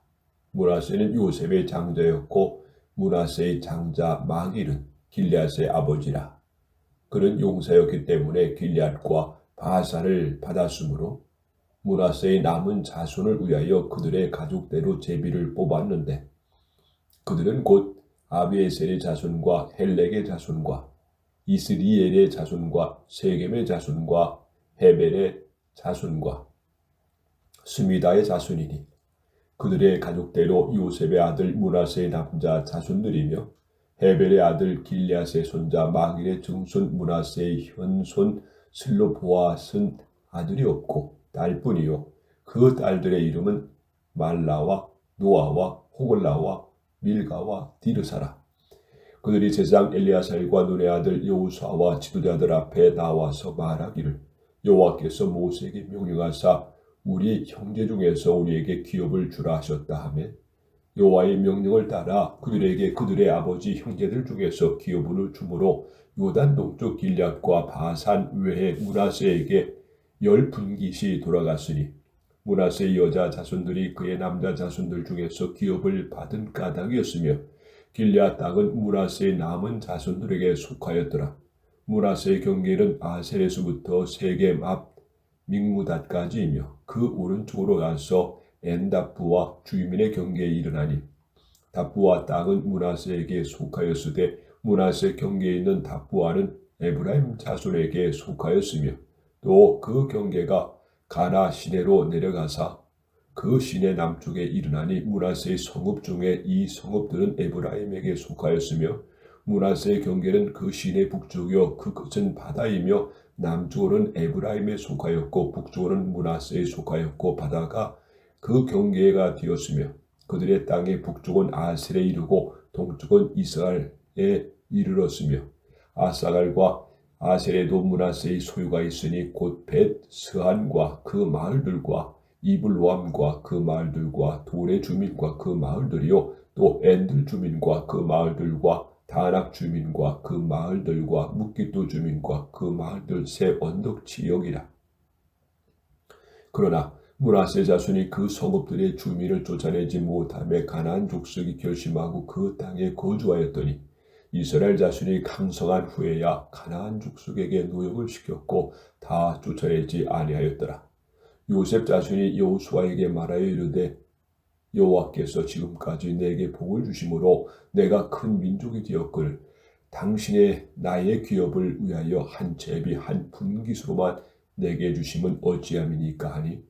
므낫세는 요셉의 장자였고 므낫세의 장자 마길은 길앗의 아버지라. 그는 용사였기 때문에 길앗과 바산을 받았으므로 므낫세의 남은 자손을 위하여 그들의 가족대로 제비를 뽑았는데 그들은 곧 아비에셀의 자손과 헬렉의 자손과 이스리엘의 자손과 세겜의 자손과 헤벨의 자손과 스미다의 자손이니 그들의 가족대로 요셉의 아들 므낫세의 남자 자손들이며 헤벨의 아들 길앗의 손자 마길의 증손 므낫세의 현손 슬로보앗은 아들이 없고 딸뿐이요 그 딸들의 이름은 말라와 노아와 호글라와 밀가와 디르사라. 그들이 제사장 엘리야살과 눈의 아들 여호수아와 지도자들 앞에 나와서 말하기를 여호와께서 모세에게 명령하사 우리 형제 중에서 우리에게 기업을 주라 하셨다 하며 여호와의 명령을 따라 그들에게 그들의 아버지 형제들 중에서 기업을 주므로 요단 동쪽 길앗과 바산 외에 므낫세에게 10분깃이 돌아갔으니 므낫세의 여자 자손들이 그의 남자 자손들 중에서 기업을 받은 까닭이었으며 길앗 땅은 므낫세의 남은 자손들에게 속하였더라. 므낫세의 경계는 아셀에서부터 세겜 앞 믹무닷까지이며 그 오른쪽으로 가서 엔다프와 주민의 경계에 이르나니 다부아 땅은 므낫세에게 속하였으되 므낫세 경계에 있는 다부아는 에브라임 자손에게 속하였으며 또 그 경계가 가나 시내로 내려가사 그 시내 남쪽에 이르나니 므낫세의 성읍 중에 이 성읍들은 에브라임에게 속하였으며 므낫세의 경계는 그 시내 북쪽이요 그 끝은 바다이며 남쪽으로는 에브라임에 속하였고 북쪽으로는 므낫세에 속하였고 바다가 그 경계가 되었으며 그들의 땅의 북쪽은 아셀에 이르고 동쪽은 이스라엘에 이르렀으며 아사갈과 아셀에도 므낫세의 소유가 있으니 곧 벳 스한과 그 마을들과 이블로암과 그 마을들과 돌의 주민과 그 마을들이요 또 엔들 주민과 그 마을들과 다낙 주민과 그 마을들과 묵기도 주민과 그 마을들 세 언덕 지역이라. 그러나 므낫세 자손이 그 성읍들의 주민을 쫓아내지 못하며 가나안 족속이 결심하고 그 땅에 거주하였더니 이스라엘 자손이 강성한 후에야 가나안 족속에게 노역을 시켰고 다 쫓아내지 아니하였더라. 요셉 자손이 여호수아에게 말하여 이르되 여호와께서 지금까지 내게 복을 주심으로 내가 큰 민족이 되었거늘 당신의 나의 기업을 위하여 한 제비 한 분깃으로만 내게 주심은 어찌함이니까 하니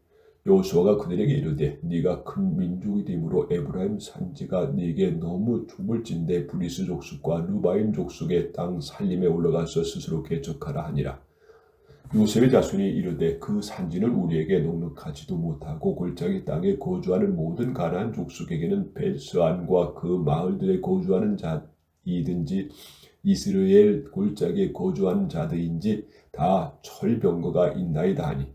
여호수아가 그들에게 이르되 네가 큰 민족이 되므로 에브라임 산지가 네게 너무 좁을진대 브리스 족속과 루바임 족속의 땅 살림에 올라가서 스스로 개척하라 하니라. 요셉의 자손이 이르되 그 산지는 우리에게 넉넉하지도 못하고 골짜기 땅에 거주하는 모든 가나안 족속에게는 벳스안과 그 마을들에 거주하는 자이든지 이스라엘 골짜기에 거주하는 자들인지 다 철병거가 있나이다 하니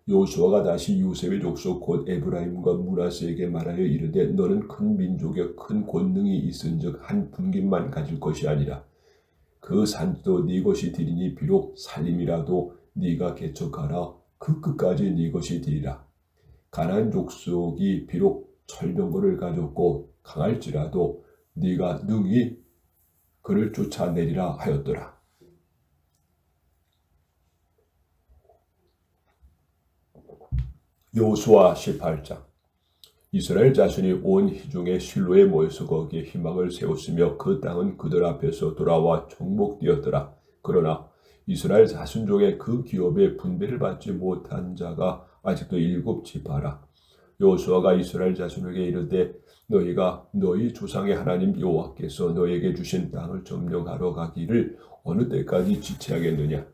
여호수아가 다시 요셉의 족속 곧 에브라임과 므낫세에게 말하여 이르되 너는 큰 민족에 큰 권능이 있은즉 한 분깃만 가질 것이 아니라 그 산지도 네 것이 되리니 비록 살림이라도 네가 개척하라. 그 끝까지 네 것이 되리라. 가나안 족속이 비록 철병거를 가졌고 강할지라도 네가 능히 그를 쫓아내리라 하였더라. 여호수아 18장. 이스라엘 자손이 온 회중의 실로에 모여서 거기에 희망을 세웠으며 그 땅은 그들 앞에서 돌아와 정복되었더라. 그러나 이스라엘 자손 중에 그 기업에 분배를 받지 못한 자가 아직도 7지파라. 여호수아가 이스라엘 자손에게 이르되 너희가 너희 조상의 하나님 여호와께서 너희에게 주신 땅을 점령하러 가기를 어느 때까지 지체하겠느냐.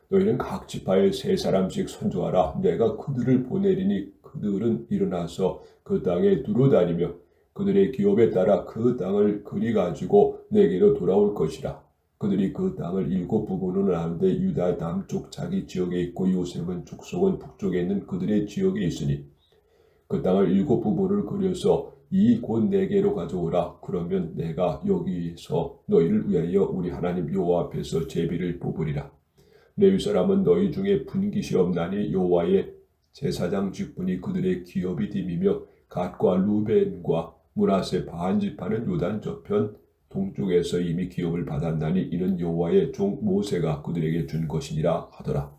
너희는 각 지파에 3사람씩 선조하라. 내가 그들을 보내리니 그들은 일어나서 그 땅에 두루다니며 그들의 기업에 따라 그 땅을 그리 가지고 내게로 돌아올 것이라. 그들이 그 땅을 7부분으로 나누되 유다 남쪽 자기 지역에 있고 요셉은 족속은 북쪽에 있는 그들의 지역에 있으니 그 땅을 7부분을 그려서 이 곧 내게로 가져오라. 그러면 내가 여기서 너희를 위하여 우리 하나님 여호와 앞에서 제비를 뽑으리라. 레위 사람은 너희 중에 분깃이 없나니 여호와의 제사장 직분이 그들의 기업이 됨이며 갓과 루벤과 므낫세 반 지파는 요단 저편 동쪽에서 이미 기업을 받았나니 이는 여호와의 종 모세가 그들에게 준 것이니라 하더라.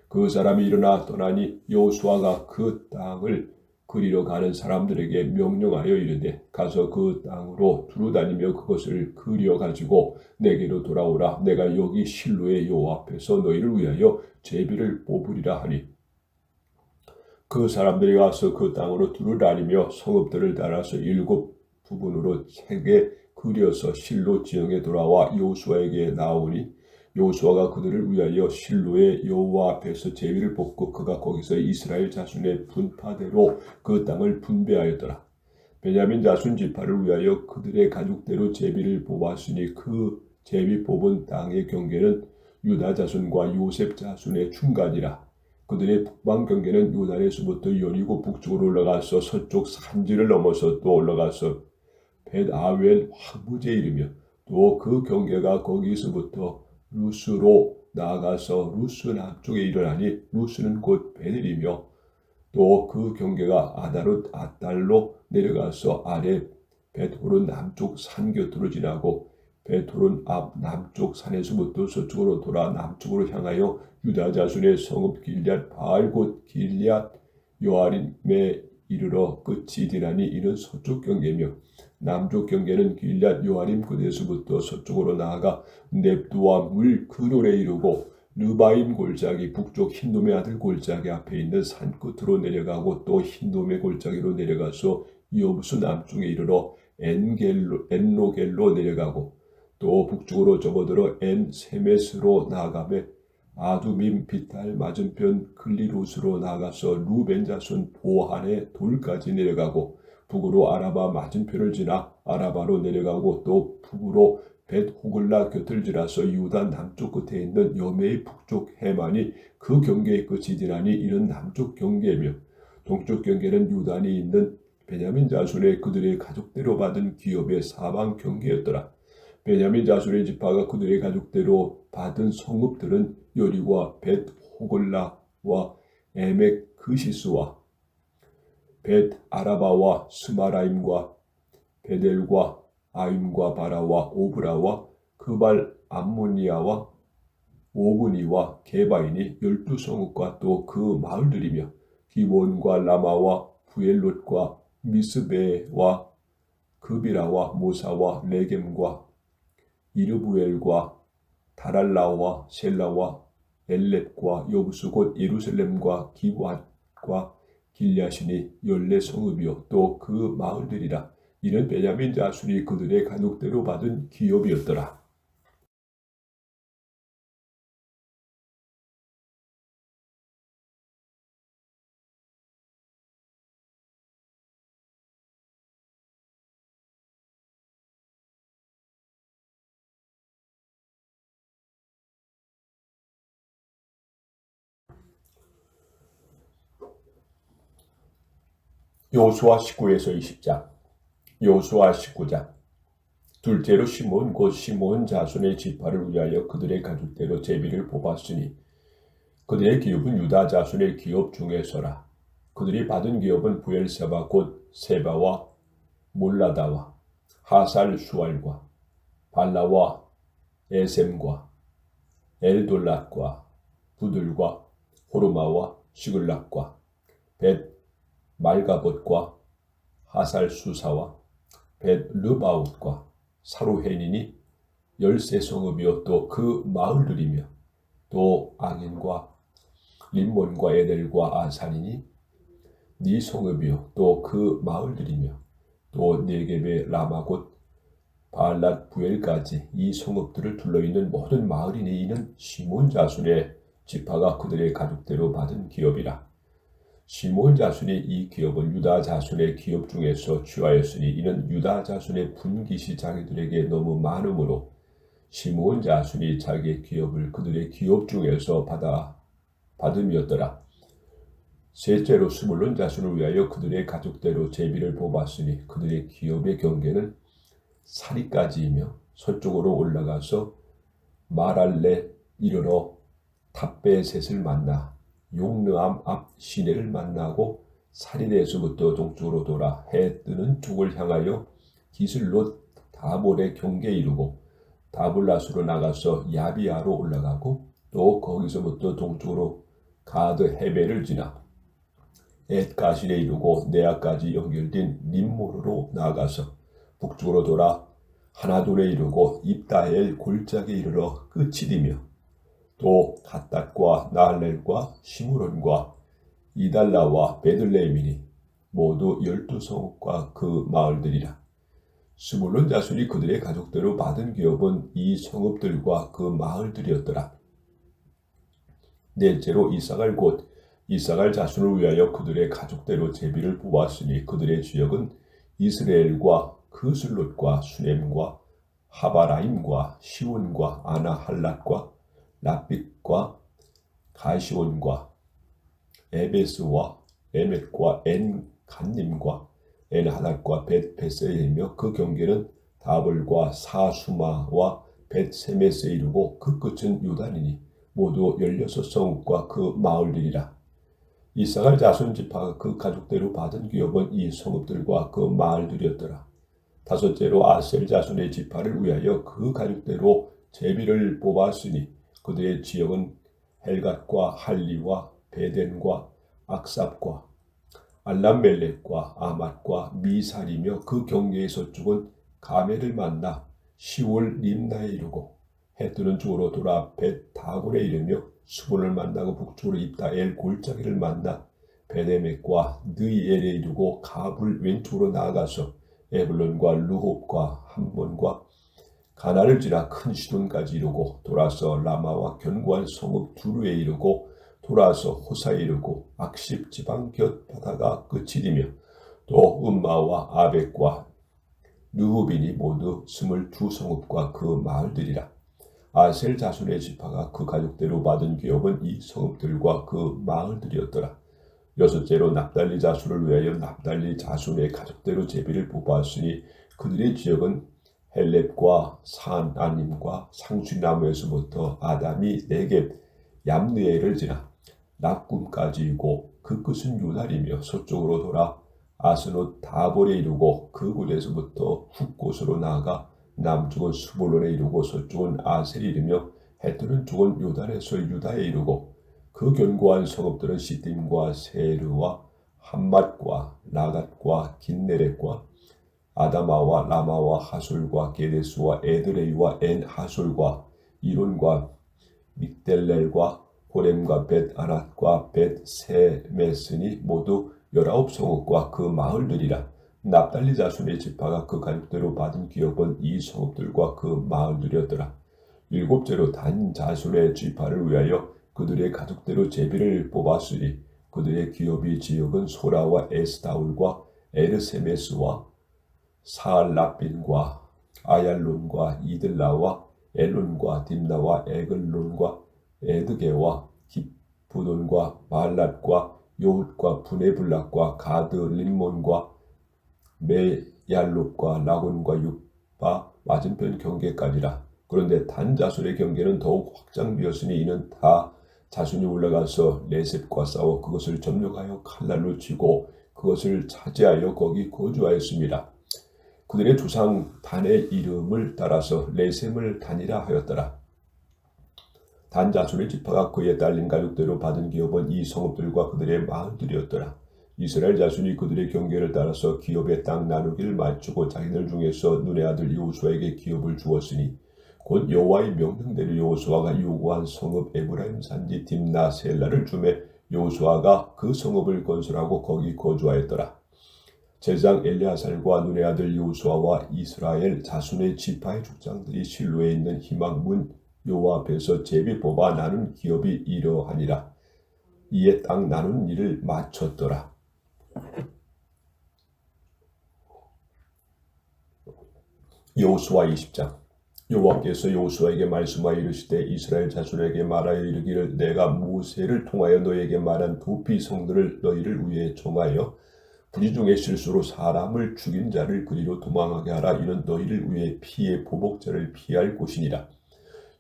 그 사람이 일어나 떠나니 여호수아가 그 땅을 그리러 가는 사람들에게 명령하여 이르되 가서 그 땅으로 두루다니며 그것을 그려 가지고 내게로 돌아오라. 내가 여기 실로의 여호와 앞에서 너희를 위하여 제비를 뽑으리라 하니 그 사람들이 가서 그 땅으로 두루다니며 성읍들을 따라서 7부분으로 세게 그려서 실로 지형에 돌아와 여호수아에게 나오니 여호수아가 그들을 위하여 실로의 여호와 앞에서 제비를 뽑고 그가 거기서 이스라엘 자손의 분파대로 그 땅을 분배하였더라. 베냐민 자손 지파를 위하여 그들의 가족대로 제비를 뽑았으니 그 제비 뽑은 땅의 경계는 유다 자손과 요셉 자손의 중간이라. 그들의 북방 경계는 요단에서부터 여리고 북쪽으로 올라가서 서쪽 산지를 넘어서 또 올라가서 벳아웬 황무제에 이르며 또 그 경계가 거기서부터 루스로 나아가서 루스 남쪽에 이르나니 루스는 곧 베델이며 또 그 경계가 아다롯 아달로 내려가서 아래 벳호른 남쪽 산 곁으로 지나고 벳호른 앞 남쪽 산에서부터 서쪽으로 돌아 남쪽으로 향하여 유다 자손의 성읍 길앗 바알 곧 길앗 요아림에 이르러 끝이 되나니 이는 서쪽 경계며 남쪽 경계는 길앗 요아림 그대에서부터 서쪽으로 나아가 넵두와 물 그롤에 이르고 르바임 골짜기 북쪽 힌돔의 아들 골짜기 앞에 있는 산 끝으로 내려가고 또 힌돔의 골짜기로 내려가서 여부수 남쪽에 이르러 엔로겔로 내려가고 또 북쪽으로 접어들어 엔세메스로 나아가며 아두밈 비탈 맞은편 글리로스로 나아가서 루벤 자손 보한의 돌까지 내려가고 북으로 아라바 맞은편을 지나 아라바로 내려가고 또 북으로 벳호글라 곁을 지나서 유다 남쪽 끝에 있는 여메의 북쪽 해만이 그 경계의 끝이 지나니 이는 남쪽 경계며 동쪽 경계는 유단이 있는 베냐민 자손의 그들의 가족대로 받은 기업의 사방 경계였더라. 베냐민 자손의 지파가 그들의 가족대로 받은 성읍들은 여리고와 벳호글라와 에멕 그시스와 벳 아라바와 스마라임과 베델과 아임과 바라와 오브라와 그발 암모니아와 오브니와 게바인이 12성읍과 또 그 마을들이며 기본과 라마와 부엘롯과 미스베와 그비라와 모사와 레겜과 이르부엘과 다랄라와 셀라와 엘렙과 여부수 곧 예루살렘과 기브앗과 길랴시니 14성읍이요 또 그 마을들이라. 이는 베냐민 자손이 그들의 가족대로 받은 기업이었더라. 여호수아 19에서 20장. 여호수아 19장. 둘째로 시몬 곧 시몬 자손의 지파를 위하여 그들의 가족대로 제비를 뽑았으니 그들의 기업은 유다 자손의 기업 중에서라. 그들이 받은 기업은 부엘세바 곧 세바와 몰라다와 하살 수알과 발라와 에셈과 엘돌랏과 부들과 호르마와 시글락과 벳 말가봇과 하살 수사와 벳 르바웃과 사루헤니니 13성읍이요 또 그 마을들이며 또 앙인과 림몬과 에델과 아산이니 네 성읍이요 또 그 마을들이며 또 네겝의 라마 곧 바알랏 부엘까지 이 성읍들을 둘러있는 모든 마을이니 이는 시몬 자손의 지파가 그들의 가족대로 받은 기업이라. 시몬 자손의 이 기업은 유다 자손의 기업 중에서 취하였으니 이는 유다 자손의 분깃이 자기들에게 너무 많으므로 시몬 자손이 자기의 기업을 그들의 기업 중에서 받음이었더라. 셋째로 스물론 자손을 위하여 그들의 가족대로 제비를 뽑았으니 그들의 기업의 경계는 사리까지이며 서쪽으로 올라가서 마랄레 이르러 탑베셋을 만나 용르암 앞 시내를 만나고 사리에서부터 동쪽으로 돌아 해 뜨는 쪽을 향하여 기슬롯 다볼의 경계에 이르고 다블라스로 나가서 야비아로 올라가고 또 거기서부터 동쪽으로 가드 헤벨을 지나 엣가실에 이르고 네아까지 연결된 림모르로 나아가서 북쪽으로 돌아 하나돌에 이르고 입다엘 골짜기에 이르러 끝이 디며 또 갓닷과 나할렐과 시므론과 이달라와 베들레헴이니 모두 12성읍과 그 마을들이라. 스물론 자손이 그들의 가족대로 받은 기업은 이 성읍들과 그 마을들이었더라. 넷째로 이사갈 곧 이사갈 자손을 위하여 그들의 가족대로 제비를 뽑았으니 그들의 지역은 이스라엘과 그슬롯과 수넴과 하바라임과 시온과 아나할랏과 라빛과 가시온과 에베스와 에멧과 엔간님과 엔하닷과 벳베세이며 그 경계는 다볼과 사수마와 벳세메스에 이르고 그 끝은 요단이니 모두 16성읍과 그 마을들이라. 이사갈 자손 지파가 그 가족대로 받은 기업은 이 성읍들과 그 마을들이었더라. 다섯째로 아셀 자손의 지파를 위하여 그 가족대로 제비를 뽑았으니 그들의 지역은 헬갓과 할리와 베덴과 악삽과 알람멜렉과 아맛과 미살이며 그 경계의 서쪽은 가멜을 만나 시월 림나에 이르고 해 뜨는 쪽으로 돌아 벳 다골에 이르며 수본을 만나고 북쪽으로 입다엘 골짜기를 만나 베데멕과 느이엘에 이르고 가불 왼쪽으로 나아가서 에블론과 루홉과 함몬과 가나를 지나 큰 시돈까지 이르고 돌아서 라마와 견고한 성읍 두루에 이르고 돌아서 호사에 이르고 악십 지방 곁 바다가 끝이 디며 또 음마와 아벡과 르후빈이 모두 22성읍과 그 마을들이라. 아셀 자손의 지파가 그 가족대로 받은 기업은 이 성읍들과 그 마을들이었더라. 여섯째로 납달리 자손을 위하여 납달리 자손의 가족대로 제비를 뽑았으니 그들의 지역은 헬렙과 산 아님과 상수나무에서부터 아담이 네겝 얌느에를 지나 납꿈까지이고 그 끝은 유달이며 서쪽으로 돌아 아스노 다볼에 이르고 그 곳에서부터 북곳으로 나아가 남쪽은 수볼론에 이르고 서쪽은 아셀에 이르며 해뜨는 쪽은 요단에서 유다에 이르고 그 견고한 성읍들은 시딤과 세르와 함맛과 라갓과 긴네렛과 아다마와 라마와 하솔과 게데스와 에드레이와 엔하솔과 이론과 믹델렐과 호렘과 벳아낫과 벳세메스니 모두 19성읍과 그 마을들이라. 납달리 자손의 지파가 그 가족대로 받은 기업은 이 성읍들과 그 마을들이었더라. 일곱째로 단 자손의 지파를 위하여 그들의 가족대로 제비를 뽑았으니 그들의 기업이 지역은 소라와 에스다울과 에르세메스와 사알라빈과 아얄론과 이들라와 엘론과 딥나와 에글론과 에드게와 기브논과 말랏과 요훗과 부네블락과 가드 림몬과 메얄롭과 라곤과 육바 맞은편 경계까지라. 그런데 단 자손의 경계는 더욱 확장되었으니 이는 다 자손이 올라가서 레셉과 싸워 그것을 점령하여 칼날로 치고 그것을 차지하여 거기 거주하였습니다. 그들의 조상 단의 이름을 따라서 레셈을 단이라 하였더라. 단 자손의 지파가 그에 딸린 가족대로 받은 기업은 이 성읍들과 그들의 마을들이었더라. 이스라엘 자손이 그들의 경계를 따라서 기업의 땅 나누기를 마치고 자기들 중에서 눈의 아들 여호수아에게 기업을 주었으니 곧 여호와의 명령대로 여호수아가 요구한 성읍 에브라임 산지 딥나셀라를 주매 여호수아가 그 성읍을 건설하고 거기 거주하였더라. 제사장 엘레아살과 눈의 아들 여호수아와 이스라엘 자손의 지파의 족장들이 실로에 있는 희망문 여호와 앞에서 제비 뽑아 나눈 기업이 이러하니라. 이에 땅 나눈 일을 마쳤더라. 여호수아 20장. 여호와께서 여호수아에게 말씀하여 이르시되 이스라엘 자손에게 말하여 이르기를 내가 모세를 통하여 너에게 말한 도피 성들을 너희를 위해 정하여 부지 중에 실수로 사람을 죽인 자를 그리로 도망하게 하라. 이는 너희를 위해 피의 보복자를 피할 곳이니라.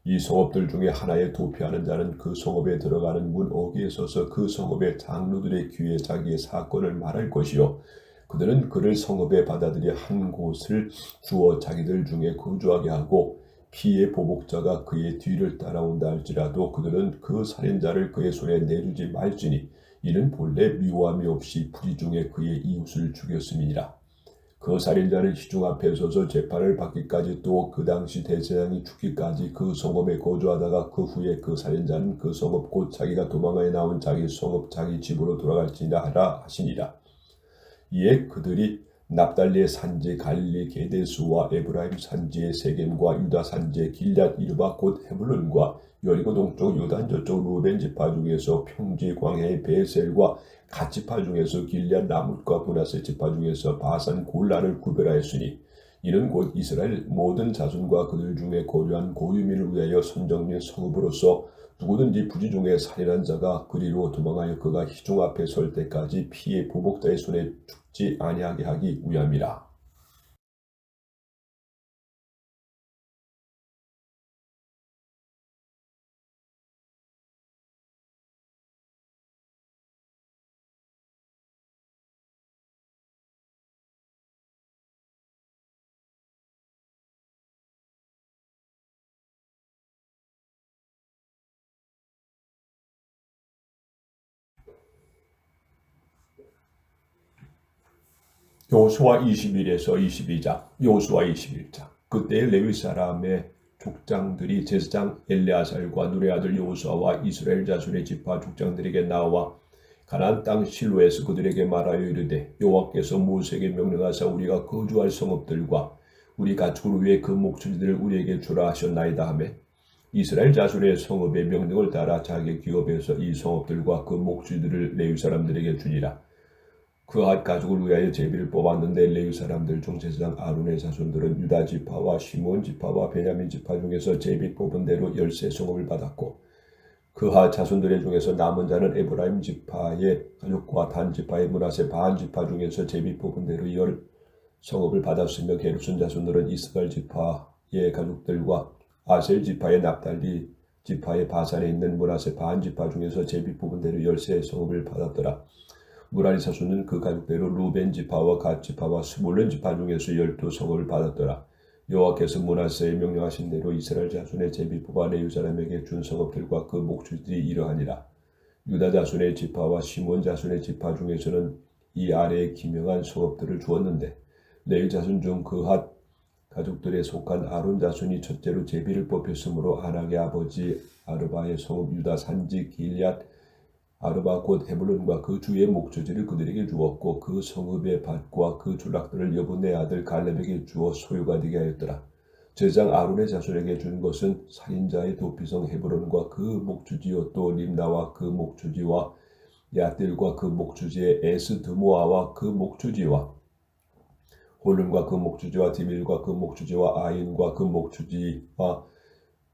이 성읍들 중에 하나에 도피하는 자는 그 성읍에 들어가는 문 어귀에 서서 그 성읍의 장로들의 귀에 자기의 사건을 말할 것이요 그들은 그를 성읍에 받아들여 한 곳을 주어 자기들 중에 거주하게 하고 피의 보복자가 그의 뒤를 따라온다 할지라도 그들은 그 살인자를 그의 손에 내주지 말지니 이는 본래 미워함이 없이 부지 중에 그의 이웃을 죽였음이니라. 그 살인자는 시중 앞에 서서 재판을 받기까지 또 그 당시 대제사장이 죽기까지 그 성읍에 거주하다가 그 후에 그 살인자는 그 성읍 곧 자기가 도망하여 나온 자기 성읍 자기 집으로 돌아갈지니라 하라 하시니라. 이에 그들이 납달리의 산지 갈릴리 게데스와 에브라임 산지의 세겜과 유다 산지의 길앗 이르바 곧 헤블론과 여리고 동쪽 요단 저쪽 루벤 지파 중에서 평지 광야의 베셀과 갓 지파 중에서 길앗 라못과 브나세 지파 중에서 바산 골란을 구별하였으니 이는 곧 이스라엘 모든 자손과 그들 중에 거류한 고유민을 위하여 선정된 성읍으로서 누구든지 부지 중에 살인한 자가 그리로 도망하여 그가 희중 앞에 설 때까지 피의 보복자의 손에 죽지 아니하게 하기 위함이라. 여호수아 21에서 22장. 여호수아 21장. 그때 레위 사람의 족장들이 제사장 엘레아살과 눈의 아들 여호수아와 이스라엘 자손의 지파 족장들에게 나와 가나안 땅 실로에서 그들에게 말하여 이르되 여호와께서 모세에게 명령하사 우리가 거주할 성읍들과 우리 가축을 위해 그 목축지들을 우리에게 주라 하셨나이다 하매 이스라엘 자손의 성읍의 명령을 따라 자기 기업에서 이 성읍들과 그 목축지들을 레위 사람들에게 주니라. 그앗 가족을 위하여 제비를 뽑았는데 레위 사람들 중 제사장 아론의 자손들은 유다 지파와 시몬 지파와 베냐민 지파 중에서 제비 뽑은 대로 13성읍을 받았고 그앗 자손들의 중에서 남은 자는 에브라임 지파의 가족과 단 지파의 므낫세 반 지파 중에서 제비 뽑은 대로 10성읍을 받았으며 게르손 자손들은 이스라엘 지파의 가족들과 아셀 지파의 납달리 지파의 바산에 있는 므낫세 반 지파 중에서 제비 뽑은 대로 13성읍을 받았더라. 무라리 자손은 그 가족대로 루벤 지파와 갓 지파와 스불론 지파 중에서 12성읍을 받았더라. 여호와께서 므낫세에 명령하신 대로 이스라엘 자손의 제비 뽑아 레위 사람에게 준 성읍들과 그 목축들이 이러하니라. 유다 자손의 지파와 시몬 자손의 지파 중에서는 이 아래에 기명한 성읍들을 주었는데 레위 자손 중 그핫 가족들에 속한 아론 자손이 첫째로 제비를 뽑혔으므로 아낙의 아버지 아르바의 성읍 유다 산지 길앗 아르바 곧 헤블론과 그 주의 목초지를 그들에게 주었고 그 성읍의 밭과 그 줄락들을 여분의 아들 갈렙에게 주어 소유가 되게 하였더라. 제사장 아론의 자손에게 준 것은 살인자의 도피성 헤브론과 그 목초지요 또 림나와 그 목초지와 야딜과 그 목초지의 에스드모아와 그 목초지와 홀론과 그 목초지와 디밀과 그 목초지와 아인과 그 목초지와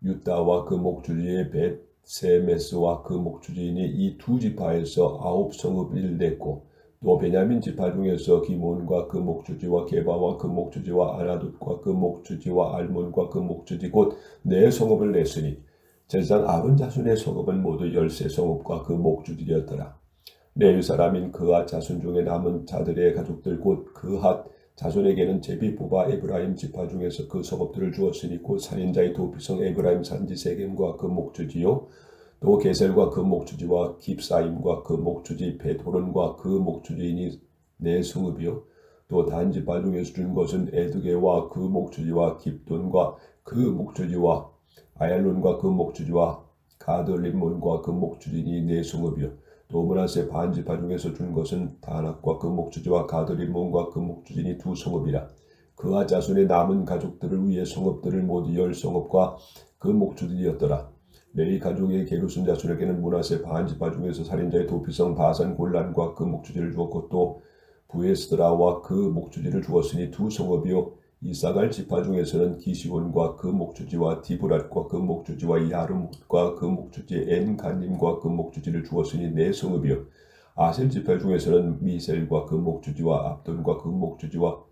유다와 그 목초지의 벳 세메스와 그 목초지인이 이 두 지파에서 9성읍을 냈고 또 베냐민 지파 중에서 기몬과 그 목주지와 게바와 그 목주지와 아나돗과 그 목주지와 알몬과 그 목주지 곧 네 성읍을 냈으니 제사장 아론 자손의 성읍은 모두 13성읍과 그 목주들이었더라. 레위 사람인 그앗 자손 중에 남은 자들의 가족들 곧 그앗 자손에게는 제비 뽑아 에브라임 지파 중에서 그 성읍들을 주었으니 곧 살인자의 도피성 에브라임 산지 세겜과 그 목주지요 또 게셀과 그 목주지와 깁사임과 그 목주지 베토론과 그 목주지인이 네 성읍이요 또 단 지파 중에서 준 것은 에드게와 그 목주지와 깁돈과 그 목주지와 아얄론과 그 목주지와 가드림몬과 그 목주지인이 네 성읍이요 또 므낫세 반 지파 중에서 준 것은 다낙과 그 목주지와 가드림몬과 그 목주지인이 두 성읍이라. 그와 자손의 남은 가족들을 위해 성읍들을 모두 10성읍과 그 목주들이었더라. 레위 가족의 게르손 자손에게는 므낫세 반 지파 중에서 살인자의 도피성 바산 골란과 그 목주지를 주었고 또 부에스드라와 그 목주지를 주었으니 두 성읍이요 이사갈 지파 중에서는 기시온과 그 목주지와 디브랏과 그 목주지와 야르뭇과 그 목주지 엔간님과 그 목주지를 주었으니 네 성읍이요 아셀 지파 중에서는 미셀과 그 목주지와 압돈과 그 목주지와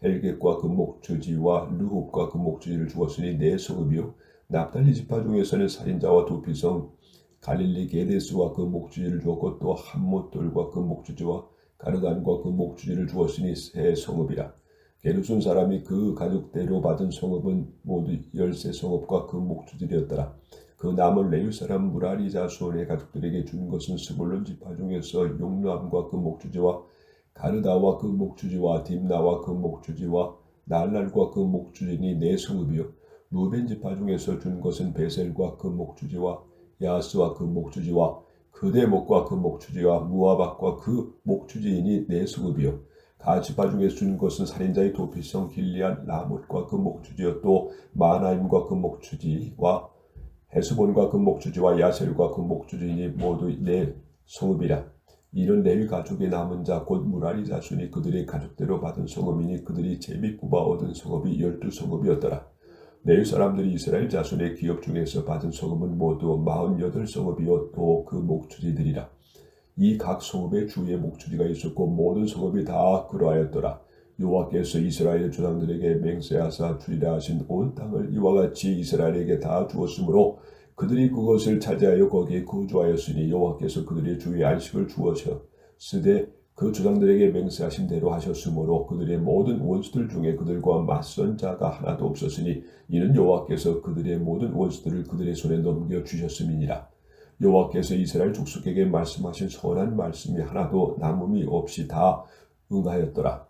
헬겟과 그 목주지와 르홉과 그 목주지를 주었으니 네 성읍이요 납달리 지파 중에서는 살인자와 도피성 갈릴리 게데스와 그 목주지를 주었고 또 함못돌과 그 목주지와 가르단과 그 목주지를 주었으니 세 성읍이라. 게르손 사람이 그 가족대로 받은 성읍은 모두 13성읍과 그 목주들이었더라. 그 남은 레위 사람 무라리 자손의 가족들에게 준 것은 스불론 지파 중에서 용람과 그 목주지와 가르다와 그 목주지와 딥나와 그 목주지와 날랄과 그 목주지니 네 성읍이요 루벤 지파 중에서 준 것은 베셀과 그 목주지와 야스와 그 목주지와 그대목과 그 목주지와 무아박과 그 목주지인이 네 성읍이요 가 지파 중에서 준 것은 살인자의 도피성 길리안 라못과 그 목주지요 또 마나임과 그 목주지와 헤스본과 그 목주지와 야셀과 그 목주지니 모두 네 성읍이라. 이는 레위 가족의 남은 자 곧 무라리 자손이 그들의 가족대로 받은 성읍이니 그들이 제비 뽑아 얻은 성읍이 12성읍이었더라. 레위 사람들이 이스라엘 자손의 기업 중에서 받은 성읍은 모두 48성읍이요 또 그 목주지들이라. 이 각 성읍에 주의 목주지가 있었고 모든 성읍이 다 그러하였더라. 여호와께서 이스라엘 조상들에게 맹세하사 주리라 하신 온 땅을 이와 같이 이스라엘에게 다 주었으므로 그들이 그것을 차지하여 거기에 거주하였으니 여호와께서 그들의 주의 안식을 주어서 쓰되 그 조상들에게 맹세하신 대로 하셨으므로 그들의 모든 원수들 중에 그들과 맞선 자가 하나도 없었으니 이는 여호와께서 그들의 모든 원수들을 그들의 손에 넘겨주셨음이니라. 여호와께서 이스라엘 족속에게 말씀하신 선한 말씀이 하나도 남음이 없이 다 응하였더라.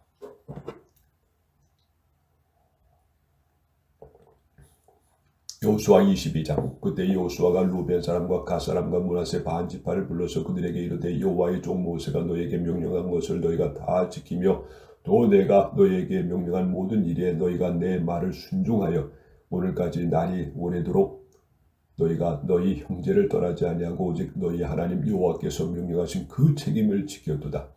여호수아 22장. 그때 여호수아가 루벤 사람과 갓 사람과 므낫세 반 지파를 불러서 그들에게 이르되 여호와의 종 모세가 너희에게 명령한 것을 너희가 다 지키며 또 내가 너희에게 명령한 모든 일에 너희가 내 말을 순종하여 오늘까지 날이 오래도록 너희가 너희 형제를 떠나지 아니하고 오직 너희 하나님 여호와께서 명령하신 그 책임을 지켜두다.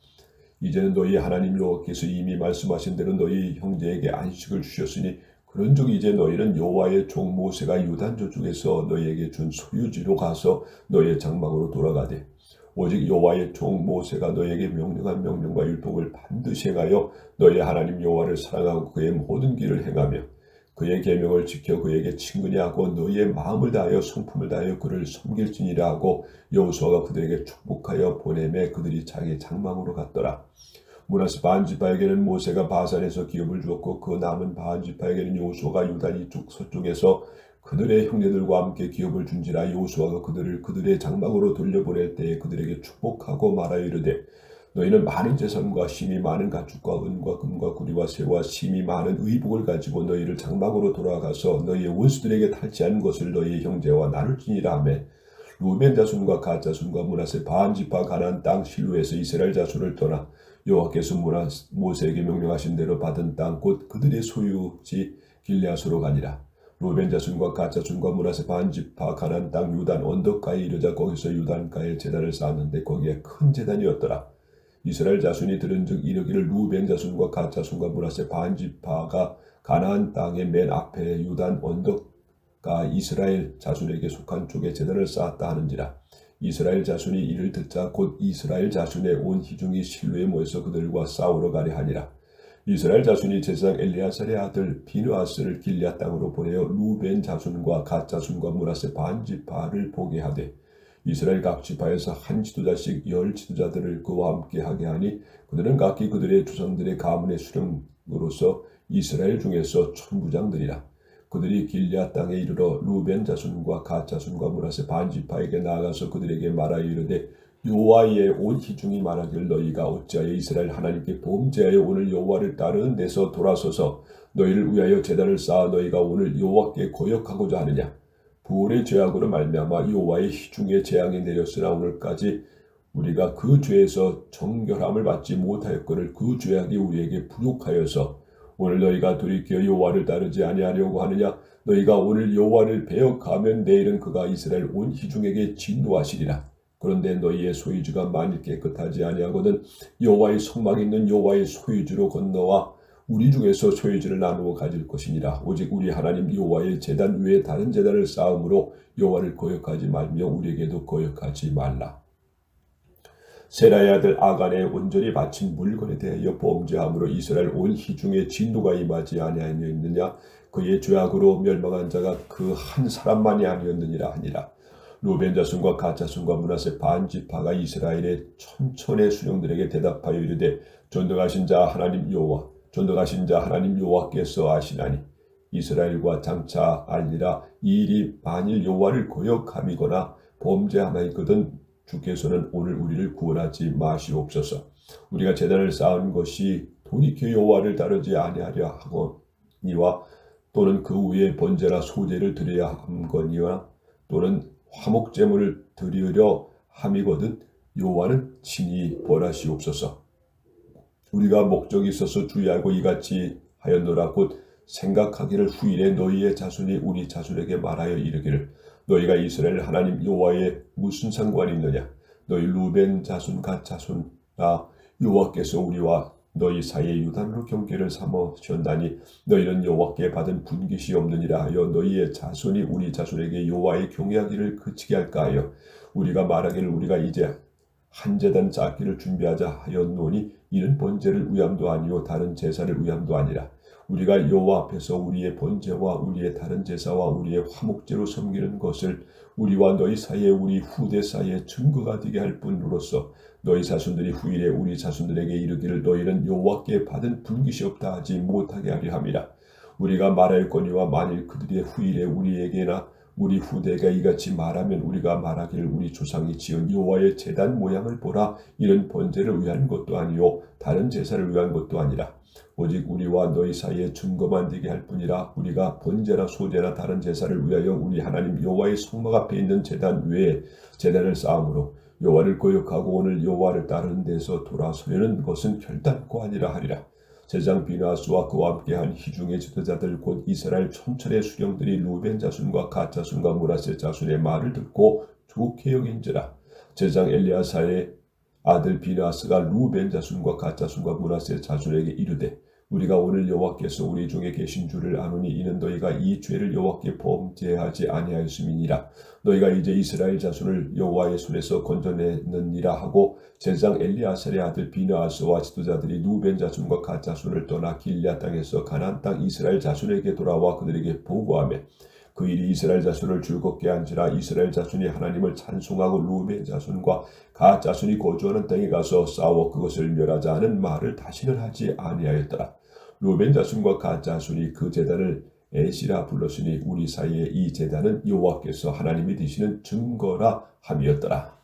이제는 너희 하나님 여호와께서 이미 말씀하신 대로 너희 형제에게 안식을 주셨으니 그런즉 이제 너희는 여호와의 종 모세가 유단 저쪽에서 너희에게 준 소유지로 가서 너희의 장막으로 돌아가되 오직 여호와의 종 모세가 너희에게 명령한 명령과 율법을 반드시 행하여 너희 하나님 여호와를 사랑하고 그의 모든 길을 행하며 그의 계명을 지켜 그에게 친근히 하고 너희의 마음을 다하여 성품을 다하여 그를 섬길지니라 하고 여호수아가 그들에게 축복하여 보내매 그들이 자기 장막으로 갔더라. 므낫세 반 지파에게는 모세가 바산에서 기업을 주었고 그 남은 반 지파에게는 여호수아가 유다 이쪽 서쪽에서 그들의 형제들과 함께 기업을 준지라. 여호수아가 그들을 그들의 장막으로 돌려보낼 때에 그들에게 축복하고 말하여 이르되 너희는 많은 재산과 심이 많은 가축과 은과 금과 구리와 새와 심이 많은 의복을 가지고 너희를 장막으로 돌아가서 너희의 원수들에게 탈취한 것을 너희의 형제와 나눌지니라 하며 루벤 자손과 갓 자손과 므낫세 반 지파 가나안 땅 실로에서 이스라엘 자손을 떠나 여호와께서 모세에게 명령하신 대로 받은 땅 곧 그들의 소유지 길르앗으로 가니라. 루벤 자손과 갓 자손과 므낫세 반 지파 가나안 땅 유단 언덕가에 이르자 거기서 유단가에 제단을 쌓았는데 거기에 큰 제단이었더라. 이스라엘 자손이 들은즉 이르기를 루벤 자손과 갓 자손과 므낫세 반 지파가 가나안 땅의 맨 앞에 유단 언덕가 이스라엘 자손에게 속한 쪽에 제단을 쌓았다 하는지라. 이스라엘 자손이 이를 듣자 곧 이스라엘 자손의 온 회중이 실로에 모여서 그들과 싸우러 가려 하니라. 이스라엘 자손이 제사장 엘리아살의 아들 비느하스를 길앗 땅으로 보내어 루벤 자손과 갓 자손과 므낫세 반 지파를 보게 하되 이스라엘 각 지파에서 한 지도자씩 10 지도자들을 그와 함께 하게 하니 그들은 각기 그들의 조상들의 가문의 수령으로서 이스라엘 중에서 천부장들이라. 그들이 길앗 땅에 이르러 루벤 자손과 갓 자손과 므낫세 반 지파에게 나아가서 그들에게 말하여 이르되 여호와의 온 회중이 말하기를 너희가 어찌하여 이스라엘 하나님께 범죄하여 오늘 여호와를 따르는 데서 돌아서서 너희를 위하여 제단을 쌓아 너희가 오늘 여호와께 거역하고자 하느냐. 부올의 죄악으로 말미암아 여호와의 회중의 재앙이 내렸으나 오늘까지 우리가 그 죄에서 정결함을 받지 못하였거늘 그 죄악이 우리에게 부족하여서 오늘 너희가 돌이켜 여호와를 따르지 아니하려고 하느냐. 너희가 오늘 여호와를 배역하면 내일은 그가 이스라엘 온 회중에게 진노하시리라. 그런데 너희의 소유주가 만일 깨끗하지 아니하거든 여호와의 성막 있는 여호와의 소유주로 건너와 우리 중에서 소유주를 나누어 가질 것이니라. 오직 우리 하나님 여호와의 제단 위에 다른 제단을 쌓음으로 여호와를 거역하지 말며 우리에게도 거역하지 말라. 세라의 아들 아간의 온전히 바친 물건에 대하여 범죄함으로 이스라엘 온 회중의 진노가 임하지 아니하였느냐. 그의 죄악으로 멸망한 자가 그 한 사람만이 아니었느니라 하니라. 루벤 자손과 갓 자손과 므낫세 반 지파가 이스라엘의 천천의 수령들에게 대답하여 이르되 전능하신 자 하나님 여호와 전능하신 자 하나님 여호와께서 아시나니 이스라엘과 장차 알리라. 이 일이 만일 여호와를 거역함이거나 범죄함이거든 주께서는 오늘 우리를 구원하지 마시옵소서. 우리가 제단을 쌓은 것이 돌이켜 여호와를 따르지 아니하려 하거니와 또는 그 위에 번제나 소제를 드려야 함거니와 또는 화목제물을 드리려 함이거든 여호와는 친히 벌하시옵소서. 우리가 목적이 있어서 주의하고 이같이 하였노라. 곧 생각하기를 후일에 너희의 자손이 우리 자손에게 말하여 이르기를 너희가 이스라엘 하나님 여호와에 무슨 상관이 있느냐. 너희 루벤 자손 갓 자손아 여호와께서 우리와 너희 사이에 유단으로 경계를 삼으셨나니 너희는 여호와께 받은 분깃이 없느니라 하여 너희의 자손이 우리 자손에게 여호와의 경외하기를 그치게 할까 하여 우리가 말하기를 우리가 이제 한 제단 쌓기를 준비하자 하였노니 이는 번제를 위함도 아니요 다른 제사를 위함도 아니라 우리가 여호와 앞에서 우리의 번제와 우리의 다른 제사와 우리의 화목제로 섬기는 것을 우리와 너희 사이에 우리 후대 사이에 증거가 되게 할 뿐으로서 너희 자손들이 후일에 우리 자손들에게 이르기를 너희는 여호와께 받은 분깃이 없다 하지 못하게 하려 함이라. 우리가 말하였거니와 만일 그들의 후일에 우리에게나 우리 후대가 이같이 말하면 우리가 말하기를 우리 조상이 지은 여호와의 제단 모양을 보라. 이는 번제를 위한 것도 아니요 다른 제사를 위한 것도 아니라 오직 우리와 너희 사이에 증거만 되게 할 뿐이라. 우리가 번제나 소제나 다른 제사를 위하여 우리 하나님 여호와의 성막 앞에 있는 제단 외에 제단을 쌓음으로 여호와를 거역하고 오늘 여호와를 따르는 데서 돌아서려는 것은 결단코 아니라 하리라. 제사장 비느하스와 그와 함께한 회중의 지도자들 곧 이스라엘 천천의 수령들이 루벤 자손과 갓 자손과 므낫세 자손의 말을 듣고 좋게 여긴지라. 제사장 엘리야사의 아들 비느하스가 루벤 자손과 갓 자손과 므낫세 자손에게 이르되 우리가 오늘 여호와께서 우리 중에 계신 줄을 아노니 이는 너희가 이 죄를 여호와께 범죄하지 아니하였음이니라. 너희가 이제 이스라엘 자손을 여호와의 손에서 건져내느니라 하고 제사장 엘리야살의 아들 비느하스와 지도자들이 루벤 자손과 갓 자손을 떠나 길앗 땅에서 가나안 땅 이스라엘 자손에게 돌아와 그들에게 보고하며 그 일이 이스라엘 자손을 즐겁게 한지라. 이스라엘 자손이 하나님을 찬송하고 루벤 자손과 갓 자손이 거주하는 땅에 가서 싸워 그것을 멸하자 하는 말을 다시는 하지 아니하였더라. 루벤 자손과 갓 자손이 그 제단을 에시라 불렀으니 우리 사이에 이 제단은 여호와께서 하나님이 되시는 증거라 함이었더라.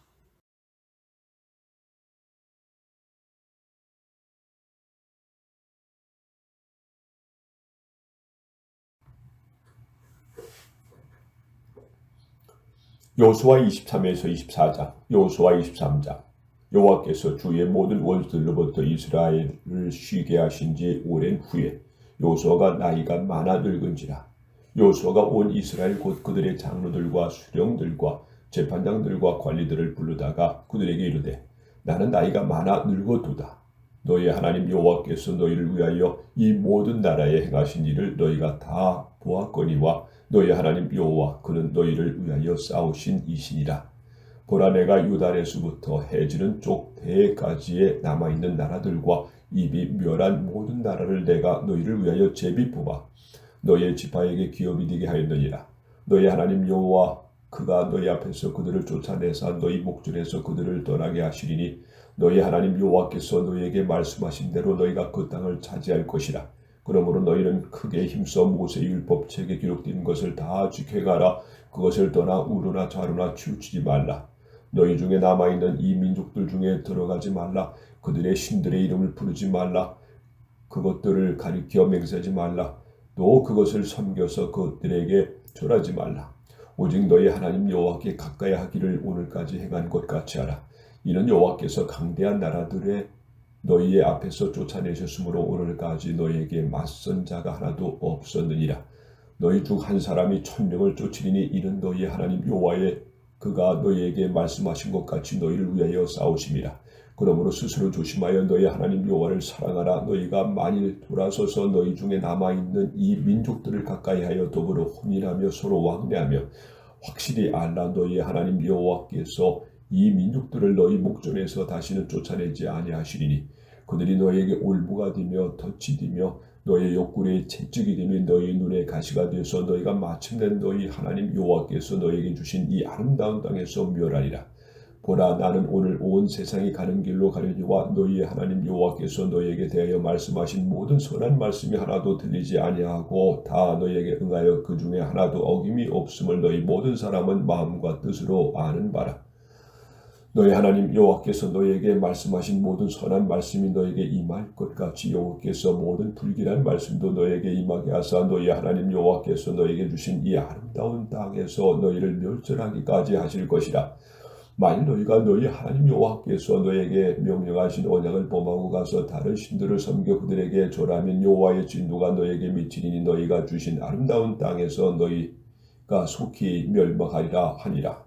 여호수아 23에서 24장 여호수아 23장 여호와께서 주의 모든 원수들로부터 이스라엘을 쉬게 하신 지 오랜 후에 여호수아가 나이가 많아 늙은지라. 여호수아가 온 이스라엘 곧 그들의 장로들과 수령들과 재판장들과 관리들을 부르다가 그들에게 이르되 나는 나이가 많아 늙어도다. 너희 하나님 여호와께서 너희를 위하여 이 모든 나라에 행하신 일을 너희가 다 보았거니와 너희 하나님 여호와 그는 너희를 위하여 싸우신 이시니라. 보라, 내가 유다에서부터 해지는 쪽 대까지에 남아있는 나라들과 입이 멸한 모든 나라를 내가 너희를 위하여 제비 뽑아 너희의 지파에게 기업이 되게 하였느니라. 너희 하나님 여호와 그가 너희 앞에서 그들을 쫓아내사 너희 목전에서 그들을 떠나게 하시리니 너희 하나님 여호와께서 너희에게 말씀하신 대로 너희가 그 땅을 차지할 것이라. 그러므로 너희는 크게 힘써 모세 율법책에 기록된 것을 다 지켜가라. 그것을 떠나 우로나 좌로나 치우치지 말라. 너희 중에 남아있는 이 민족들 중에 들어가지 말라. 그들의 신들의 이름을 부르지 말라. 그것들을 가리켜 맹세하지 말라. 또 그것을 섬겨서 그들에게 절하지 말라. 오직 너희 하나님 여호와께 가까이 하기를 오늘까지 행한 것 같이 하라. 이는 여호와께서 강대한 나라들의 너희의 앞에서 쫓아내셨으므로 오늘까지 너희에게 맞선 자가 하나도 없었느니라. 너희 중 한 사람이 1000명을 쫓으리니 이는 너희 하나님 여호와의 그가 너희에게 말씀하신 것 같이 너희를 위하여 싸우심이라. 그러므로 스스로 조심하여 너희 하나님 여호와를 사랑하라. 너희가 만일 돌아서서 너희 중에 남아있는 이 민족들을 가까이하여 더불어 혼인하며 서로 왕래하며 확실히 알라. 너희 하나님 여호와께서 이 민족들을 너희 목전에서 다시는 쫓아내지 아니하시리니 그들이 너희에게 올무가 되며 덫이 되며 너희의 옆구리에 채찍이 되며 너희 눈에 가시가 되어서 너희가 마침내 너희 하나님 여호와께서 너희에게 주신 이 아름다운 땅에서 멸하리라. 보라, 나는 오늘 온 세상이 가는 길로 가려니와 너희의 하나님 여호와께서 너희에게 대하여 말씀하신 모든 선한 말씀이 하나도 들리지 아니하고 다 너희에게 응하여 그 중에 하나도 어김이 없음을 너희 모든 사람은 마음과 뜻으로 아는 바라. 너희 하나님 여호와께서 너희에게 말씀하신 모든 선한 말씀이 너희에게 임할 것 같이 여호와께서 모든 불길한 말씀도 너희에게 임하게 하사 너희 하나님 여호와께서 너희에게 주신 이 아름다운 땅에서 너희를 멸절하기까지 하실 것이라. 만일 너희가 너희 하나님 여호와께서 너희에게 명령하신 언약을 범하고 가서 다른 신들을 섬겨 그들에게 절하면 여호와의 진노가 너희에게 미치리니 너희가 주신 아름다운 땅에서 너희가 속히 멸망하리라 하니라.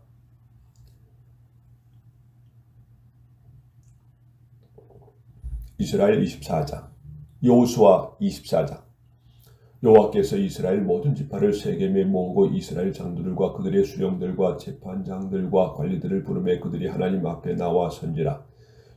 이스라엘 24장. 여호수아 24장. 여호와께서 이스라엘 모든 지파를 세겜에 모으고 이스라엘 장로들과 그들의 수령들과 재판장들과 관리들을 부르매 그들이 하나님 앞에 나와 선지라.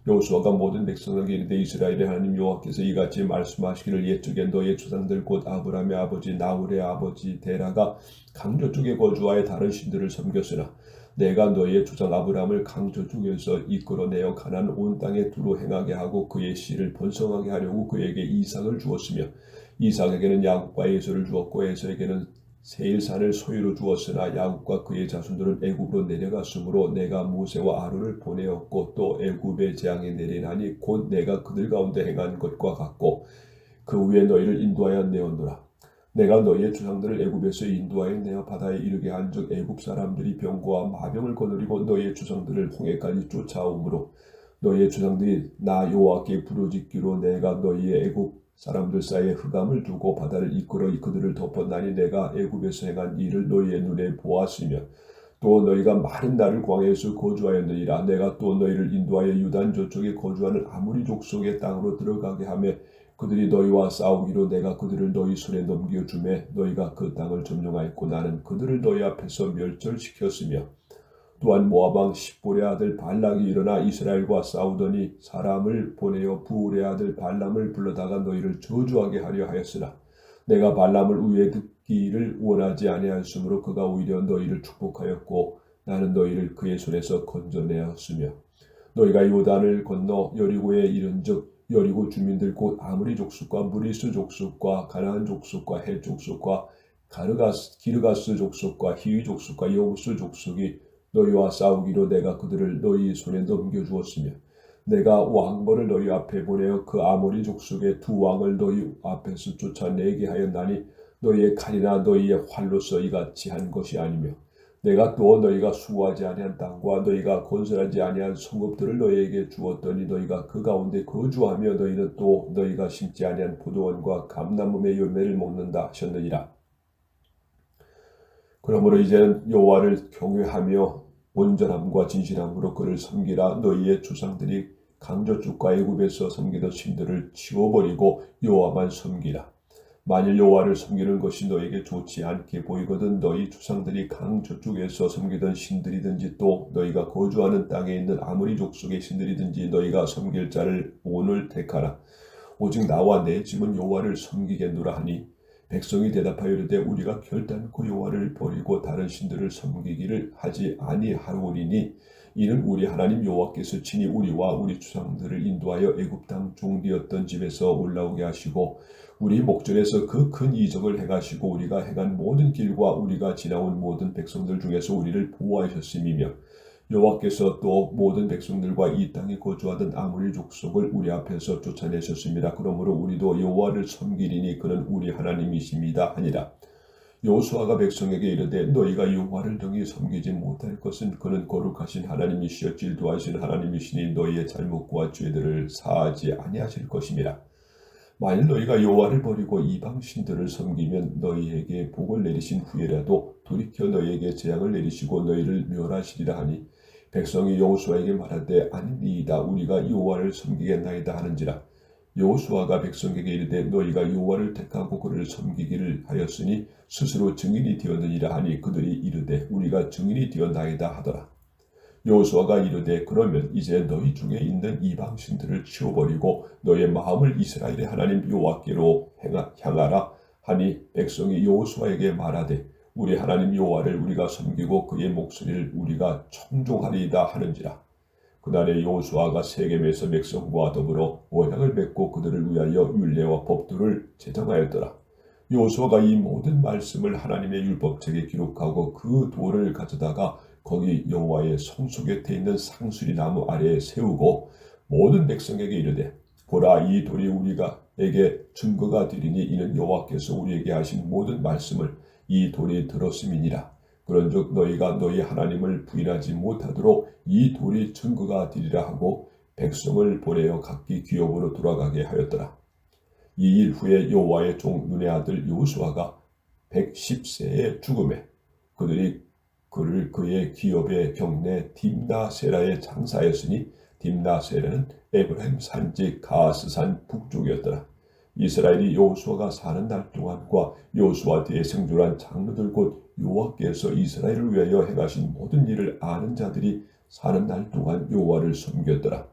여호수아가 모든 백성에게 이르되 이스라엘의 하나님 여호와께서 이같이 말씀하시기를 옛적에 너의 조상들 곧 아브라함의 아버지 나홀의 아버지 데라가 강조 쪽에 거주하여 다른 신들을 섬겼으나 내가 너희의 조상 아브라함을 강조 쪽에서 이끌어내어 가나안 온 땅에 두루 행하게 하고 그의 씨를 번성하게 하려고 그에게 이삭을 주었으며 이삭에게는 야곱과 에서를 주었고 에서에게는 세일산을 소유로 주었으나 야곱과 그의 자손들은 애굽으로 내려갔으므로 내가 모세와 아론을 보내었고 또 애굽의 재앙에 내리나니 곧 내가 그들 가운데 행한 것과 같고 그 후에 너희를 인도하여 내었노라. 내가 너희의 조상들을 애굽에서 인도하여 내어 바다에 이르게 한즉 애굽 사람들이 병과 마병을 거느리고 너희의 조상들을 홍해까지 쫓아오므로 너희의 조상들이 나 여호와께 부르짖기로 내가 너희의 애굽 사람들 사이에 흑암을 두고 바다를 이끌어 그들을 덮었나니 내가 애굽에서 행한 일을 너희의 눈에 보았으며 또 너희가 많은 날을 광야에서 거주하였느니라. 내가 또 너희를 인도하여 유단 저쪽에 거주하는 아모리 족속의 땅으로 들어가게 하며 그들이 너희와 싸우기로 내가 그들을 너희 손에 넘겨주매 너희가 그 땅을 점령하였고 나는 그들을 너희 앞에서 멸절시켰으며 또한 모압 왕 십볼의 아들 발락이 일어나 이스라엘과 싸우더니 사람을 보내어 부올의 아들 발람을 불러다가 너희를 저주하게 하려 하였으나 내가 발람을 우애 듣기를 원하지 아니하였으므로 그가 오히려 너희를 축복하였고 나는 너희를 그의 손에서 건져내었으며 너희가 요단을 건너 여리고에 이른즉 여리고 주민들 곧 아므리 족속과 무리스 족속과 가나안 족속과 헷 족속과 기르가스 족속과 히위 족속과 여부스 족속이 너희와 싸우기로 내가 그들을 너희 손에 넘겨주었으며 내가 왕벌을 너희 앞에 보내어 그 아모리 족속의 두 왕을 너희 앞에서 쫓아내게 하였나니 너희의 칼이나 너희의 활로서 이같이 한 것이 아니며 내가 또 너희가 수고하지 아니한 땅과 너희가 건설하지 아니한 성읍들을 너희에게 주었더니 너희가 그 가운데 거주하며 너희는 또 너희가 심지 아니한 포도원과 감람음의 열매를 먹는다 하셨느니라. 그러므로 이제는 여호와를 경외하며 온전함과 진실함으로 그를 섬기라. 너희의 조상들이 강저쪽과 애굽에서 섬기던 신들을 치워버리고 여호와만 섬기라. 만일 여호와를 섬기는 것이 너에게 좋지 않게 보이거든 너희 조상들이 강 저쪽에서 섬기던 신들이든지 또 너희가 거주하는 땅에 있는 아무리 족속의 신들이든지 너희가 섬길 자를 오늘 택하라. 오직 나와 내 집은 여호와를 섬기겠노라 하니 백성이 대답하여 이르되 우리가 결단코 여호와를 버리고 다른 신들을 섬기기를 하지 아니하오리니 이는 우리 하나님 여호와께서 친히 우리와 우리 조상들을 인도하여 애굽 땅 종되었던 집에서 올라오게 하시고 우리 목전에서 그 큰 이적을 행하시고 우리가 행한 모든 길과 우리가 지나온 모든 백성들 중에서 우리를 보호하셨음이며 여호와께서 또 모든 백성들과 이 땅에 거주하던 아모리 족속을 우리 앞에서 쫓아내셨습니다. 그러므로 우리도 여호와를 섬기리니 그는 우리 하나님이십니다 하니라. 여호수아가 백성에게 이르되 너희가 여호와를 능히 섬기지 못할 것은 그는 거룩하신 하나님이시여 질투하신 하나님이시니 너희의 잘못과 죄들을 사하지 아니하실 것임이라. 만일 너희가 여호와를 버리고 이방 신들을 섬기면 너희에게 복을 내리신 후에라도 돌이켜 너희에게 재앙을 내리시고 너희를 멸하시리라 하니 백성이 여호수아에게 말하되 아니니이다 우리가 여호와를 섬기겠나이다 하는지라. 여호수아가 백성에게 이르되 너희가 여호와를 택하고 그를 섬기기를 하였으니 스스로 증인이 되었느니라 하니 그들이 이르되 우리가 증인이 되었나이다 하더라. 여호수아가 이르되 그러면 이제 너희 중에 있는 이방 신들을 치워버리고 너의 마음을 이스라엘의 하나님 여호와께로 향하라 하니 백성이 여호수아에게 말하되 우리 하나님 여호와를 우리가 섬기고 그의 목소리를 우리가 청종하리이다 하는지라. 그날에 여호수아가 세겜에서 백성과 더불어 언약을 맺고 그들을 위하여 율례와 법도를 제정하였더라. 여호수아가 이 모든 말씀을 하나님의 율법책에 기록하고 그 돌을 가져다가 거기 여호와의 성소 곁에 있는 상수리 나무 아래에 세우고 모든 백성에게 이르되 보라 이 돌이 우리가에게 증거가 되리니 이는 여호와께서 우리에게 하신 모든 말씀을 이 돌이 들었음이니라. 그런즉 너희가 너희 하나님을 부인하지 못하도록 이 돌이 증거가 되리라 하고 백성을 보내어 각기 기업으로 돌아가게 하였더라. 이 일 후에 여호와의 종 눈의 아들 여호수아가 110세에 죽음에 그들이 그를 그의 기업의 경내 딥나세라에 장사하였으니 딥나세라는 에브라임 산지 가스산 북쪽이었더라. 이스라엘이 여호수아가 사는 날 동안과 여호수아 뒤에 생존한 장로들 곧 여호와께서 이스라엘을 위하여 행하신 모든 일을 아는 자들이 사는 날 동안 여호와를 섬겼더라.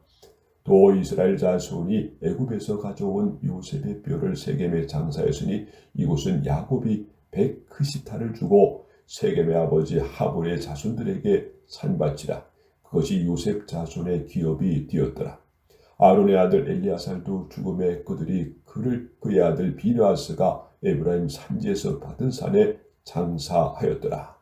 또 이스라엘 자손이 애굽에서 가져온 요셉의 뼈를 세겜에 장사했으니 이곳은 야곱이 백크시타를 주고 세겜의 아버지 하볼의 자손들에게 산바치라. 그것이 요셉 자손의 기업이 되었더라. 아론의 아들 엘리야살도 죽음에 그들이 그의 아들 비느하스가 에브라임 산지에서 받은 산에 장사하였더라.